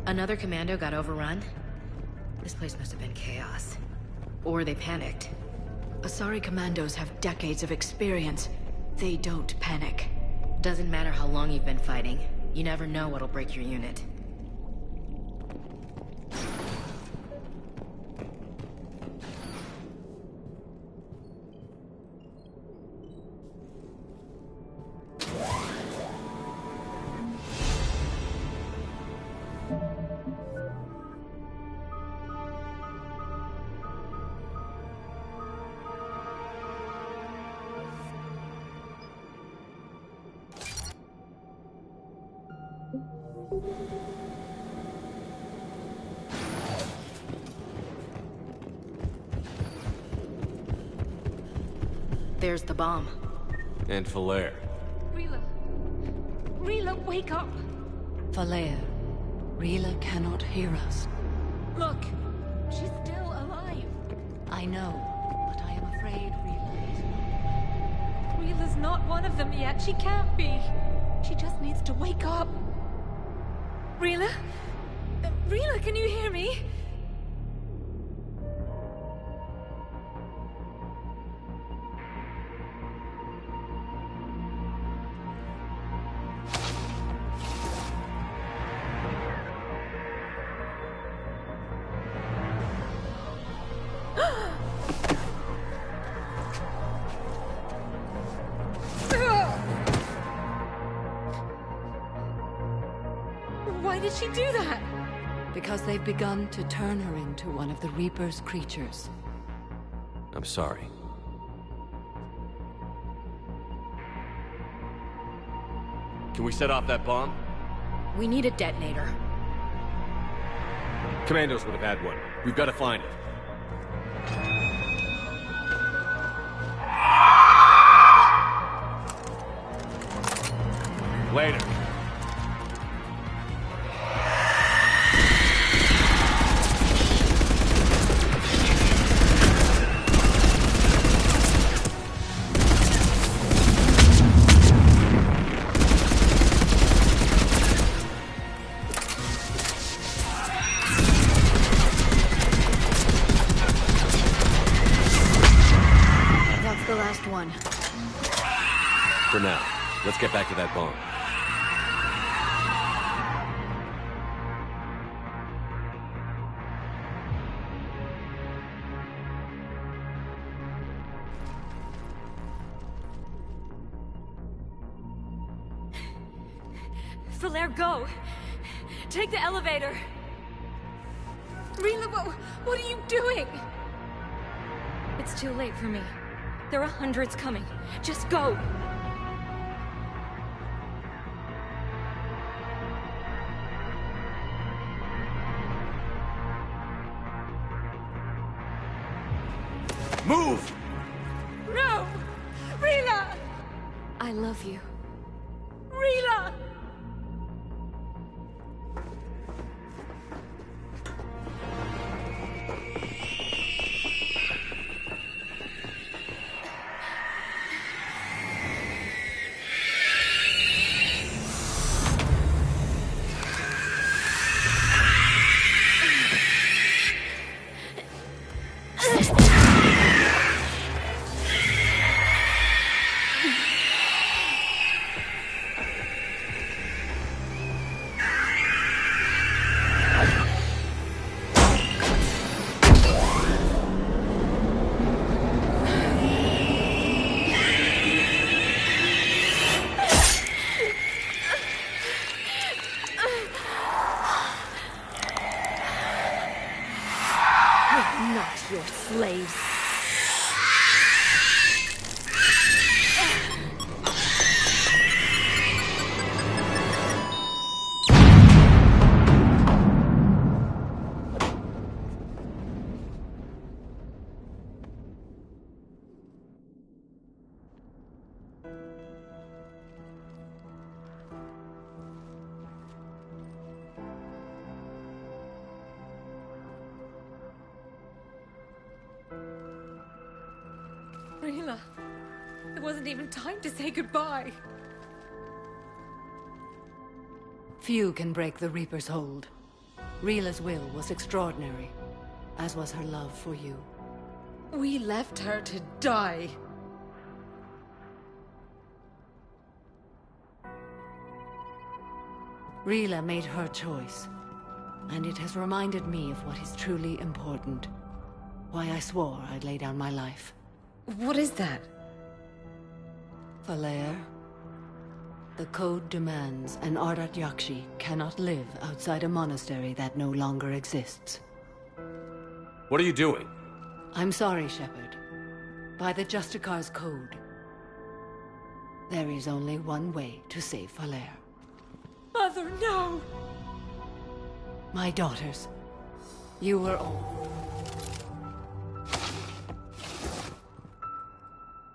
Another commando got overrun? This place must have been chaos. Or they panicked. Asari commandos have decades of experience. They don't panic. Doesn't matter how long you've been fighting. You never know what'll break your unit. There's the bomb. And Falair. Rila. Rila, wake up! Falair, Rila cannot hear us. Look, she's still alive. I know, but I am afraid Rila is not. Rila's not one of them yet. She can't be. She just needs to wake up. Rila? Rila, can you hear me? Why did she do that? Because they've begun to turn her into one of the Reaper's creatures. I'm sorry. Can we set off that bomb? We need a detonator. Commandos would have had one. We've got to find it. Later. That's the last one. For now, let's get back to that bomb. Falair, go! Take the elevator! Rila, what are you doing? It's too late for me. There are hundreds coming. Just go! Move! No! Rila! I love you. Rila! slaves. Rila, there wasn't even time to say goodbye. Few can break the Reaper's hold. Rila's will was extraordinary, as was her love for you. We left her to die. Rila made her choice, and it has reminded me of what is truly important. Why I swore I'd lay down my life. What is that? Falair, the code demands an Ardat Yakshi cannot live outside a monastery that no longer exists. What are you doing? I'm sorry, Shepard. By the Justicar's code, there is only one way to save Falair. Mother, no! My daughters, you were all.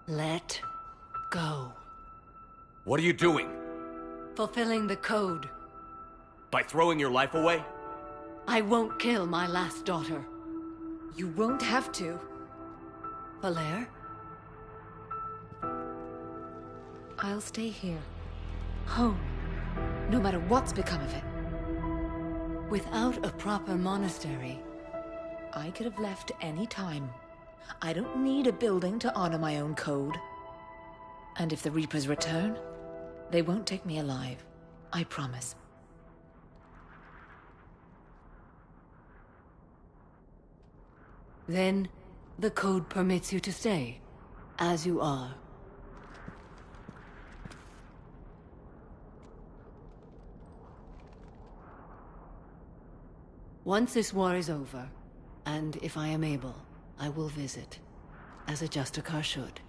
Let go. What are you doing? Fulfilling the code. By throwing your life away? I won't kill my last daughter. You won't have to. Falair? I'll stay here. Home. No matter what's become of it. Without a proper monastery... I could have left any time. I don't need a building to honor my own code. And if the Reapers return, they won't take me alive. I promise. Then, the code permits you to stay, as you are. Once this war is over, and if I am able, I will visit, as a Justicar should.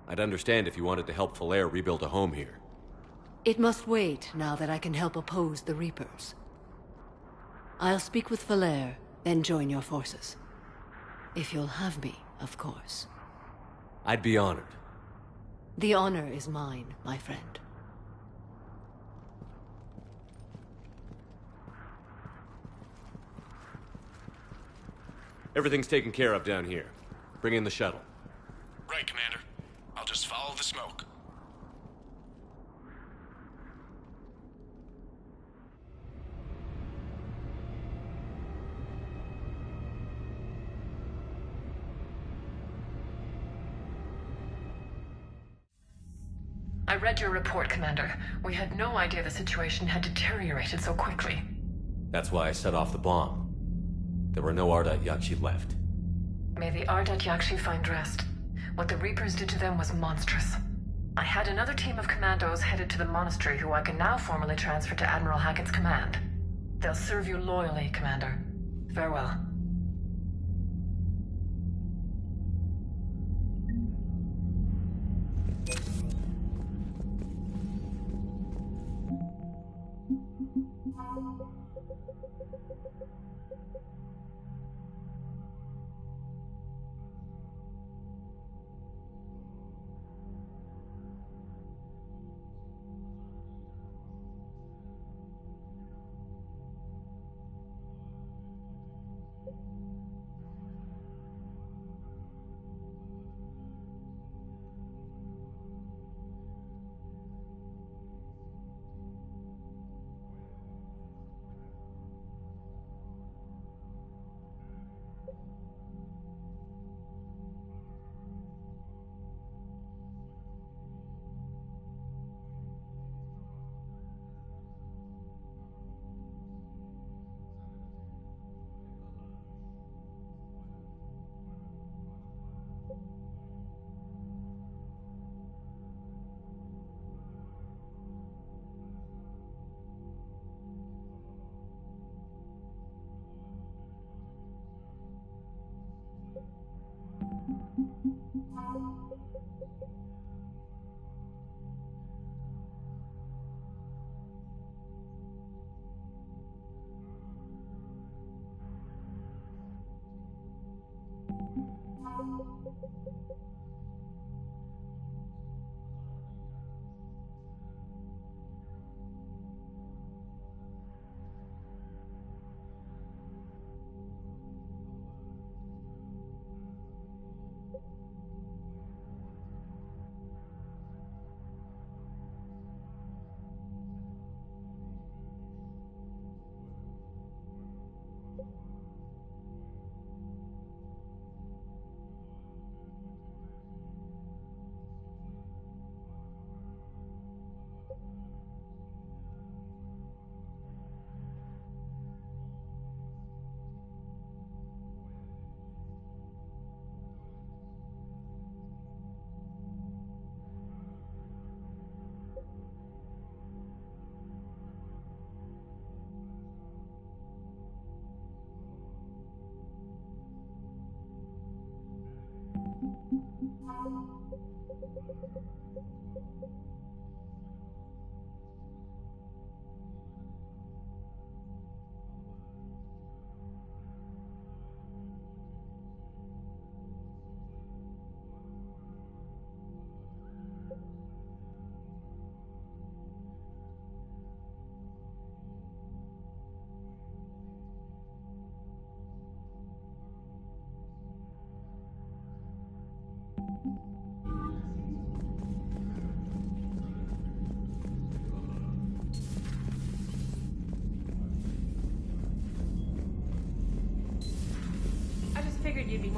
I'd understand if you wanted to help Falair rebuild a home here. It must wait now that I can help oppose the Reapers. I'll speak with Falair, then join your forces. If you'll have me, of course. I'd be honored. The honor is mine, my friend. Everything's taken care of down here. Bring in the shuttle. Right, Commander. I'll just follow the smoke. I read your report, Commander. We had no idea the situation had deteriorated so quickly. That's why I set off the bomb. There were no Ardat Yakshi left. May the Ardat Yakshi find rest. What the Reapers did to them was monstrous. I had another team of commandos headed to the monastery who I can now formally transfer to Admiral Hackett's command. They'll serve you loyally, Commander. Farewell.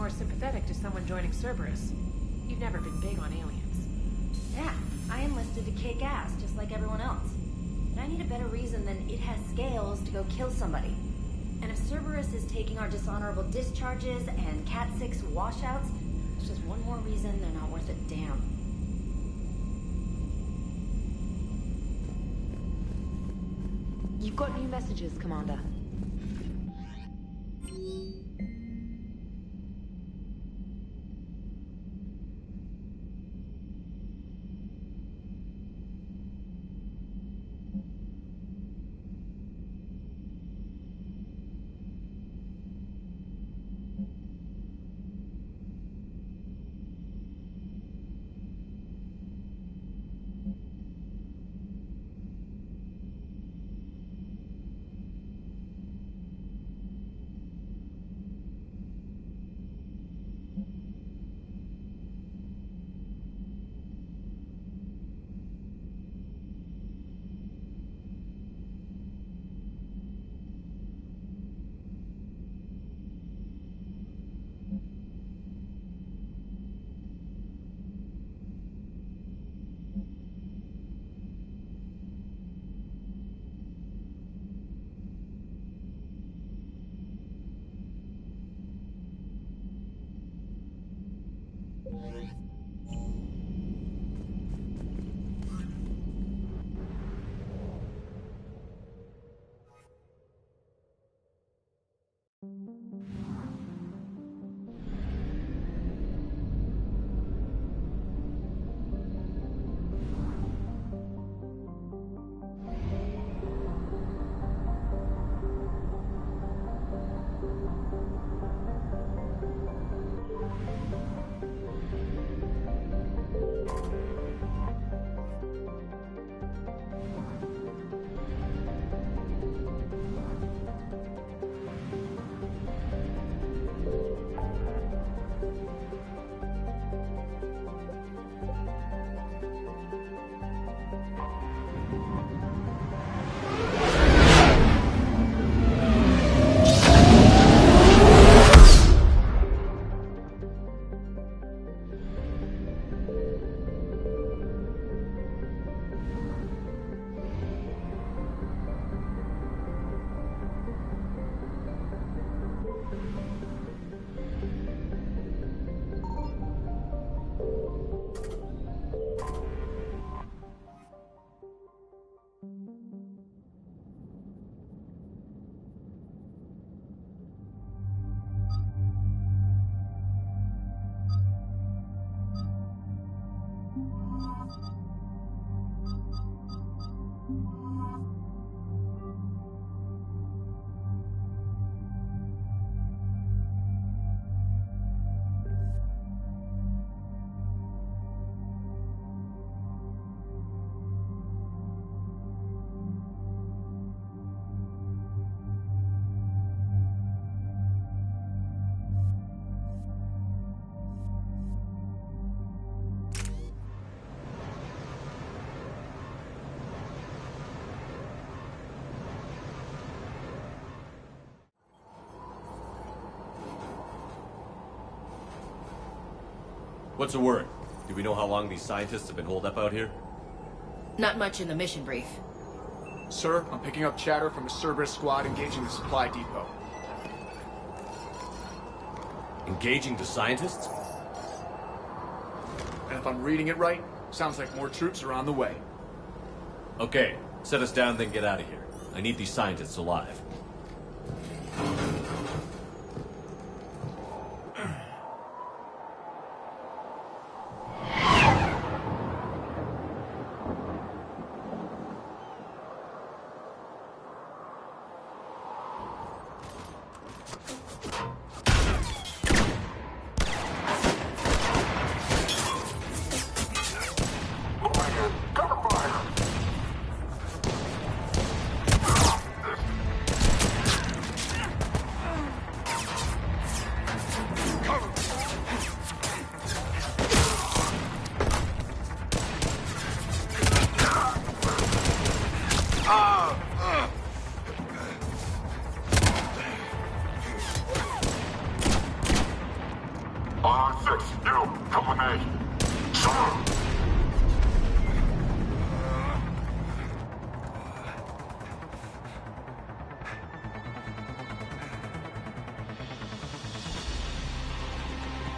more sympathetic to someone joining Cerberus. You've never been big on aliens. Yeah, I enlisted to kick ass, just like everyone else. But I need a better reason than it has scales to go kill somebody. And if Cerberus is taking our dishonorable discharges and Cat 6 washouts, it's just one more reason they're not worth a damn. You've got new messages, Commander. What's the word? Do we know how long these scientists have been holed up out here? Not much in the mission brief. Sir, I'm picking up chatter from a Cerberus squad engaging the supply depot. Engaging the scientists? And if I'm reading it right, sounds like more troops are on the way. Okay, set us down, then get out of here. I need these scientists alive.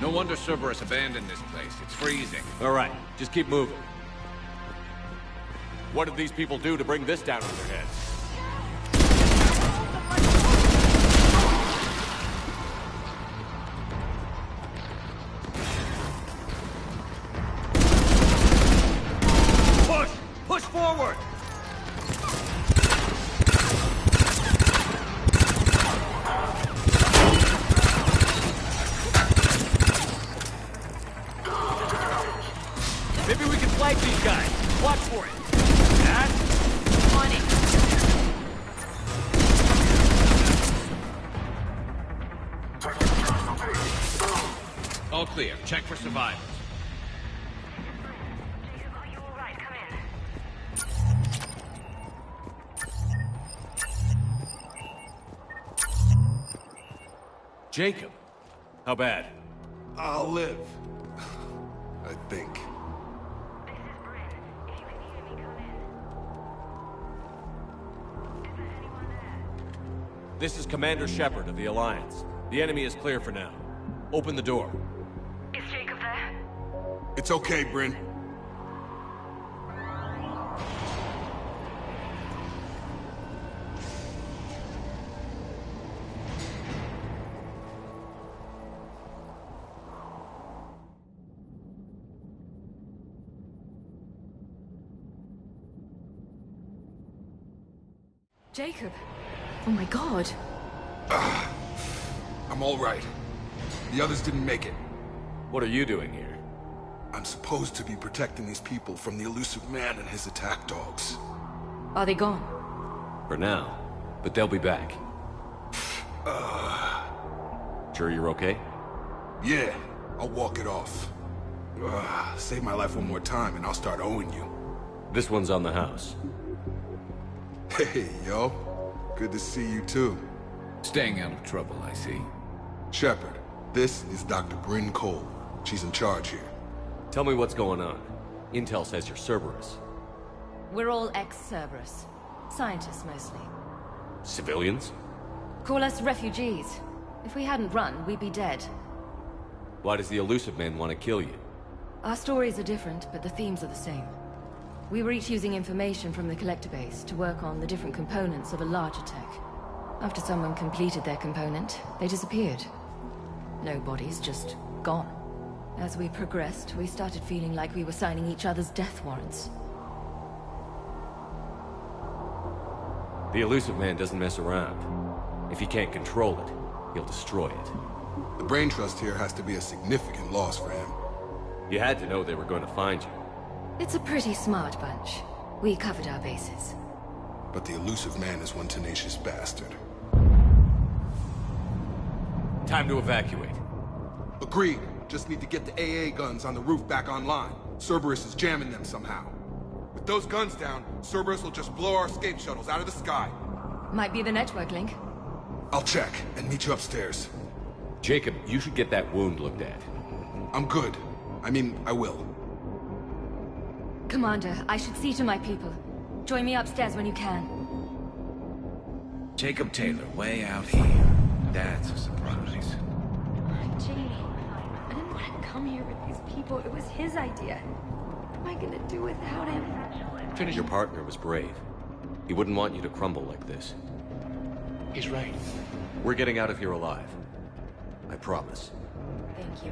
No wonder Cerberus abandoned this place. It's freezing. All right, just keep moving. What did these people do to bring this down on their heads? Push! Push forward! Maybe we can flank these guys. Watch for it. That? On it. All clear. Check for survivors. Jacob. How bad? I'll live. I think. This is Commander Shepard of the Alliance. The enemy is clear for now. Open the door. Is Jacob there? It's okay, Bryn. Jacob. Oh my god. I'm all right. The others didn't make it. What are you doing here? I'm supposed to be protecting these people from the elusive man and his attack dogs. Are they gone? For now. But they'll be back. Sure you're okay? Yeah, I'll walk it off. Save my life one more time and I'll start owing you. This one's on the house. Hey, yo. Good to see you too. Staying out of trouble, I see. Shepard, this is Dr. Bryn Cole. She's in charge here. Tell me what's going on. Intel says you're Cerberus. We're all ex-Cerberus. Scientists, mostly. Civilians? Call us refugees. If we hadn't run, we'd be dead. Why does the elusive man want to kill you? Our stories are different, but the themes are the same. We were each using information from the collector base to work on the different components of a larger tech. After someone completed their component, they disappeared. No bodies, just gone. As we progressed, we started feeling like we were signing each other's death warrants. The elusive man doesn't mess around. If he can't control it, he'll destroy it. The brain trust here has to be a significant loss for him. You had to know they were going to find you. It's a pretty smart bunch. We covered our bases. But the elusive man is one tenacious bastard. Time to evacuate. Agreed. Just need to get the AA guns on the roof back online. Cerberus is jamming them somehow. With those guns down, Cerberus will just blow our escape shuttles out of the sky. Might be the network link. I'll check and meet you upstairs. Jacob, you should get that wound looked at. I'm good. I mean, I will. Commander, I should see to my people. Join me upstairs when you can. Jacob Taylor, way out here. That's a surprise. Jamie, I didn't want to come here with these people. It was his idea. What am I gonna do without him? Your partner was brave. He wouldn't want you to crumble like this. He's right. We're getting out of here alive. I promise. Thank you.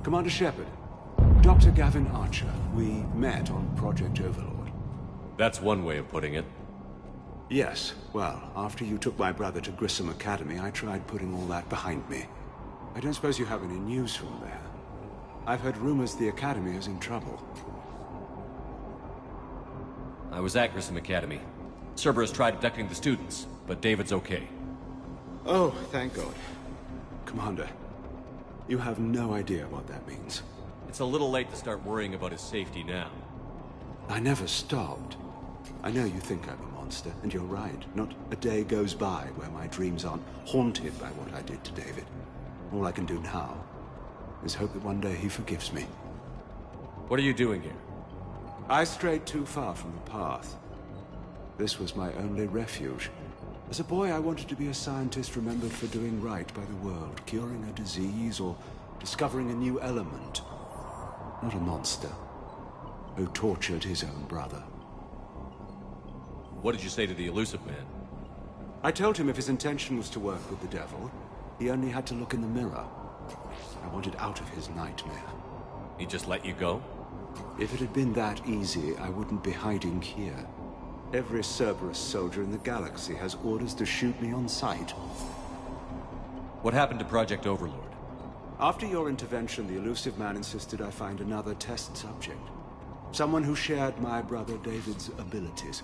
Commander Shepard, Dr. Gavin Archer. We met on Project Overlord. That's one way of putting it. Yes, well, after you took my brother to Grissom Academy, I tried putting all that behind me. I don't suppose you have any news from there. I've heard rumors the Academy is in trouble. I was at Grissom Academy. Cerberus tried abducting the students, but David's okay. Oh, thank God. Commander, you have no idea what that means. It's a little late to start worrying about his safety now. I never stopped. I know you think I'm a monster, and you're right. Not a day goes by where my dreams aren't haunted by what I did to David. All I can do now is hope that one day he forgives me. What are you doing here? I strayed too far from the path. This was my only refuge. As a boy, I wanted to be a scientist remembered for doing right by the world, curing a disease or discovering a new element. Not a monster who tortured his own brother. What did you say to the elusive man? I told him if his intention was to work with the devil, he only had to look in the mirror. I wanted out of his nightmare. He just let you go? If it had been that easy, I wouldn't be hiding here. Every Cerberus soldier in the galaxy has orders to shoot me on sight. What happened to Project Overlord? After your intervention, the elusive man insisted I find another test subject. Someone who shared my brother David's abilities.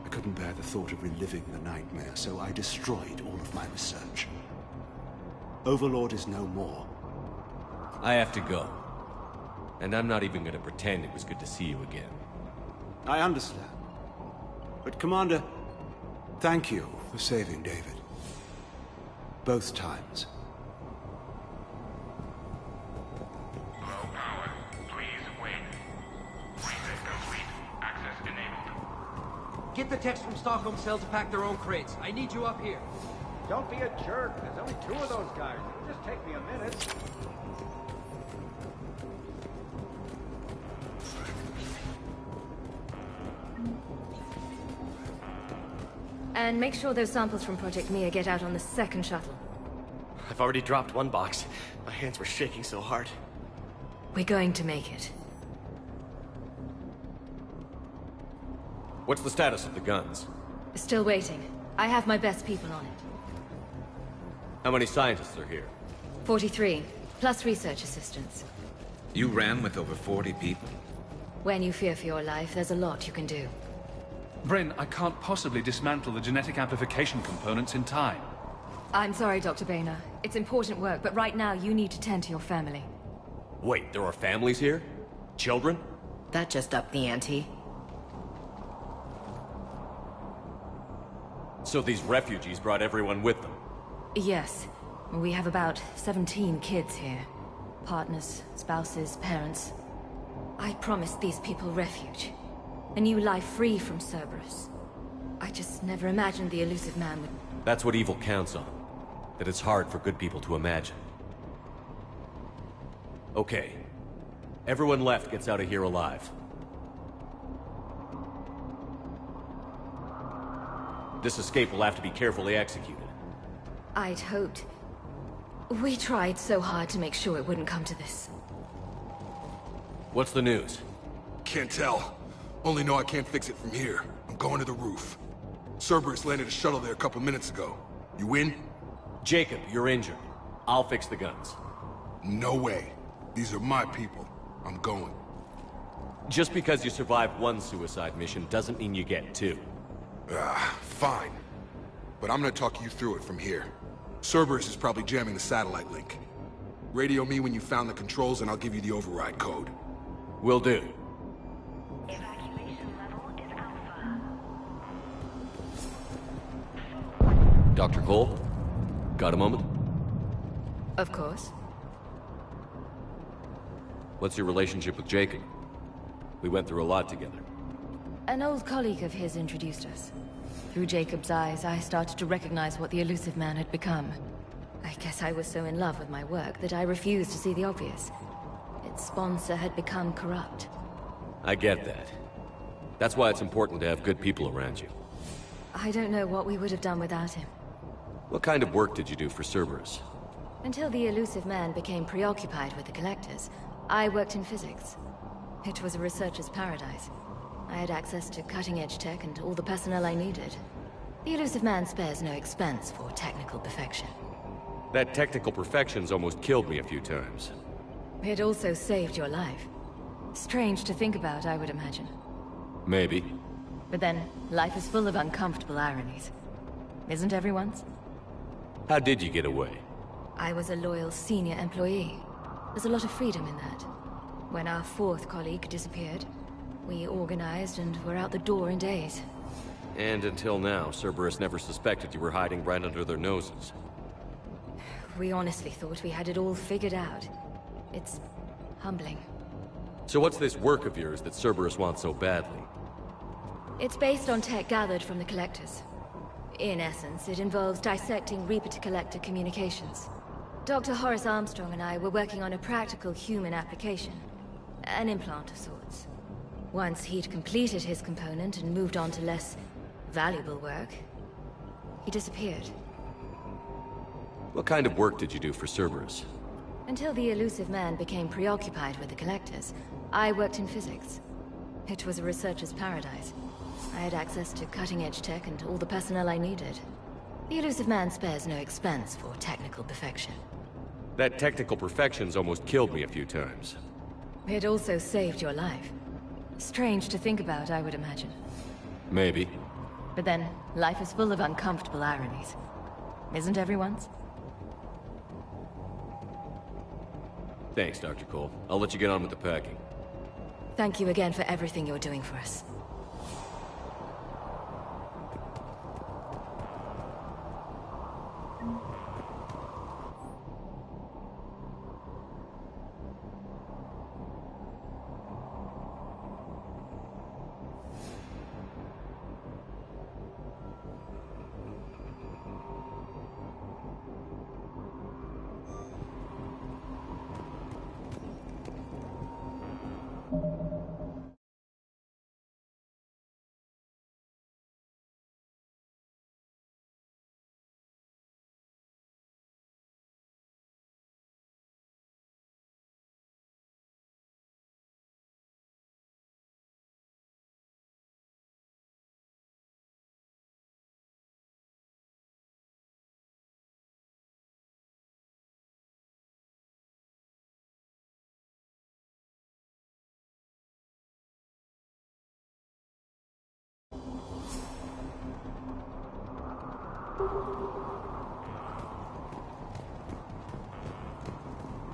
I couldn't bear the thought of reliving the nightmare, so I destroyed all of my research. Overlord is no more. I have to go. And I'm not even gonna pretend it was good to see you again. I understand. But Commander, thank you for saving David. Both times. Low power. Please wait. Reset complete. Access enabled. Get the techs from Stockholm Cell to pack their own crates. I need you up here. Don't be a jerk. There's only 2 of those guys. It'll just take me a minute. And make sure those samples from Project Mia get out on the second shuttle. I've already dropped one box. My hands were shaking so hard. We're going to make it. What's the status of the guns? Still waiting. I have my best people on it. How many scientists are here? 43, plus research assistants. You ran with over 40 people? When you fear for your life, there's a lot you can do. Bryn, I can't possibly dismantle the genetic amplification components in time. I'm sorry, Dr. Boehner. It's important work, but right now you need to tend to your family. Wait, there are families here? Children? That just upped the ante. So these refugees brought everyone with them? Yes. We have about 17 kids here. Partners, spouses, parents. I promised these people refuge. A new life free from Cerberus. I just never imagined the elusive man would... That's what evil counts on. That it's hard for good people to imagine. Okay. Everyone left gets out of here alive. This escape will have to be carefully executed. I'd hoped. We tried so hard to make sure it wouldn't come to this. What's the news? Can't tell. Only know I can't fix it from here. I'm going to the roof. Cerberus landed a shuttle there a couple minutes ago. You in? Jacob, you're injured. I'll fix the guns. No way. These are my people. I'm going. Just because you survived one suicide mission doesn't mean you get 2. Fine. But I'm gonna talk you through it from here. Cerberus is probably jamming the satellite link. Radio me when you found the controls and I'll give you the override code. Will do. Dr. Cole? Got a moment? Of course. What's your relationship with Jacob? We went through a lot together. An old colleague of his introduced us. Through Jacob's eyes, I started to recognize what the elusive man had become. I guess I was so in love with my work that I refused to see the obvious. Its sponsor had become corrupt. I get that. That's why it's important to have good people around you. I don't know what we would have done without him. What kind of work did you do for Cerberus? Until the elusive man became preoccupied with the collectors, I worked in physics. It was a researcher's paradise. I had access to cutting-edge tech and all the personnel I needed. The elusive man spares no expense for technical perfection. That technical perfection's almost killed me a few times. It also saved your life. Strange to think about, I would imagine. Maybe. But then, life is full of uncomfortable ironies. Isn't everyone's? How did you get away? I was a loyal senior employee. There's a lot of freedom in that. When our fourth colleague disappeared, we organized and were out the door in days. And until now, Cerberus never suspected you were hiding right under their noses. We honestly thought we had it all figured out. It's humbling. So what's this work of yours that Cerberus wants so badly? It's based on tech gathered from the Collectors. In essence, it involves dissecting Reaper-to-Collector communications. Dr. Horace Armstrong and I were working on a practical human application. An implant of sorts. Once he'd completed his component and moved on to less valuable work, he disappeared. What kind of work did you do for Cerberus? Until the elusive man became preoccupied with the Collectors, I worked in physics. It was a researcher's paradise. I had access to cutting-edge tech and all the personnel I needed. The elusive man spares no expense for technical perfection. That technical perfection's almost killed me a few times. It also saved your life. Strange to think about, I would imagine. Maybe. But then, life is full of uncomfortable ironies. Isn't everyone's? Thanks, Dr. Cole. I'll let you get on with the packing. Thank you again for everything you're doing for us.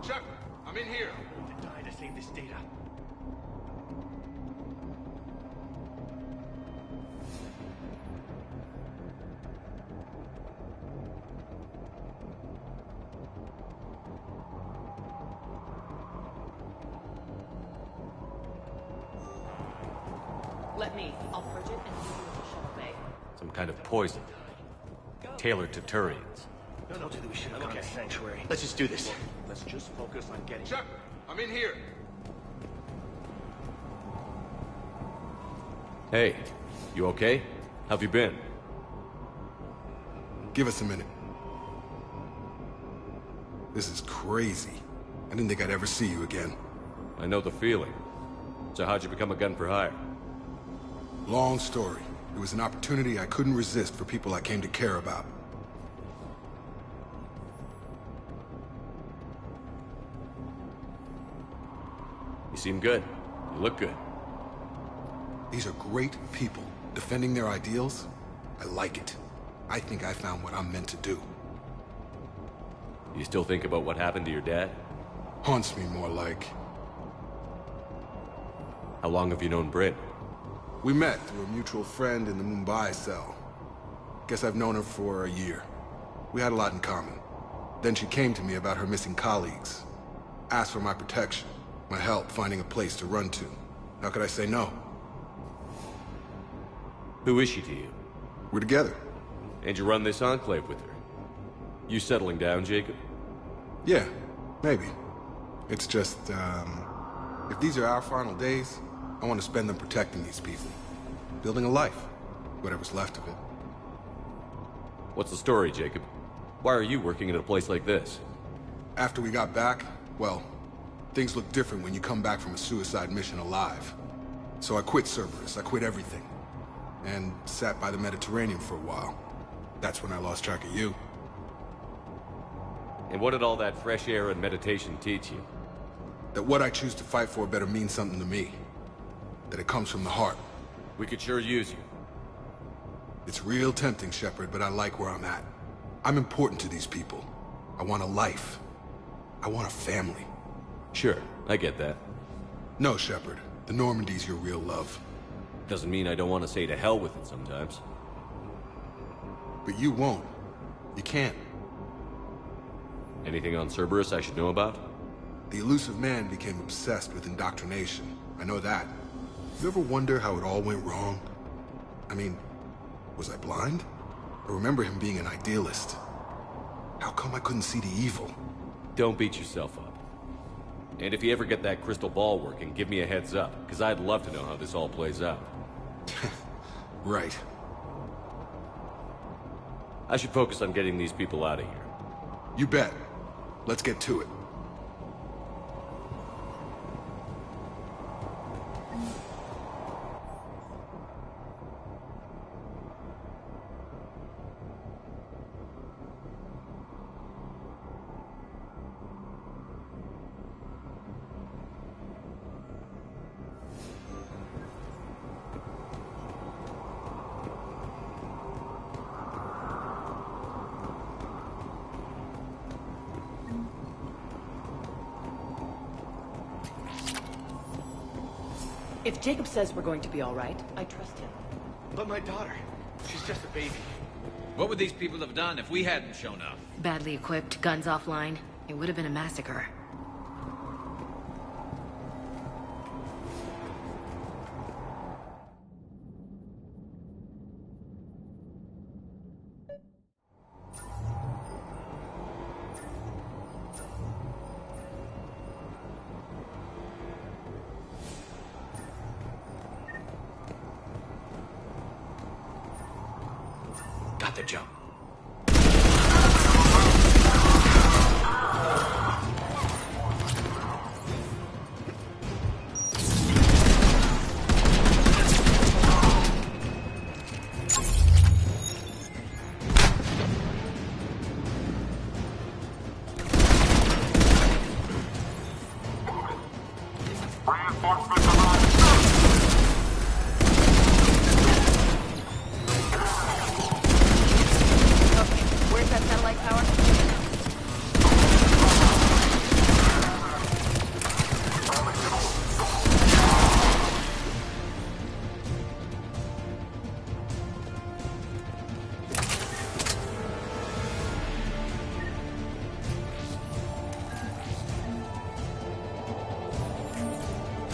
Shepard, I'm in here. To die to save this data. Let me. I'll purge it and leave you with the shuttle bay. Some kind of poison. Tailored to Turians. No, dude, we should have gone to Sanctuary. Let's just do this. Let's just focus on getting... Shepard, I'm in here. Hey, you okay? How've you been? Give us a minute. This is crazy. I didn't think I'd ever see you again. I know the feeling. So how'd you become a gun for hire? Long story. It was an opportunity I couldn't resist for people I came to care about. You seem good. You look good. These are great people, defending their ideals. I like it. I think I found what I'm meant to do. You still think about what happened to your dad? Haunts me more like. How long have you known Britt? We met through a mutual friend in the Mumbai cell. Guess I've known her for a year. We had a lot in common. Then she came to me about her missing colleagues. Asked for my protection, my help finding a place to run to. How could I say no? Who is she to you? We're together. And you run this enclave with her? You settling down, Jacob? Yeah, maybe. It's just, if these are our final days, I want to spend them protecting these people. Building a life. Whatever's left of it. What's the story, Jacob? Why are you working at a place like this? After we got back, well, things look different when you come back from a suicide mission alive. So I quit Cerberus, I quit everything. And sat by the Mediterranean for a while. That's when I lost track of you. And what did all that fresh air and meditation teach you? That what I choose to fight for better mean something to me. That it comes from the heart. We could sure use you. It's real tempting, Shepard, but I like where I'm at. I'm important to these people. I want a life. I want a family. Sure, I get that. No, Shepard. The Normandy's your real love. Doesn't mean I don't want to say to hell with it sometimes. But you won't. You can't. Anything on Cerberus I should know about? The elusive man became obsessed with indoctrination. I know that. You ever wonder how it all went wrong? I mean, was I blind? I remember him being an idealist. How come I couldn't see the evil? Don't beat yourself up. And if you ever get that crystal ball working, give me a heads up, because I'd love to know how this all plays out. Right. I should focus on getting these people out of here. You bet. Let's get to it. If Jacob says we're going to be all right, I trust him. But my daughter, she's just a baby. What would these people have done if we hadn't shown up? Badly equipped, guns offline. It would have been a massacre. Got the jump.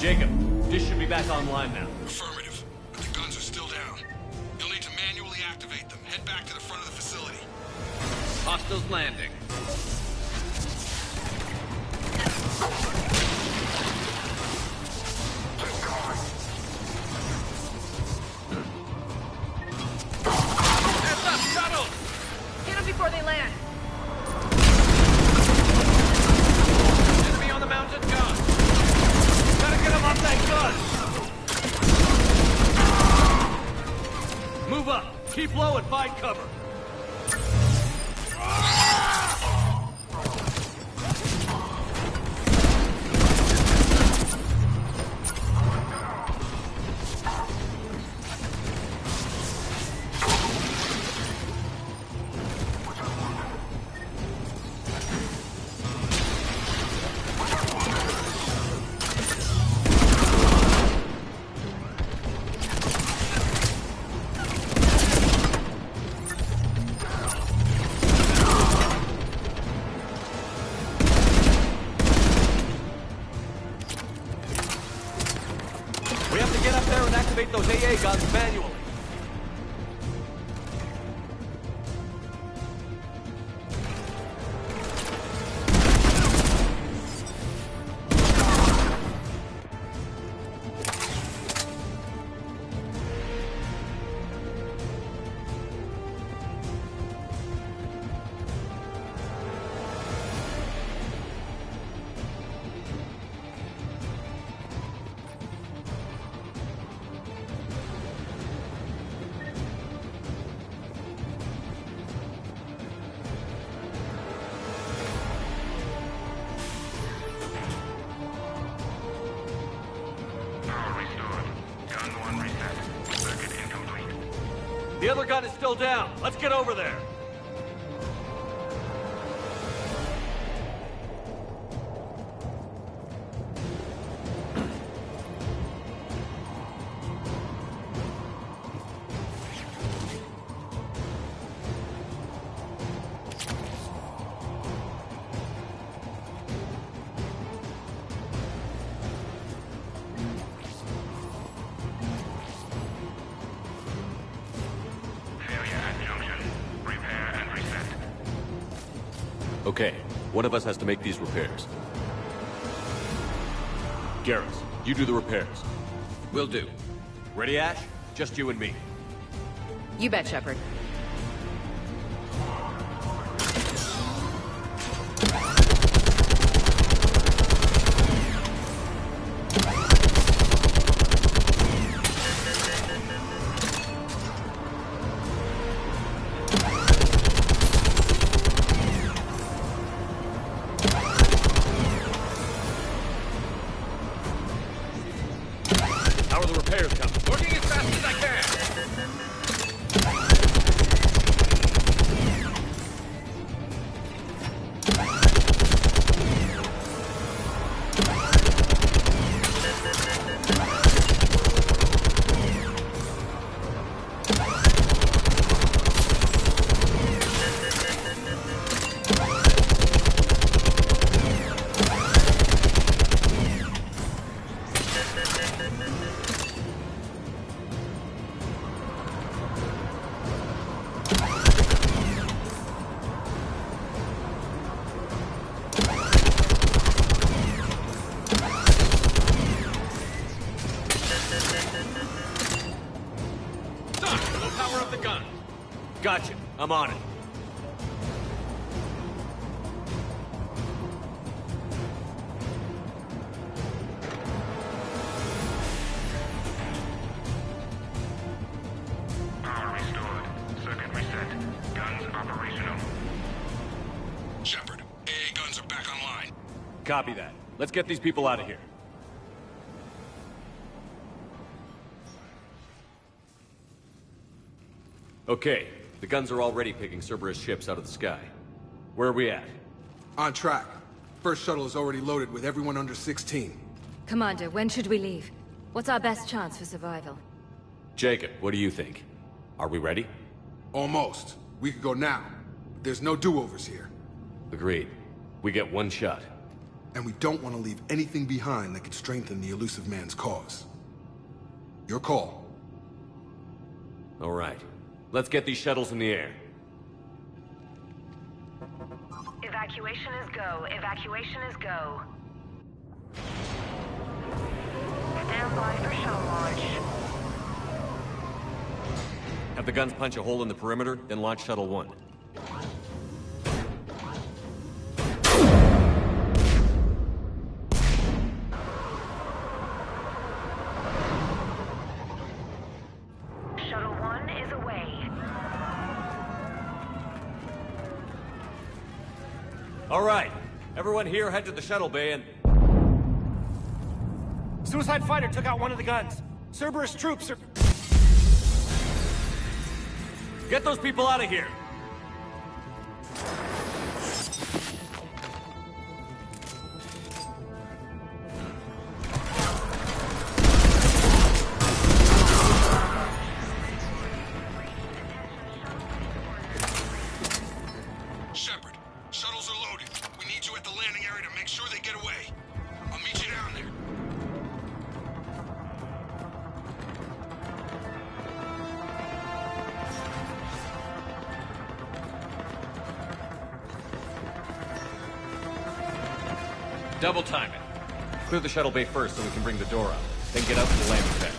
Jacob, dish should be back online now. Affirmative. But the guns are still down. You'll need to manually activate them. Head back to the front of the facility. Hostiles landing. Heads up, shuttles! Hit them before they land. Enemy on the mountain gun. Gotta get him off that gun! Move up! Keep low and find cover! We have to get up there and activate those AA guns manually. The other gun is still down. Let's get over there. Okay, one of us has to make these repairs. Garrus, you do the repairs. Will do. Ready, Ash? Just you and me. You bet, Shepard. Gotcha. I'm on it. Power restored. Circuit reset. Guns operational. Shepard, AA guns are back online. Copy that. Let's get these people out of here. Okay, the guns are already picking Cerberus ships out of the sky. Where are we at? On track. First shuttle is already loaded with everyone under 16. Commander, when should we leave? What's our best chance for survival? Jacob, what do you think? Are we ready? Almost. We could go now. But there's no do-overs here. Agreed. We get one shot. And we don't want to leave anything behind that could strengthen the elusive man's cause. Your call. All right. Let's get these shuttles in the air. Evacuation is go. Evacuation is go. Stand by for shuttle launch. Have the guns punch a hole in the perimeter, then launch Shuttle 1. Shuttle 1 is away. All right. Everyone here head to the shuttle bay and... Suicide fighter took out one of the guns. Cerberus troops are... Get those people out of here! Shepard, shuttles are loaded. We need you at the landing area to make sure they get away. I'll meet you down there. Double time it. Clear the shuttle bay first so we can bring the door up. Then get out to the landing pad.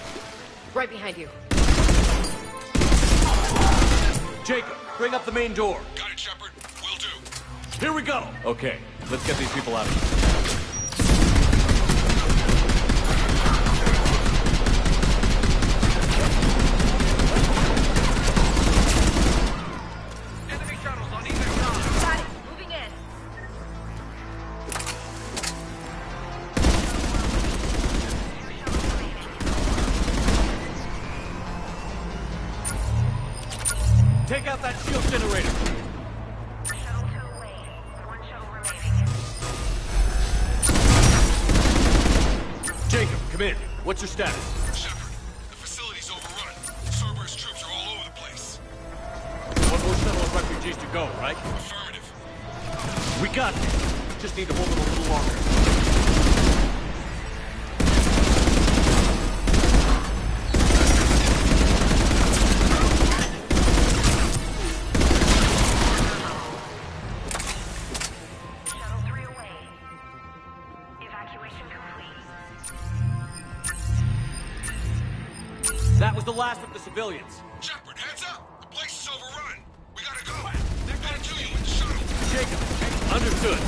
Right behind you. Jacob, bring up the main door. Got it, Shepard. Will do. Here we go! Okay, let's get these people out of here. Enemy shuttles on either side. Got it. Moving in. Take out that shield generator. Jacob, come in. What's your status? Shepard, the facility's overrun. Cerberus troops are all over the place. One more shuttle of refugees to go, right? Affirmative. We got it. Just need to hold them a little longer. That was the last of the civilians. Shepard, heads up! The place is overrun. We gotta go. They're gonna kill you with the shuttle. Jacob, understood.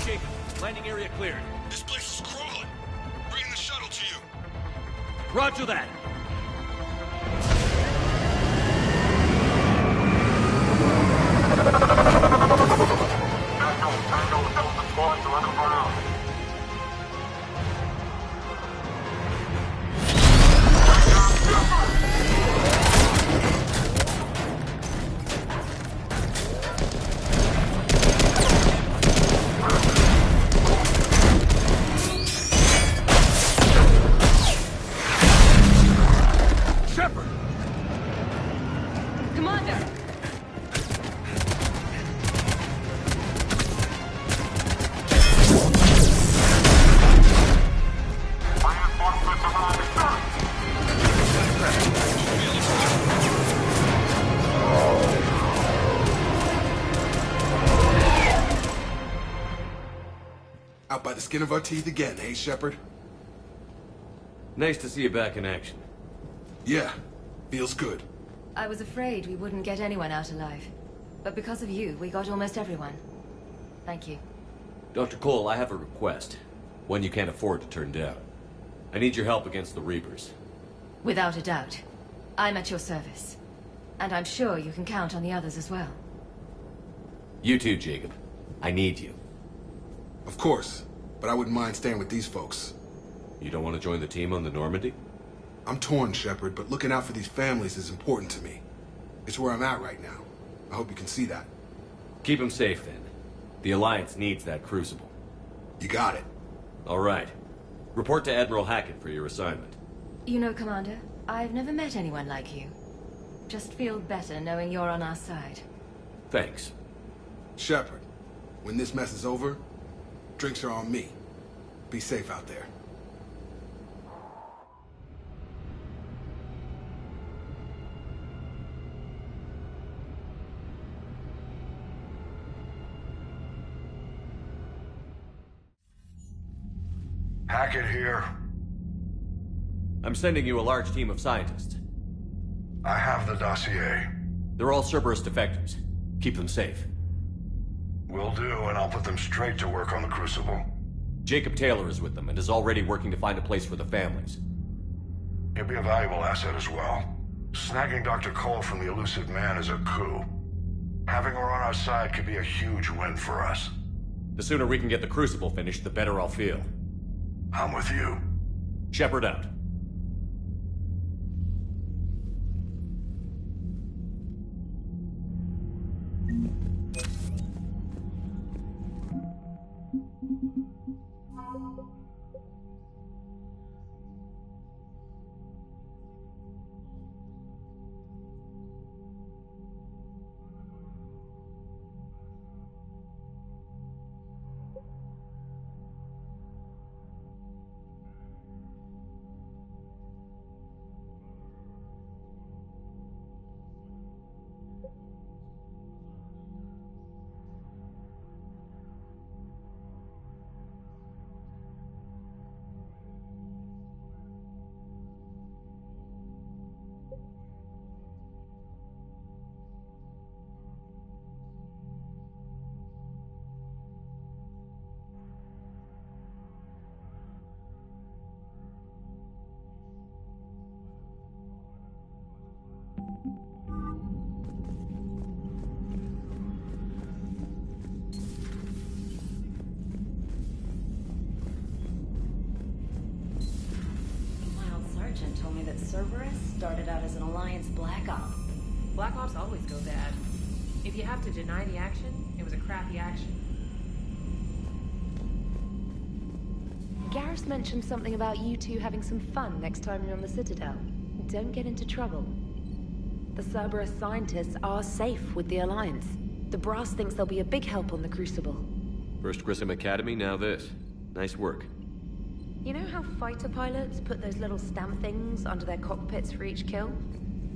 Jacob, landing area cleared. This place is crawling. Bring the shuttle to you. Roger that. Shepard! Commander! Out by the skin of our teeth again, hey, Shepard? Nice to see you back in action. Yeah, feels good. I was afraid we wouldn't get anyone out alive. But because of you, we got almost everyone. Thank you. Dr. Cole, I have a request. One you can't afford to turn down. I need your help against the Reapers. Without a doubt. I'm at your service. And I'm sure you can count on the others as well. You too, Jacob. I need you. Of course, but I wouldn't mind staying with these folks. You don't want to join the team on the Normandy? I'm torn, Shepard, but looking out for these families is important to me. It's where I'm at right now. I hope you can see that. Keep them safe, then. The Alliance needs that crucible. You got it. All right. Report to Admiral Hackett for your assignment. You know, Commander, I've never met anyone like you. Just feel better knowing you're on our side. Thanks. Shepard, when this mess is over, drinks are on me. Be safe out there. Hackett here. I'm sending you a large team of scientists. I have the dossier. They're all Cerberus defectors. Keep them safe. Will do, and I'll put them straight to work on the Crucible. Jacob Taylor is with them and is already working to find a place for the families. He'll be a valuable asset as well. Snagging Dr. Cole from the elusive man is a coup. Having her on our side could be a huge win for us. The sooner we can get the Crucible finished, the better I'll feel. I'm with you. Shepard out. told me that Cerberus started out as an Alliance Black Op. Black Ops always go bad. If you have to deny the action, it was a crappy action. Garrus mentioned something about you two having some fun next time you're on the Citadel. Don't get into trouble. The Cerberus scientists are safe with the Alliance. The Brass thinks they'll be a big help on the Crucible. First Grissom Academy, now this. Nice work. You know how fighter pilots put those little stamp things under their cockpits for each kill?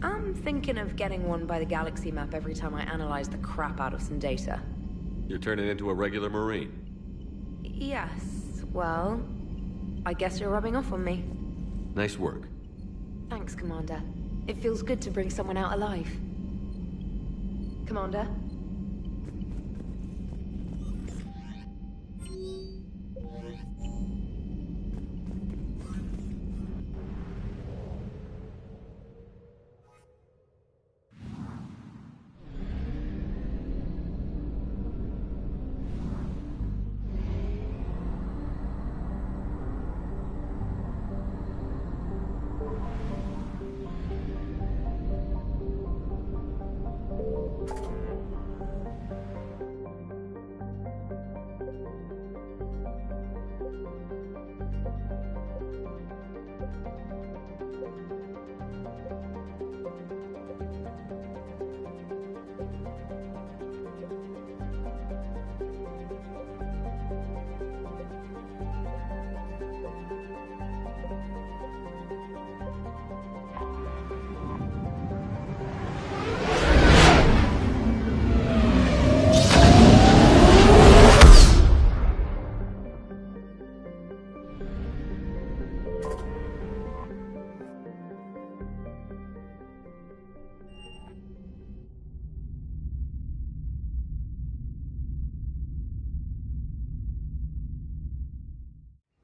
I'm thinking of getting one by the galaxy map every time I analyze the crap out of some data. You're turning into a regular Marine. Yes, well, I guess you're rubbing off on me. Nice work. Thanks, Commander. It feels good to bring someone out alive. Commander?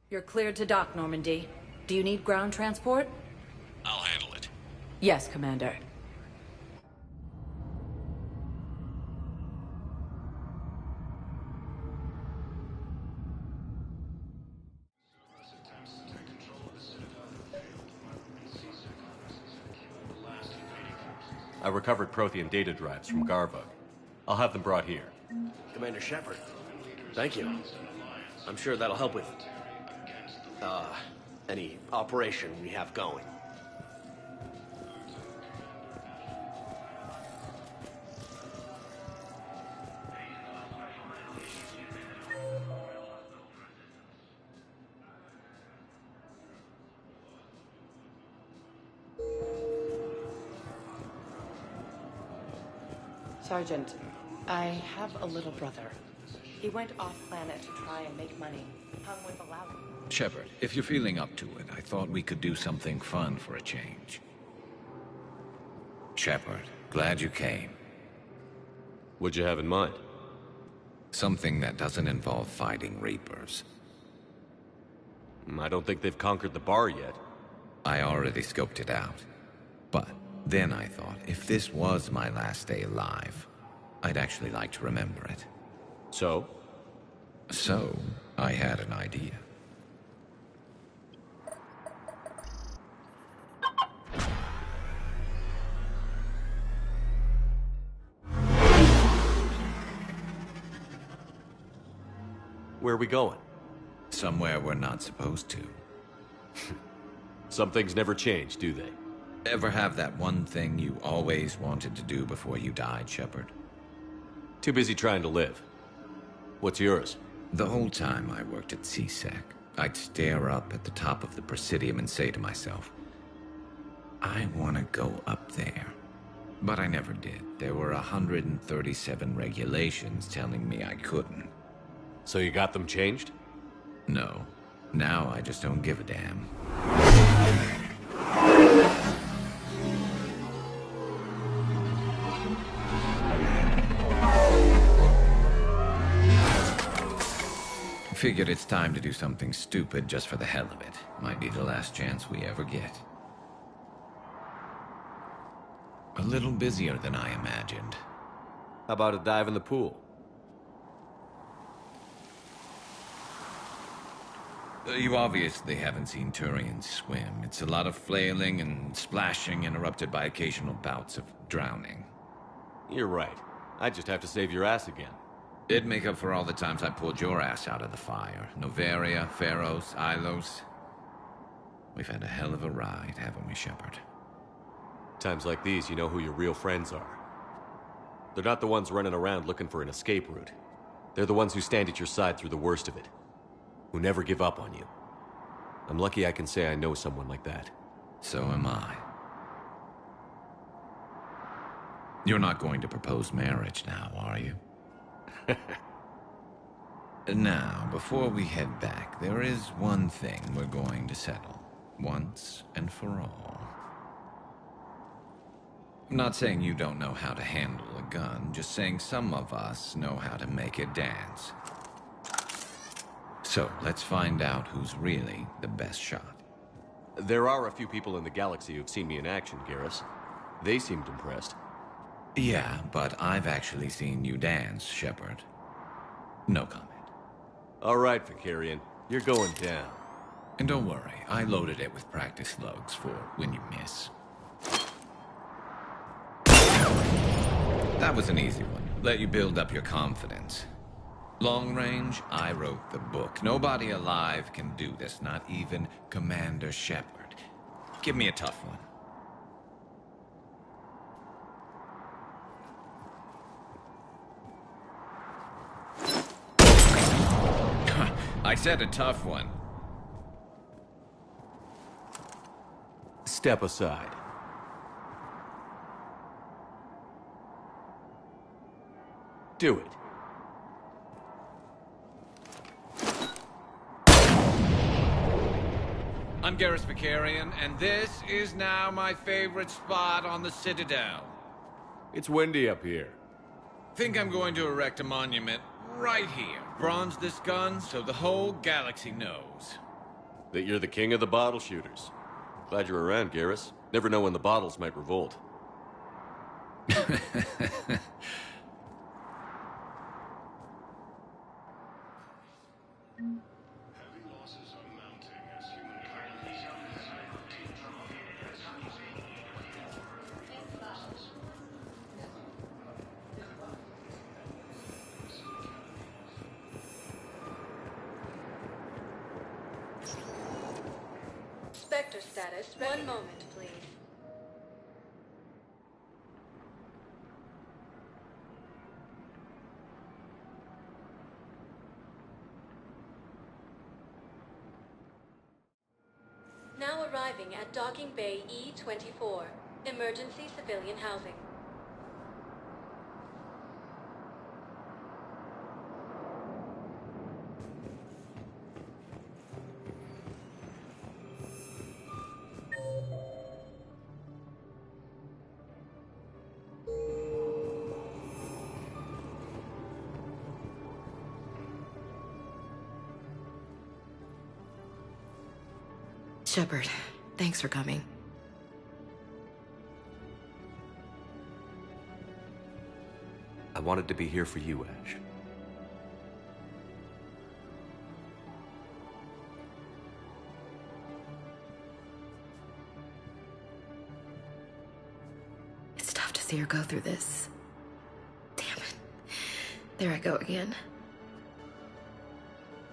You're cleared to dock, Normandy. Do you need ground transport? I'll handle it. Yes, Commander. I recovered Prothean data drives from Garvug. I'll have them brought here. Commander Shepard, thank you. I'm sure that'll help with, any operation we have going. Sergeant, I have a little brother. He went off-planet to try and make money. Hung with a loud... Shepard, if you're feeling up to it, I thought we could do something fun for a change. Shepard, glad you came. What'd you have in mind? Something that doesn't involve fighting Reapers. I don't think they've conquered the bar yet. I already scoped it out. But then I thought, if this was my last day alive, I'd actually like to remember it. So? So, I had an idea. Where are we going? Somewhere we're not supposed to. Some things never change, do they? Ever have that one thing you always wanted to do before you died, Shepard? Too busy trying to live. What's yours? The whole time I worked at CSEC, I'd stare up at the top of the Presidium and say to myself, I want to go up there. But I never did. There were 137 regulations telling me I couldn't. So you got them changed? No. Now I just don't give a damn. Figured it's time to do something stupid just for the hell of it. Might be the last chance we ever get. A little busier than I imagined. How about a dive in the pool? You obviously haven't seen Turians swim. It's a lot of flailing and splashing, interrupted by occasional bouts of drowning. You're right. I just have to save your ass again. It'd make up for all the times I pulled your ass out of the fire. Noveria, Pharos, Ilos. We've had a hell of a ride, haven't we, Shepard? Times like these, you know who your real friends are. They're not the ones running around looking for an escape route. They're the ones who stand at your side through the worst of it. Who never give up on you. I'm lucky I can say I know someone like that. So am I. You're not going to propose marriage now, are you? Now, before we head back, there is one thing we're going to settle. Once and for all. I'm not saying you don't know how to handle a gun, just saying some of us know how to make it dance. So, let's find out who's really the best shot. There are a few people in the galaxy who've seen me in action, Garrus. They seemed impressed. Yeah, but I've actually seen you dance, Shepard. No comment. All right, Vicarian. You're going down. And don't worry, I loaded it with practice slugs for when you miss. That was an easy one. Let you build up your confidence. Long range, I wrote the book. Nobody alive can do this, not even Commander Shepard. Give me a tough one. I said a tough one. Step aside. Do it. I'm Garrus Vicarian, and this is now my favorite spot on the Citadel. It's windy up here. Think I'm going to erect a monument right here. Bronze this gun so the whole galaxy knows. That you're the king of the bottle shooters. Glad you're around, Garrus. Never know when the bottles might revolt. Spectre status. One moment, please. Now arriving at Docking Bay E-24. Emergency civilian housing. Shepard, thanks for coming. I wanted to be here for you, Ash. It's tough to see her go through this. Damn it. There I go again.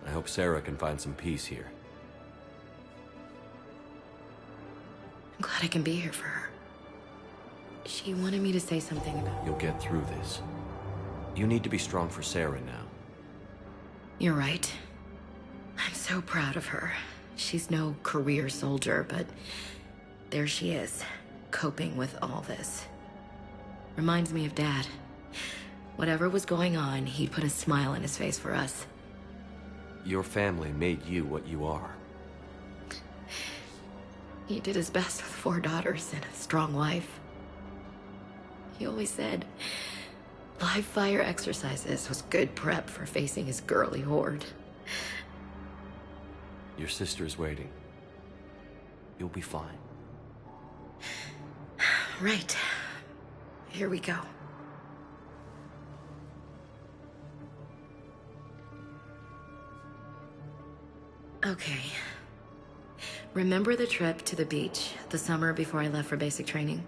I hope Sarah can find some peace here. I'm glad I can be here for her. She wanted me to say something about... You'll get through this. You need to be strong for Sarah now. You're right. I'm so proud of her. She's no career soldier, but there she is, coping with all this. Reminds me of Dad. Whatever was going on, he'd put a smile on his face for us. Your family made you what you are. He did his best with 4 daughters and a strong wife. He always said live fire exercises was good prep for facing his girly horde. Your sister's waiting. You'll be fine. Right. Here we go. Okay. Remember the trip to the beach, the summer before I left for basic training?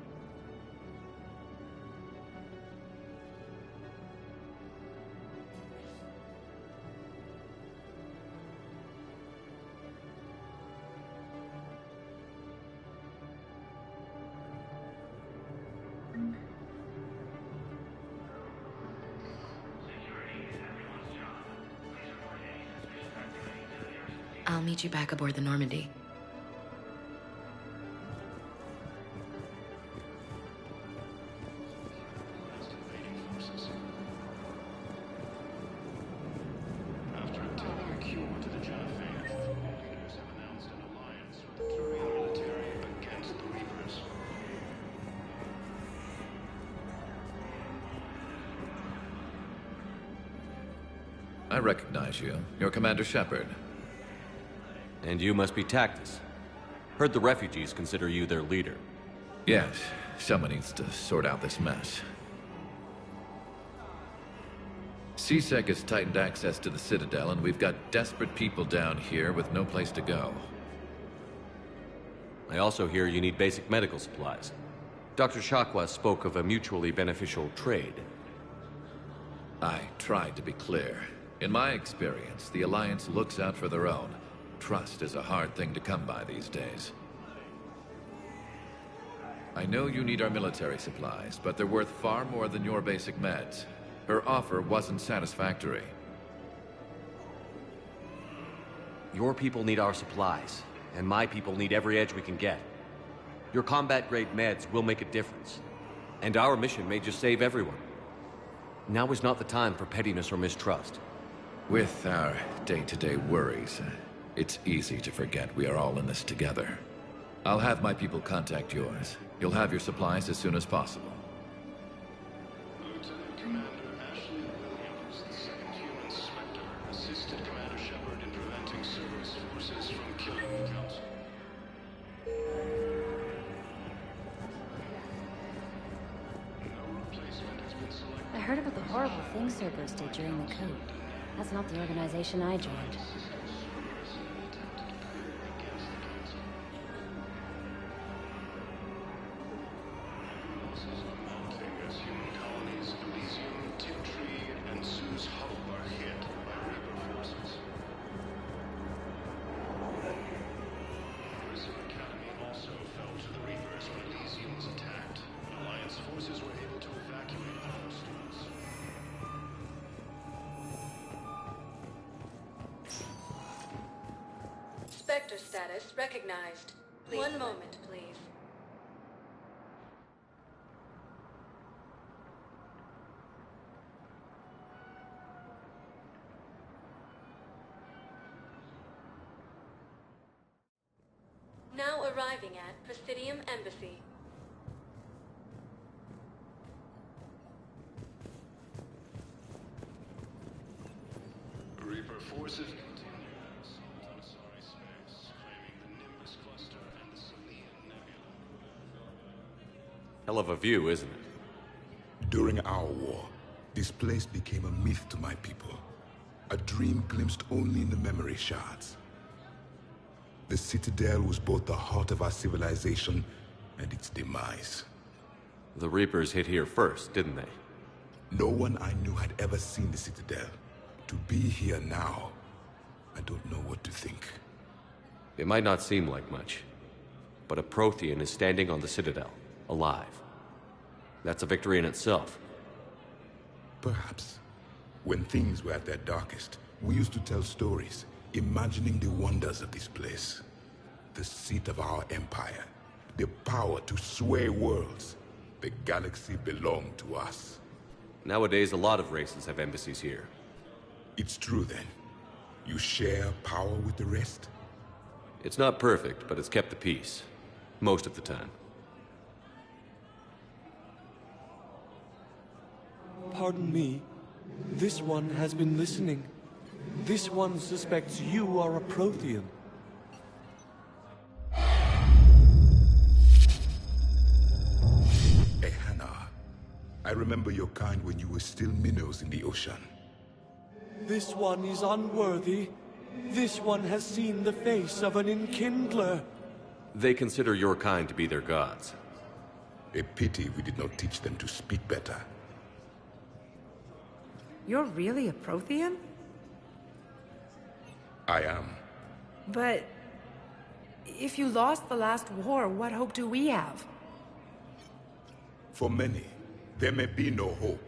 I'll meet you back aboard the Normandy. After obtaining a cure to the Genophage, the leaders have announced an alliance with the Turian military against the Reapers. I recognize you. You're Commander Shepard. And you must be Tactus. Heard the refugees consider you their leader. Yes, someone needs to sort out this mess. CSEC has tightened access to the Citadel, and we've got desperate people down here with no place to go. I also hear you need basic medical supplies. Dr. Shakwa spoke of a mutually beneficial trade. I tried to be clear. In my experience, the Alliance looks out for their own. Trust is a hard thing to come by these days. I know you need our military supplies, but they're worth far more than your basic meds. Her offer wasn't satisfactory. Your people need our supplies, and my people need every edge we can get. Your combat-grade meds will make a difference, and our mission may just save everyone. Now is not the time for pettiness or mistrust. With our day-to-day worries, it's easy to forget we are all in this together. I'll have my people contact yours. You'll have your supplies as soon as possible. Lieutenant Commander Ashley Williams, the second human Spectre, assisted Commander Shepard in preventing Cerberus forces from killing the Council. No replacement has been selected. I heard about the horrible things Cerberus did during the coup. That's not the organization I joined. Spectre status recognized. One moment, please. Now arriving at Presidium Embassy. Reaper forces continue assault on Sorry Space, claiming the Nimbus Cluster and the Selenium Nebula. Hell of a view, isn't it? During our war, this place became a myth to my people. A dream glimpsed only in the memory shards. The Citadel was both the heart of our civilization and its demise. The Reapers hit here first, didn't they? No one I knew had ever seen the Citadel. To be here now, I don't know what to think. It might not seem like much, but a Prothean is standing on the Citadel, alive. That's a victory in itself. Perhaps. When things were at their darkest, we used to tell stories, imagining the wonders of this place. The seat of our empire, the power to sway worlds. The galaxy belonged to us. Nowadays, a lot of races have embassies here. It's true then. You share power with the rest? It's not perfect, but it's kept the peace. Most of the time. Pardon me. This one has been listening. This one suspects you are a Prothean. Ehana, I remember your kind when you were still minnows in the ocean. This one is unworthy. This one has seen the face of an enkindler. They consider your kind to be their gods. A pity we did not teach them to speak better. You're really a Prothean? I am. But... if you lost the last war, what hope do we have? For many, there may be no hope.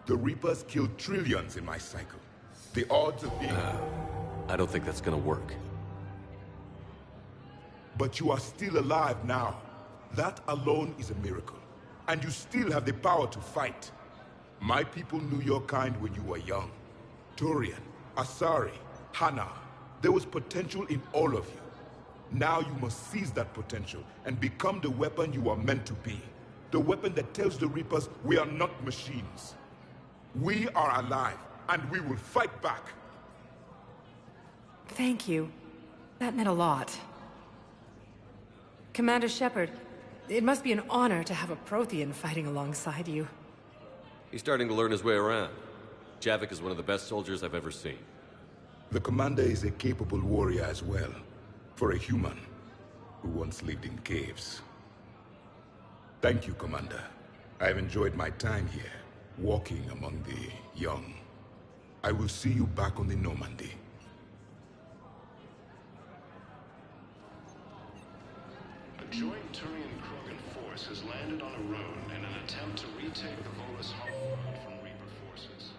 The Reapers killed trillions in my cycle. The odds of being... I don't think that's gonna work. But you are still alive now. That alone is a miracle. And you still have the power to fight. My people knew your kind when you were young. Turian, Asari, Hana. There was potential in all of you. Now you must seize that potential and become the weapon you are meant to be. The weapon that tells the Reapers we are not machines. We are alive, and we will fight back. Thank you. That meant a lot. Commander Shepard, it must be an honor to have a Prothean fighting alongside you. He's starting to learn his way around. Javik is one of the best soldiers I've ever seen. The Commander is a capable warrior as well, for a human who once lived in caves. Thank you, Commander. I have enjoyed my time here, walking among the young. I will see you back on the Normandy. A joint Turian-Krogan force has landed on a road in an attempt to retake the Volus homeworld from Reaper forces.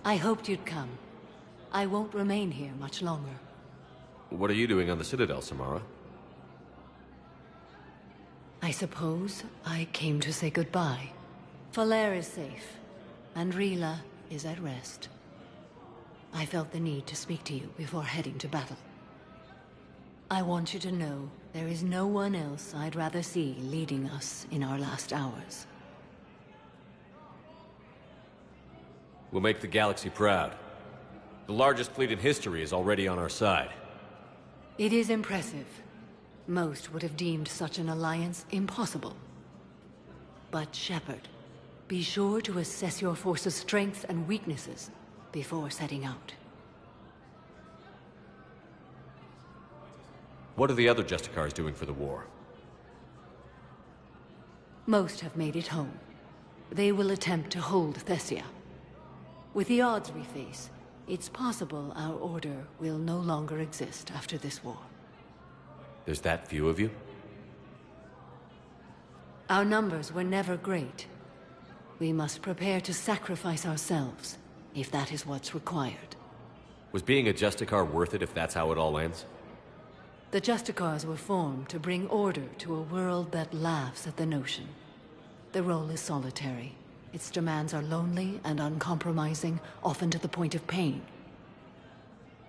I hoped you'd come. I won't remain here much longer. What are you doing on the Citadel, Samara? I suppose I came to say goodbye. Falere is safe, and Rila is at rest. I felt the need to speak to you before heading to battle. I want you to know there is no one else I'd rather see leading us in our last hours. We'll make the galaxy proud. The largest fleet in history is already on our side. It is impressive. Most would have deemed such an alliance impossible. But Shepard, be sure to assess your force's strengths and weaknesses before setting out. What are the other Justicars doing for the war? Most have made it home. They will attempt to hold Thessia. With the odds we face, it's possible our order will no longer exist after this war. There's that few of you? Our numbers were never great. We must prepare to sacrifice ourselves, if that is what's required. Was being a Justicar worth it if that's how it all ends? The Justicars were formed to bring order to a world that laughs at the notion. The role is solitary. Its demands are lonely and uncompromising, often to the point of pain.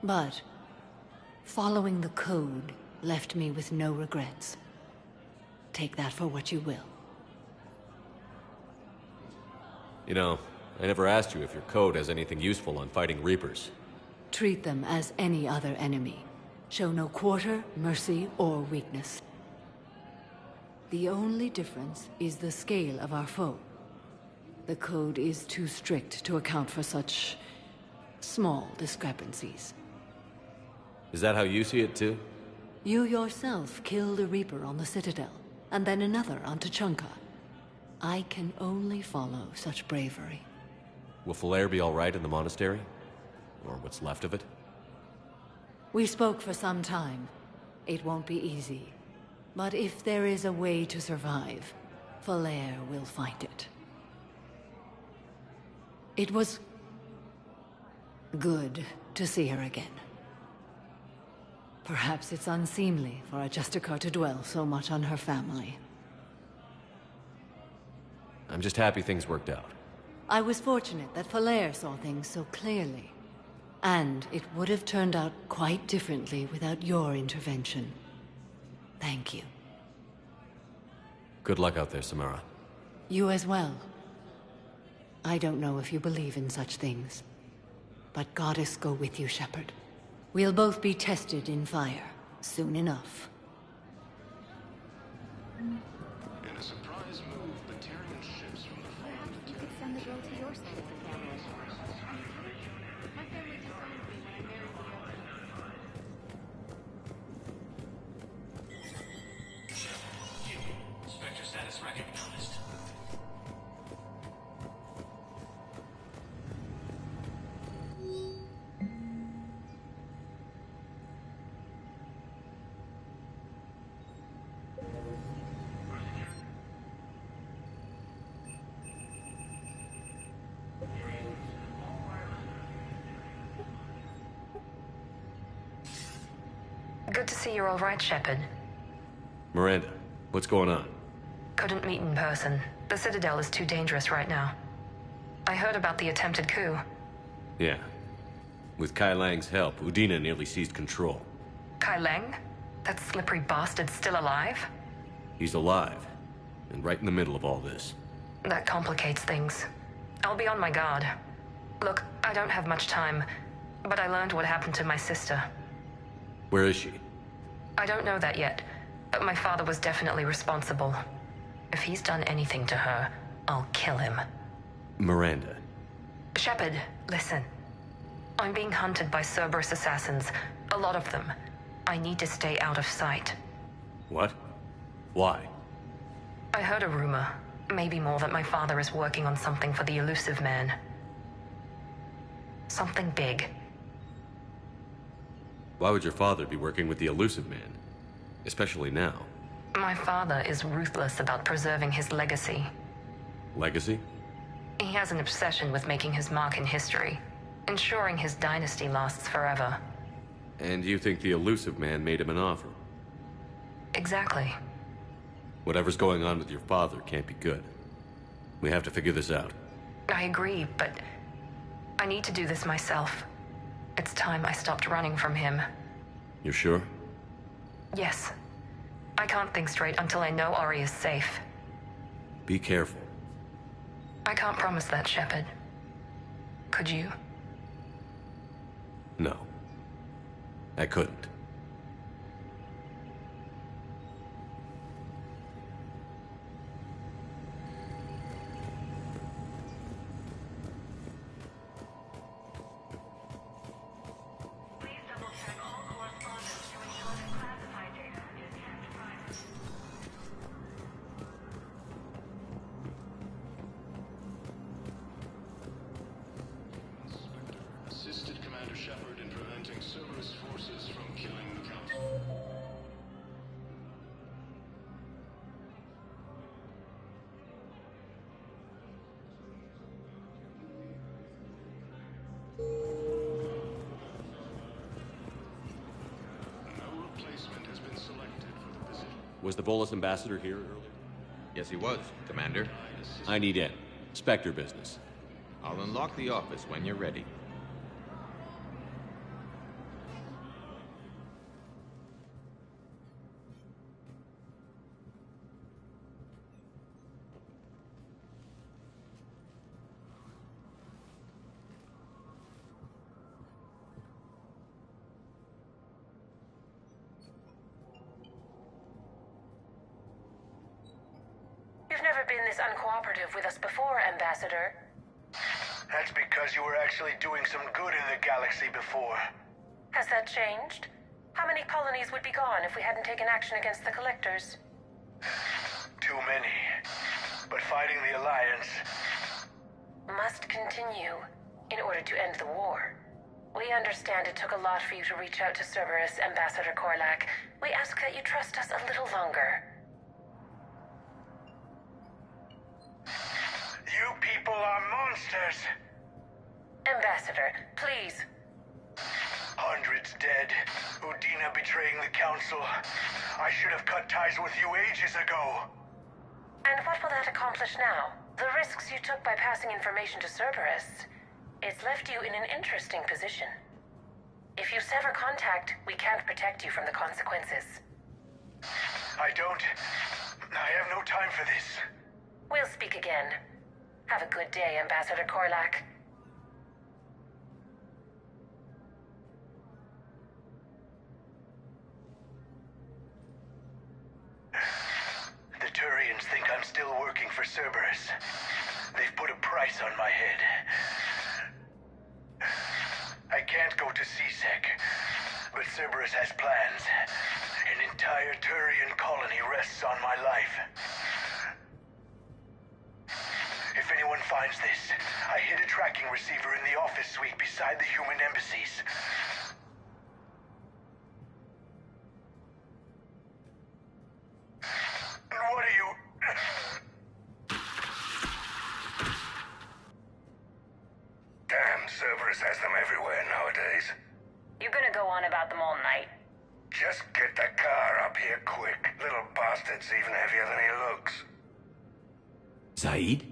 But following the code left me with no regrets. Take that for what you will. You know, I never asked you if your code has anything useful on fighting Reapers. Treat them as any other enemy. Show no quarter, mercy, or weakness. The only difference is the scale of our foe. The code is too strict to account for such small discrepancies. Is that how you see it too? You yourself killed a Reaper on the Citadel, and then another on Tuchanka. I can only follow such bravery. Will Falere be all right in the monastery? Or what's left of it? We spoke for some time. It won't be easy. But if there is a way to survive, Falere will find it. It was good to see her again. Perhaps it's unseemly for a Justicar to dwell so much on her family. I'm just happy things worked out. I was fortunate that Falere saw things so clearly. And it would have turned out quite differently without your intervention. Thank you. Good luck out there, Samara. You as well. I don't know if you believe in such things, but Goddess go with you, Shepard. We'll both be tested in fire, soon enough. In a surprise Perhaps you could send the girl to your side of the family. My family disowned me when I married the other. Spectre status recognized. Good to see you're all right, Shepard. Miranda, what's going on? Couldn't meet in person. The Citadel is too dangerous right now. I heard about the attempted coup. Yeah. With Kai Lang's help, Udina nearly seized control. Kai Lang? That slippery bastard's still alive? He's alive, and right in the middle of all this. That complicates things. I'll be on my guard. Look, I don't have much time, but I learned what happened to my sister. Where is she? I don't know that yet, but my father was definitely responsible. If he's done anything to her, I'll kill him. Miranda. Shepard, listen. I'm being hunted by Cerberus assassins. A lot of them. I need to stay out of sight. What? Why? I heard a rumor, maybe more, that my father is working on something for the elusive man. Something big. Why would your father be working with the elusive man? Especially now. My father is ruthless about preserving his legacy. Legacy? He has an obsession with making his mark in history, ensuring his dynasty lasts forever. And you think the elusive man made him an offer? Exactly. Whatever's going on with your father can't be good. We have to figure this out. I agree, but I need to do this myself. It's time I stopped running from him. You're sure? Yes. I can't think straight until I know Ori is safe. Be careful. I can't promise that, Shepard. Could you? No. I couldn't. Assisted Commander Shepard in preventing Cerberus forces from killing the Council. No replacement has been selected for the position. Was the Volus ambassador here earlier? Yes, he was, Commander. I need in. Spectre business. I'll unlock the office when you're ready. You've never been this uncooperative with us before, Ambassador. That's because you were actually doing some good in the galaxy before. Has that changed? How many colonies would be gone if we hadn't taken action against the Collectors? Too many. But fighting the Alliance... Must continue in order to end the war. We understand it took a lot for you to reach out to Cerberus, Ambassador Korlak. We ask that you trust us a little longer. You people are monsters! Ambassador, please. Hundreds dead. Udina betraying the Council. I should have cut ties with you ages ago. And what will that accomplish now? The risks you took by passing information to Cerberus. It's left you in an interesting position. If you sever contact, we can't protect you from the consequences. I have no time for this. We'll speak again. Have a good day, Ambassador Korlak. The Turians Turians think I'm still working for Cerberus. They've put a price on my head. I can't go to CSEC, but Cerberus has plans. An entire Turian colony rests on my life. If anyone finds this, I hid a tracking receiver in the office suite beside the human embassies. What are you... Damn, Cerberus has them everywhere nowadays. You gonna go on about them all night? Just get the car up here quick. Little bastard's even heavier than he looks. Zaid?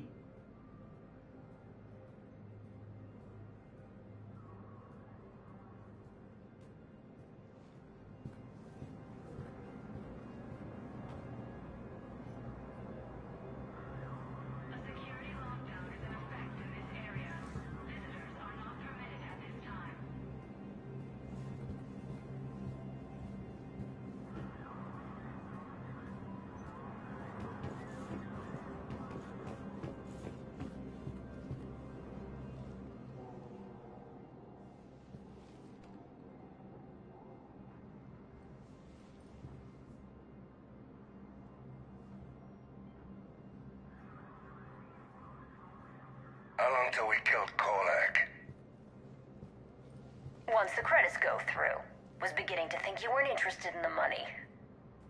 How long till we killed Korlak? Once the credits go through. Was beginning to think you weren't interested in the money.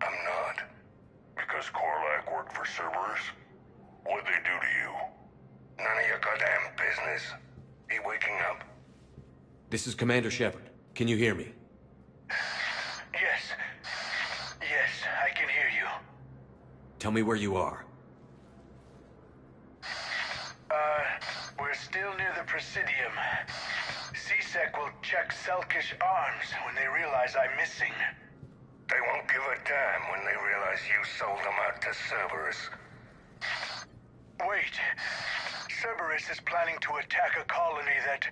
I'm not. Because Korlak worked for Cerberus? What'd they do to you? None of your goddamn business. He waking up? This is Commander Shepard. Can you hear me? Yes. Yes, I can hear you. Tell me where you are. We're still near the Presidium. CSEC will check Selkish arms when they realize I'm missing. They won't give a damn when they realize you sold them out to Cerberus. Wait. Cerberus is planning to attack a colony that...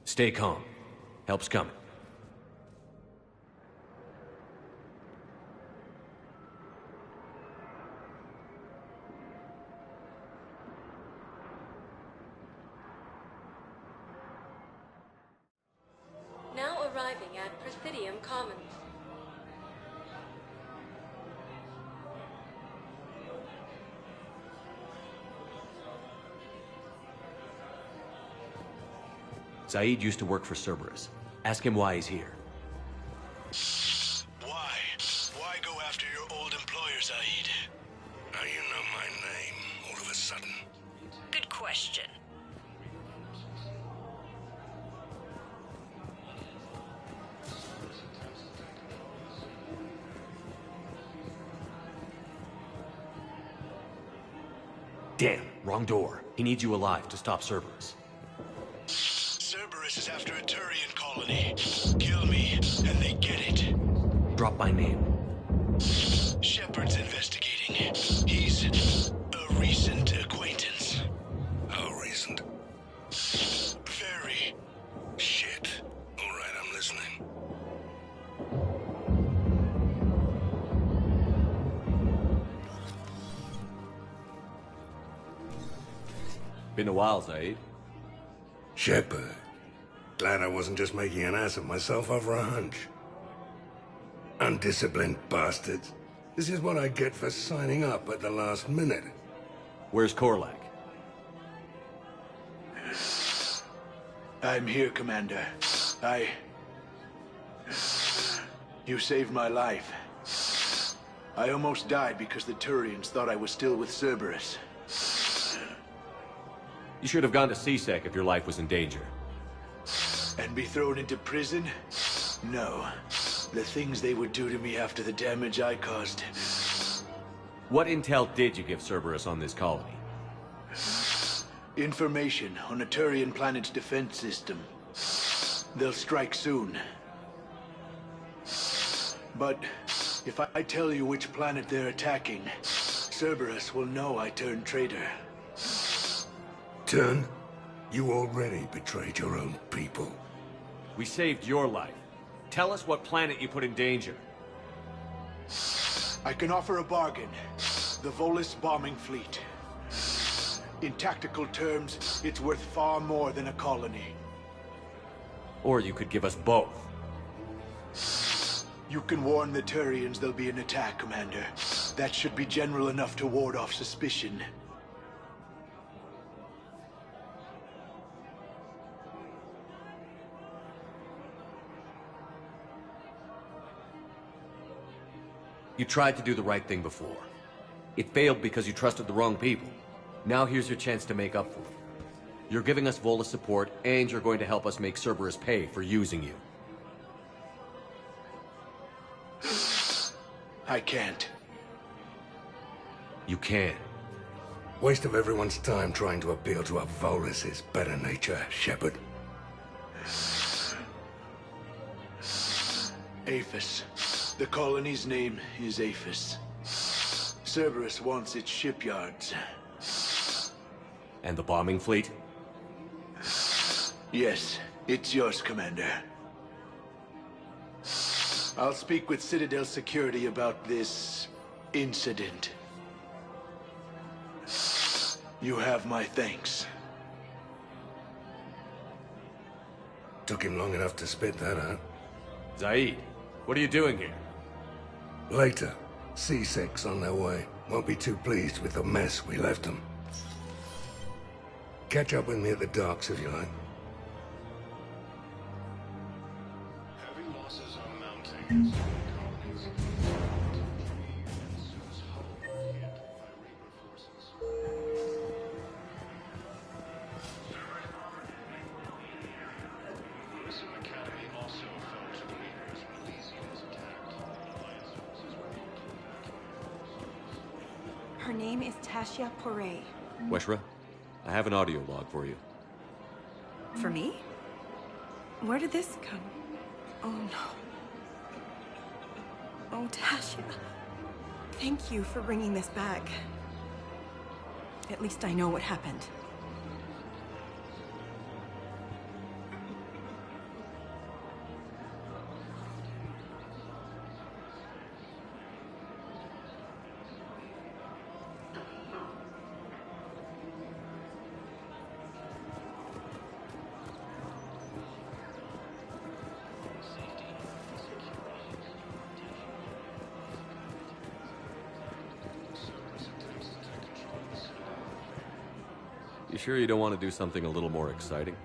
Stay calm. Help's coming. Now arriving at Presidium Commons. Zaid used to work for Cerberus. Ask him why he's here. Why? Why go after your old employer, Zaid? Now you know my name, all of a sudden. Good question. Damn, wrong door. He needs you alive to stop Cerberus. Cerberus is after a Turian colony. Kill me, and they get it. Drop my name. Shepard's investigating. He's a recent acquaintance. How recent? Very. Shit. All right, I'm listening. Been a while, Zaid. Shepard. Glad I wasn't just making an ass of myself over a hunch. Undisciplined bastards. This is what I get for signing up at the last minute. Where's Korlak? I'm here, Commander. You saved my life. I almost died because the Turians thought I was still with Cerberus. You should have gone to CSEC if your life was in danger. And be thrown into prison? No. The things they would do to me after the damage I caused. What intel did you give Cerberus on this colony? Information on a Turian planet's defense system. They'll strike soon. But if I tell you which planet they're attacking, Cerberus will know I turned traitor. Turn? You already betrayed your own people. We saved your life. Tell us what planet you put in danger. I can offer a bargain. The Volus bombing fleet. In tactical terms, it's worth far more than a colony. Or you could give us both. You can warn the Turians there'll be an attack, Commander. That should be general enough to ward off suspicion. You tried to do the right thing before. It failed because you trusted the wrong people. Now here's your chance to make up for it. You're giving us Volus support, and you're going to help us make Cerberus pay for using you. I can't. You can. Waste of everyone's time trying to appeal to a Volus's better nature, Shepard. Aphis. The colony's name is Aphis. Cerberus wants its shipyards. And the bombing fleet? Yes, it's yours, Commander. I'll speak with Citadel security about this incident. You have my thanks. Took him long enough to spit that out. Zaid, what are you doing here? Later. C-Sec's on their way. Won't be too pleased with the mess we left them. Catch up with me at the docks if you like. Heavy losses are mounting. Her name is Tasha Poré. Weshra, I have an audio log for you. For me? Where did this come? Oh no. Oh, Tasha. Thank you for bringing this back. At least I know what happened. You sure you don't want to do something a little more exciting?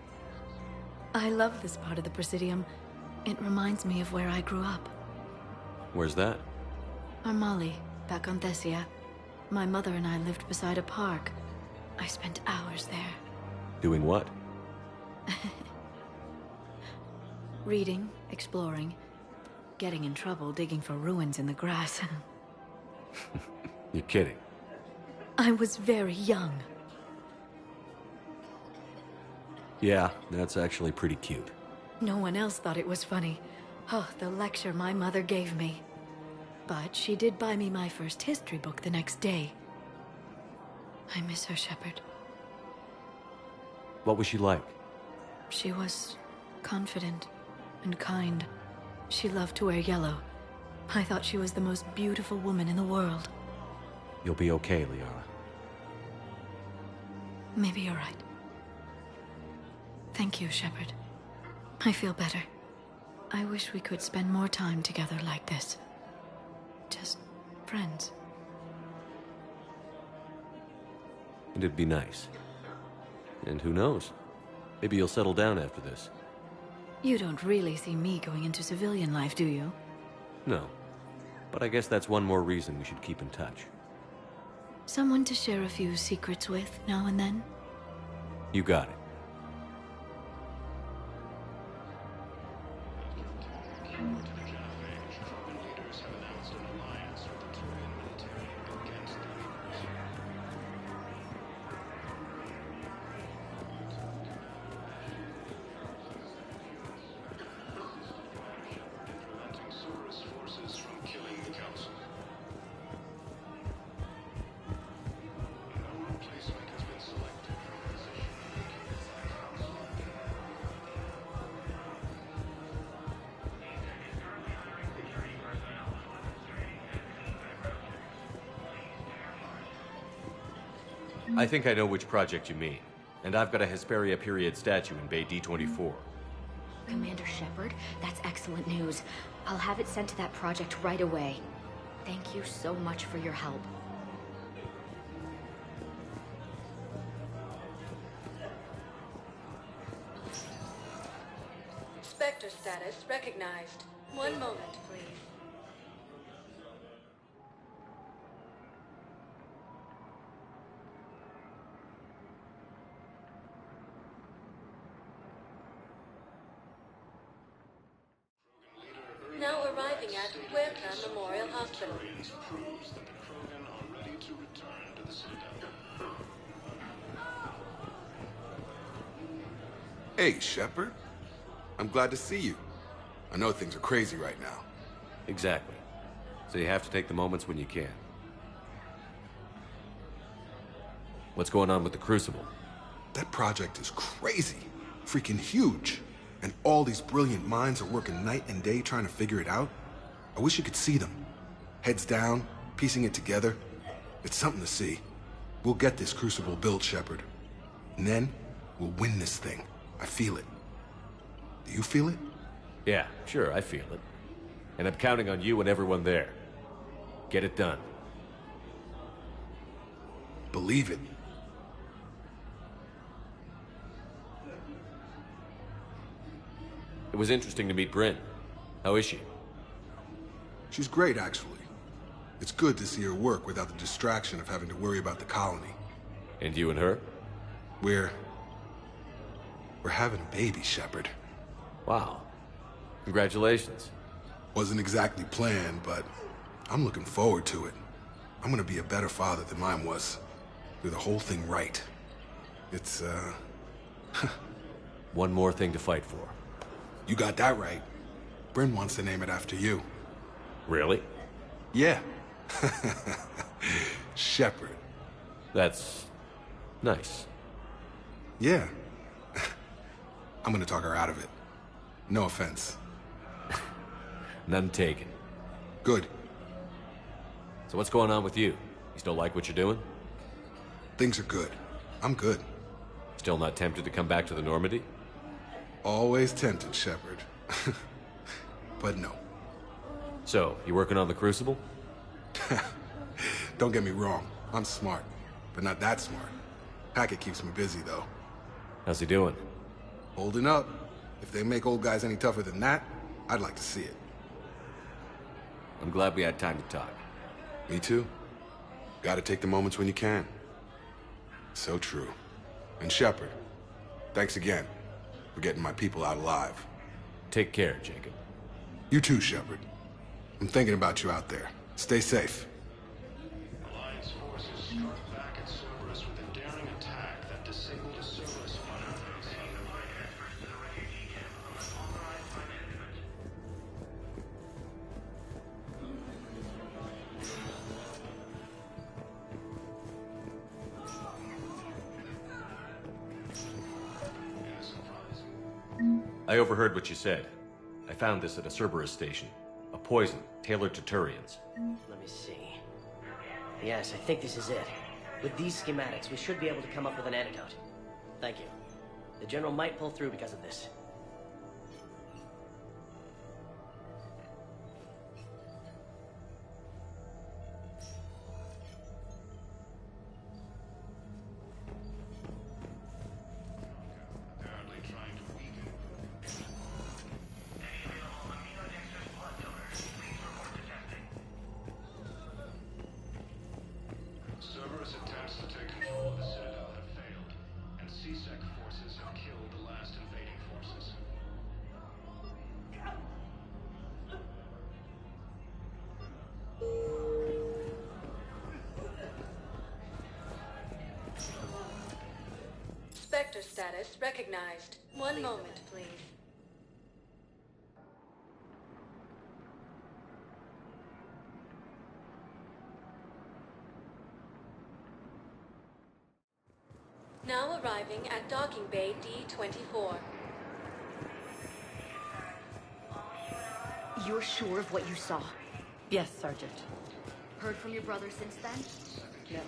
I love this part of the Presidium. It reminds me of where I grew up. Where's that? Armali, back on Thessia. My mother and I lived beside a park. I spent hours there. Doing what? Reading, exploring, getting in trouble digging for ruins in the grass. You're kidding. I was very young. Yeah, that's actually pretty cute. No one else thought it was funny. Oh, the lecture my mother gave me. But she did buy me my first history book the next day. I miss her, Shepard. What was she like? She was confident and kind. She loved to wear yellow. I thought she was the most beautiful woman in the world. You'll be okay, Liara. Maybe you're right. Thank you, Shepard. I feel better. I wish we could spend more time together like this. Just friends. And it'd be nice. And who knows? Maybe you'll settle down after this. You don't really see me going into civilian life, do you? No. But I guess that's one more reason we should keep in touch. Someone to share a few secrets with now and then? You got it. I think I know which project you mean. And I've got a Hesperia period statue in Bay D24. Commander Shepard, that's excellent news. I'll have it sent to that project right away. Thank you so much for your help. Spectre status recognized. One moment, please. Now arriving at Huerta Memorial Hospital. Hey, Shepard. I'm glad to see you. I know things are crazy right now. Exactly. So you have to take the moments when you can. What's going on with the Crucible? That project is crazy. Freaking huge. And all these brilliant minds are working night and day trying to figure it out. I wish you could see them. Heads down, piecing it together. It's something to see. We'll get this Crucible built, Shepard. And then, we'll win this thing. I feel it. Do you feel it? Yeah, sure, I feel it. And I'm counting on you and everyone there. Get it done. Believe it. It was interesting to meet Bryn. How is she? She's great, actually. It's good to see her work without the distraction of having to worry about the colony. And you and her? We're having a baby, Shepard. Wow. Congratulations. Wasn't exactly planned, but I'm looking forward to it. I'm gonna be a better father than mine was. Do the whole thing right. It's, One more thing to fight for. You got that right. Bryn wants to name it after you. Really? Yeah. Shepard. That's nice. Yeah. I'm gonna talk her out of it. No offense. None taken. Good. So what's going on with you? You still like what you're doing? Things are good. I'm good. Still not tempted to come back to the Normandy? Always tempted, Shepard. But no. So, you working on the Crucible? Don't get me wrong. I'm smart. But not that smart. Hackett keeps me busy, though. How's he doing? Holding up. If they make old guys any tougher than that, I'd like to see it. I'm glad we had time to talk. Me too. Gotta take the moments when you can. So true. And Shepard, thanks again for getting my people out alive. Take care, Jacob. You too, Shepard. I'm thinking about you out there. Stay safe. Alliance forces struck back at Cerberus with a daring attack that disabled a Cerberus fighter base. I overheard what you said. I found this at a Cerberus station. A poison tailored to Turians. Let me see. Yes, I think this is it. With these schematics, we should be able to come up with an antidote. Thank you. The General might pull through because of this. Cerberus attempts to take control of the Citadel have failed, and C-Sec forces have killed the last invading forces. Spectre status recognized. One moment, please. Now arriving at Docking Bay D24. You're sure of what you saw? Yes, Sergeant. Heard from your brother since then? No.